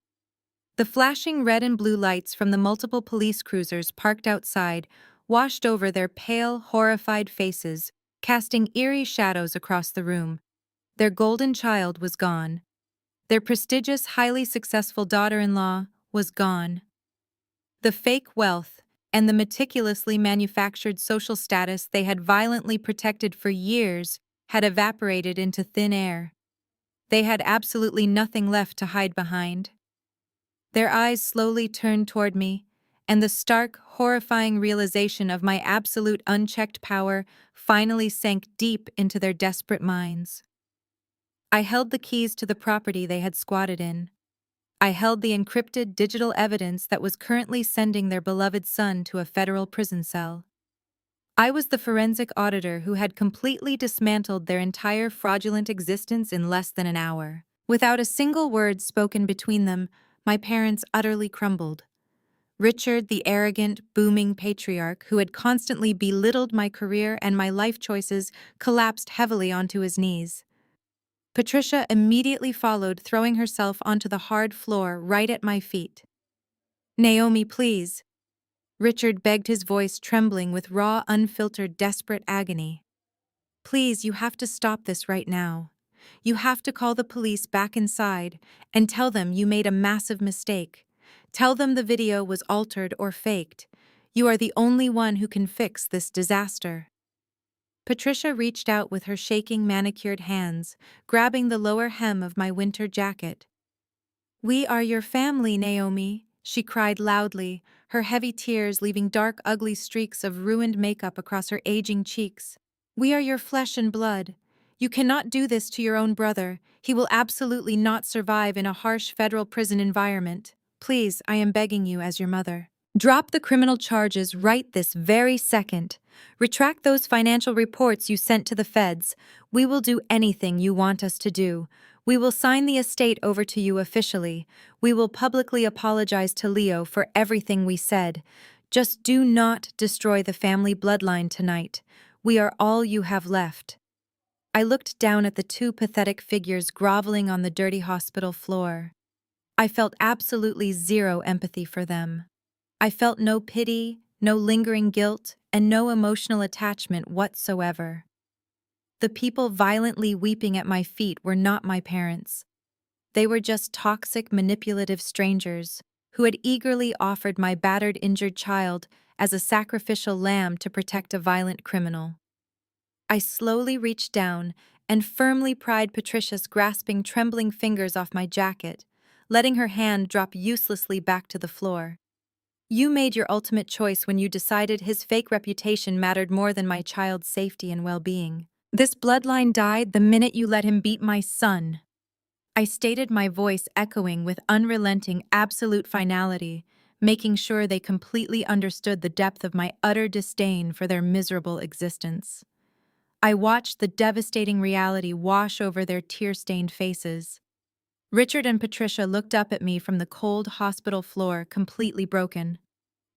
[SPEAKER 1] The flashing red and blue lights from the multiple police cruisers parked outside washed over their pale, horrified faces, casting eerie shadows across the room. Their golden child was gone. Their prestigious, highly successful daughter-in-law was gone. The fake wealth and the meticulously manufactured social status they had violently protected for years had evaporated into thin air. They had absolutely nothing left to hide behind. Their eyes slowly turned toward me, and the stark, horrifying realization of my absolute unchecked power finally sank deep into their desperate minds. I held the keys to the property they had squatted in. I held the encrypted digital evidence that was currently sending their beloved son to a federal prison cell. I was the forensic auditor who had completely dismantled their entire fraudulent existence in less than an hour. Without a single word spoken between them, my parents utterly crumbled. Richard, the arrogant, booming patriarch who had constantly belittled my career and my life choices, collapsed heavily onto his knees. Patricia immediately followed, throwing herself onto the hard floor right at my feet. Naomi, please. Richard begged, his voice trembling with raw, unfiltered, desperate agony. Please, you have to stop this right now. You have to call the police back inside and tell them you made a massive mistake. Tell them the video was altered or faked. You are the only one who can fix this disaster. Patricia reached out with her shaking, manicured hands, grabbing the lower hem of my winter jacket. We are your family, Naomi, she cried loudly, her heavy tears leaving dark, ugly streaks of ruined makeup across her aging cheeks. We are your flesh and blood. You cannot do this to your own brother. He will absolutely not survive in a harsh federal prison environment. Please, I am begging you as your mother. Drop the criminal charges right this very second. Retract those financial reports you sent to the feds. We will do anything you want us to do. We will sign the estate over to you officially. We will publicly apologize to Leo for everything we said. Just do not destroy the family bloodline tonight. We are all you have left. I looked down at the two pathetic figures groveling on the dirty hospital floor. I felt absolutely zero empathy for them. I felt no pity, no lingering guilt, and no emotional attachment whatsoever. The people violently weeping at my feet were not my parents. They were just toxic, manipulative strangers who had eagerly offered my battered, injured child as a sacrificial lamb to protect a violent criminal. I slowly reached down and firmly pried Patricia's grasping, trembling fingers off my jacket, letting her hand drop uselessly back to the floor. You made your ultimate choice when you decided his fake reputation mattered more than my child's safety and well-being. This bloodline died the minute you let him beat my son. I stated, my voice echoing with unrelenting, absolute finality, making sure they completely understood the depth of my utter disdain for their miserable existence. I watched the devastating reality wash over their tear-stained faces. Richard and Patricia looked up at me from the cold hospital floor, completely broken.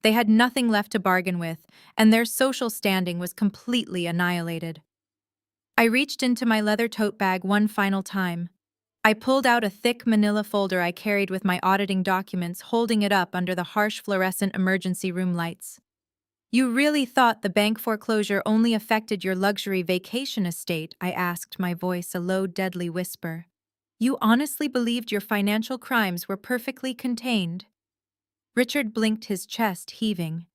[SPEAKER 1] They had nothing left to bargain with, and their social standing was completely annihilated. I reached into my leather tote bag one final time. I pulled out a thick manila folder I carried with my auditing documents, holding it up under the harsh fluorescent emergency room lights. You really thought the bank foreclosure only affected your luxury vacation estate? I asked, my voice a low, deadly whisper. You honestly believed your financial crimes were perfectly contained? Richard blinked, his chest heaving.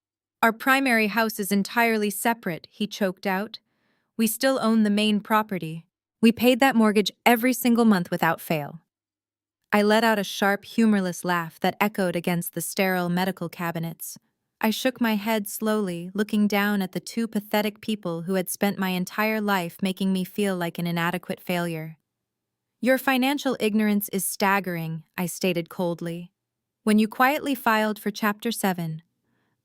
[SPEAKER 1] Our primary house is entirely separate, he choked out. We still own the main property. We paid that mortgage every single month without fail. I let out a sharp, humorless laugh that echoed against the sterile medical cabinets. I shook my head slowly, looking down at the two pathetic people who had spent my entire life making me feel like an inadequate failure. Your financial ignorance is staggering, I stated coldly. When you quietly filed for Chapter 7,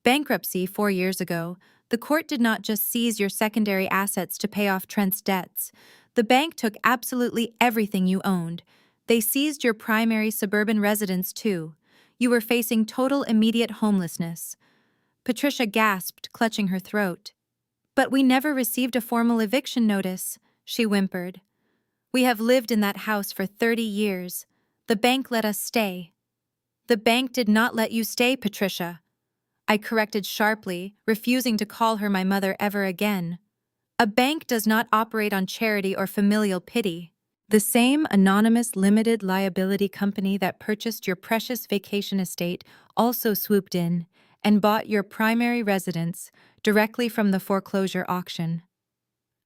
[SPEAKER 1] bankruptcy 4 years ago, the court did not just seize your secondary assets to pay off Trent's debts. The bank took absolutely everything you owned. They seized your primary suburban residence too. You were facing total immediate homelessness. Patricia gasped, clutching her throat. But we never received a formal eviction notice, she whimpered. We have lived in that house for 30 years. The bank let us stay. The bank did not let you stay, Patricia, I corrected sharply, refusing to call her my mother ever again. A bank does not operate on charity or familial pity. The same anonymous limited liability company that purchased your precious vacation estate also swooped in and bought your primary residence directly from the foreclosure auction.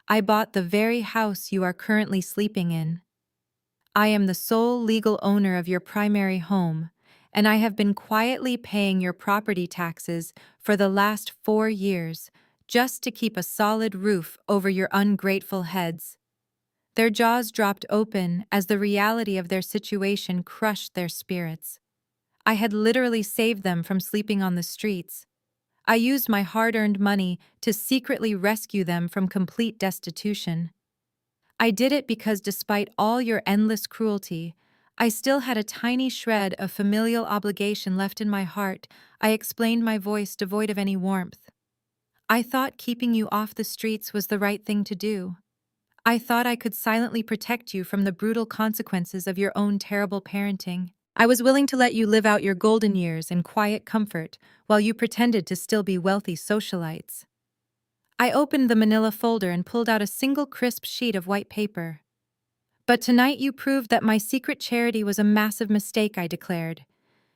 [SPEAKER 1] I bought the very house you are currently sleeping in. I am the sole legal owner of your primary home, and I have been quietly paying your property taxes for the last 4 years just to keep a solid roof over your ungrateful heads. Their jaws dropped open as the reality of their situation crushed their spirits. I had literally saved them from sleeping on the streets. I used my hard-earned money to secretly rescue them from complete destitution. I did it because despite all your endless cruelty, I still had a tiny shred of familial obligation left in my heart. I explained, my voice devoid of any warmth. I thought keeping you off the streets was the right thing to do. I thought I could silently protect you from the brutal consequences of your own terrible parenting. I was willing to let you live out your golden years in quiet comfort while you pretended to still be wealthy socialites. I opened the manila folder and pulled out a single crisp sheet of white paper. But tonight you proved that my secret charity was a massive mistake, I declared.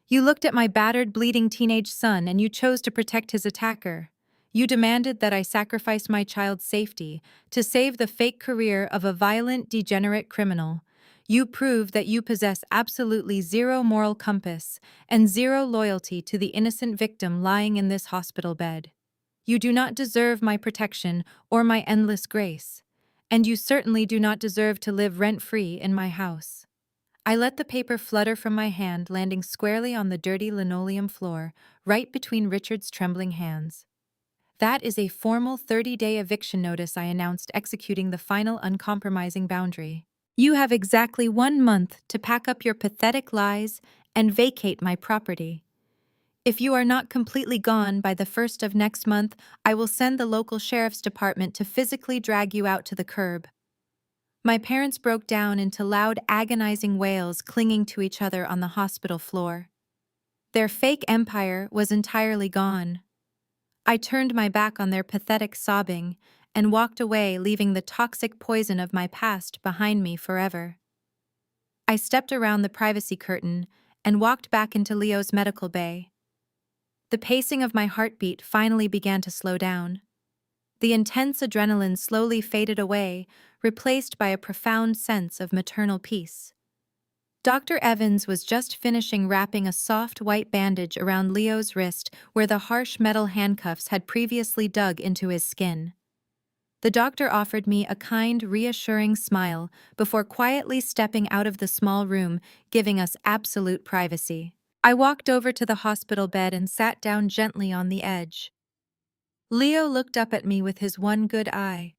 [SPEAKER 1] You looked at my battered, bleeding teenage son and you chose to protect his attacker. You demanded that I sacrifice my child's safety to save the fake career of a violent, degenerate criminal. You proved that you possess absolutely zero moral compass and zero loyalty to the innocent victim lying in this hospital bed. You do not deserve my protection or my endless grace, and you certainly do not deserve to live rent-free in my house. I let the paper flutter from my hand, landing squarely on the dirty linoleum floor, right between Richard's trembling hands. That is a formal 30-day eviction notice, I announced, executing the final uncompromising boundary. You have exactly 1 month to pack up your pathetic lies and vacate my property. If you are not completely gone by the 1st of next month, I will send the local sheriff's department to physically drag you out to the curb. My parents broke down into loud, agonizing wails, clinging to each other on the hospital floor. Their fake empire was entirely gone. I turned my back on their pathetic sobbing and walked away, leaving the toxic poison of my past behind me forever. I stepped around the privacy curtain and walked back into Leo's medical bay. The pacing of my heartbeat finally began to slow down. The intense adrenaline slowly faded away, replaced by a profound sense of maternal peace. Dr. Evans was just finishing wrapping a soft white bandage around Leo's wrist where the harsh metal handcuffs had previously dug into his skin. The doctor offered me a kind, reassuring smile before quietly stepping out of the small room, giving us absolute privacy. I walked over to the hospital bed and sat down gently on the edge. Leo looked up at me with his one good eye,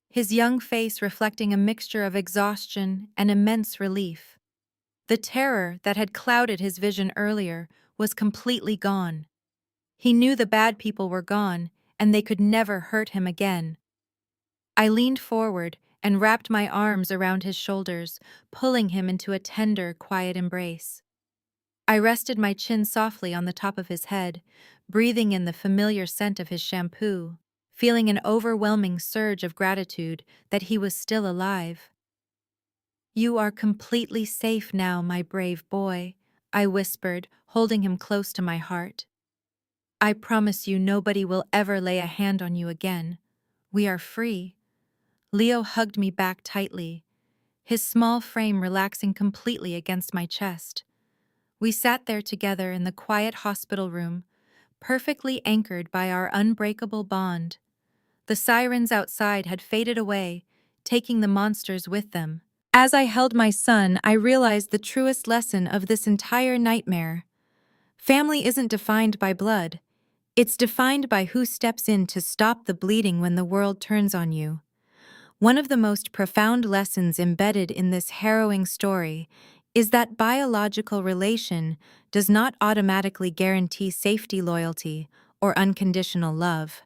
[SPEAKER 1] his young face reflecting a mixture of exhaustion and immense relief. The terror that had clouded his vision earlier was completely gone. He knew the bad people were gone, and they could never hurt him again. I leaned forward and wrapped my arms around his shoulders, pulling him into a tender, quiet embrace. I rested my chin softly on the top of his head, breathing in the familiar scent of his shampoo, feeling an overwhelming surge of gratitude that he was still alive. "You are completely safe now, my brave boy," I whispered, holding him close to my heart. "I promise you nobody will ever lay a hand on you again. We are free." Leo hugged me back tightly, his small frame relaxing completely against my chest. We sat there together in the quiet hospital room, perfectly anchored by our unbreakable bond. The sirens outside had faded away, taking the monsters with them. As I held my son, I realized the truest lesson of this entire nightmare. Family isn't defined by blood. It's defined by who steps in to stop the bleeding when the world turns on you. One of the most profound lessons embedded in this harrowing story is that biological relation does not automatically guarantee safety, loyalty, or unconditional love.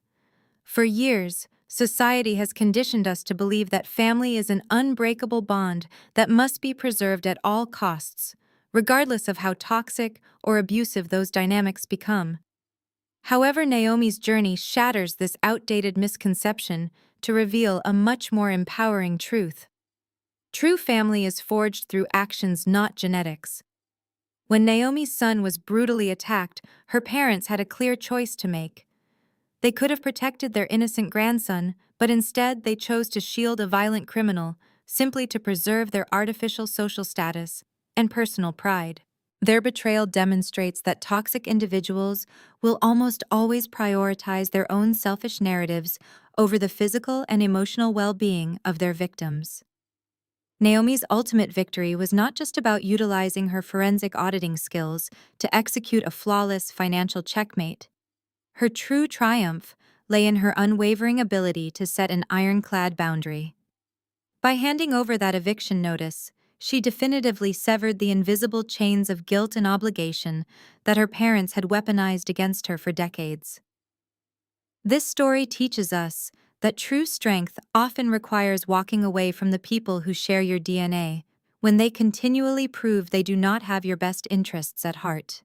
[SPEAKER 1] For years, society has conditioned us to believe that family is an unbreakable bond that must be preserved at all costs, regardless of how toxic or abusive those dynamics become. However, Naomi's journey shatters this outdated misconception to reveal a much more empowering truth. True family is forged through actions, not genetics. When Naomi's son was brutally attacked, her parents had a clear choice to make. They could have protected their innocent grandson, but instead they chose to shield a violent criminal, simply to preserve their artificial social status and personal pride. Their betrayal demonstrates that toxic individuals will almost always prioritize their own selfish narratives over the physical and emotional well-being of their victims. Naomi's ultimate victory was not just about utilizing her forensic auditing skills to execute a flawless financial checkmate. Her true triumph lay in her unwavering ability to set an ironclad boundary. By handing over that eviction notice, she definitively severed the invisible chains of guilt and obligation that her parents had weaponized against her for decades. This story teaches us that true strength often requires walking away from the people who share your DNA, when they continually prove they do not have your best interests at heart.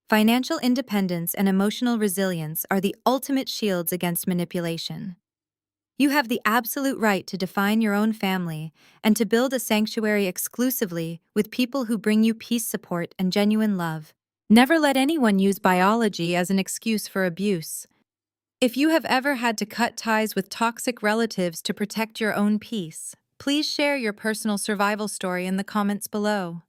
[SPEAKER 1] Financial independence and emotional resilience are the ultimate shields against manipulation. You have the absolute right to define your own family and to build a sanctuary exclusively with people who bring you peace, support, and genuine love. Never let anyone use biology as an excuse for abuse. If you have ever had to cut ties with toxic relatives to protect your own peace, please share your personal survival story in the comments below.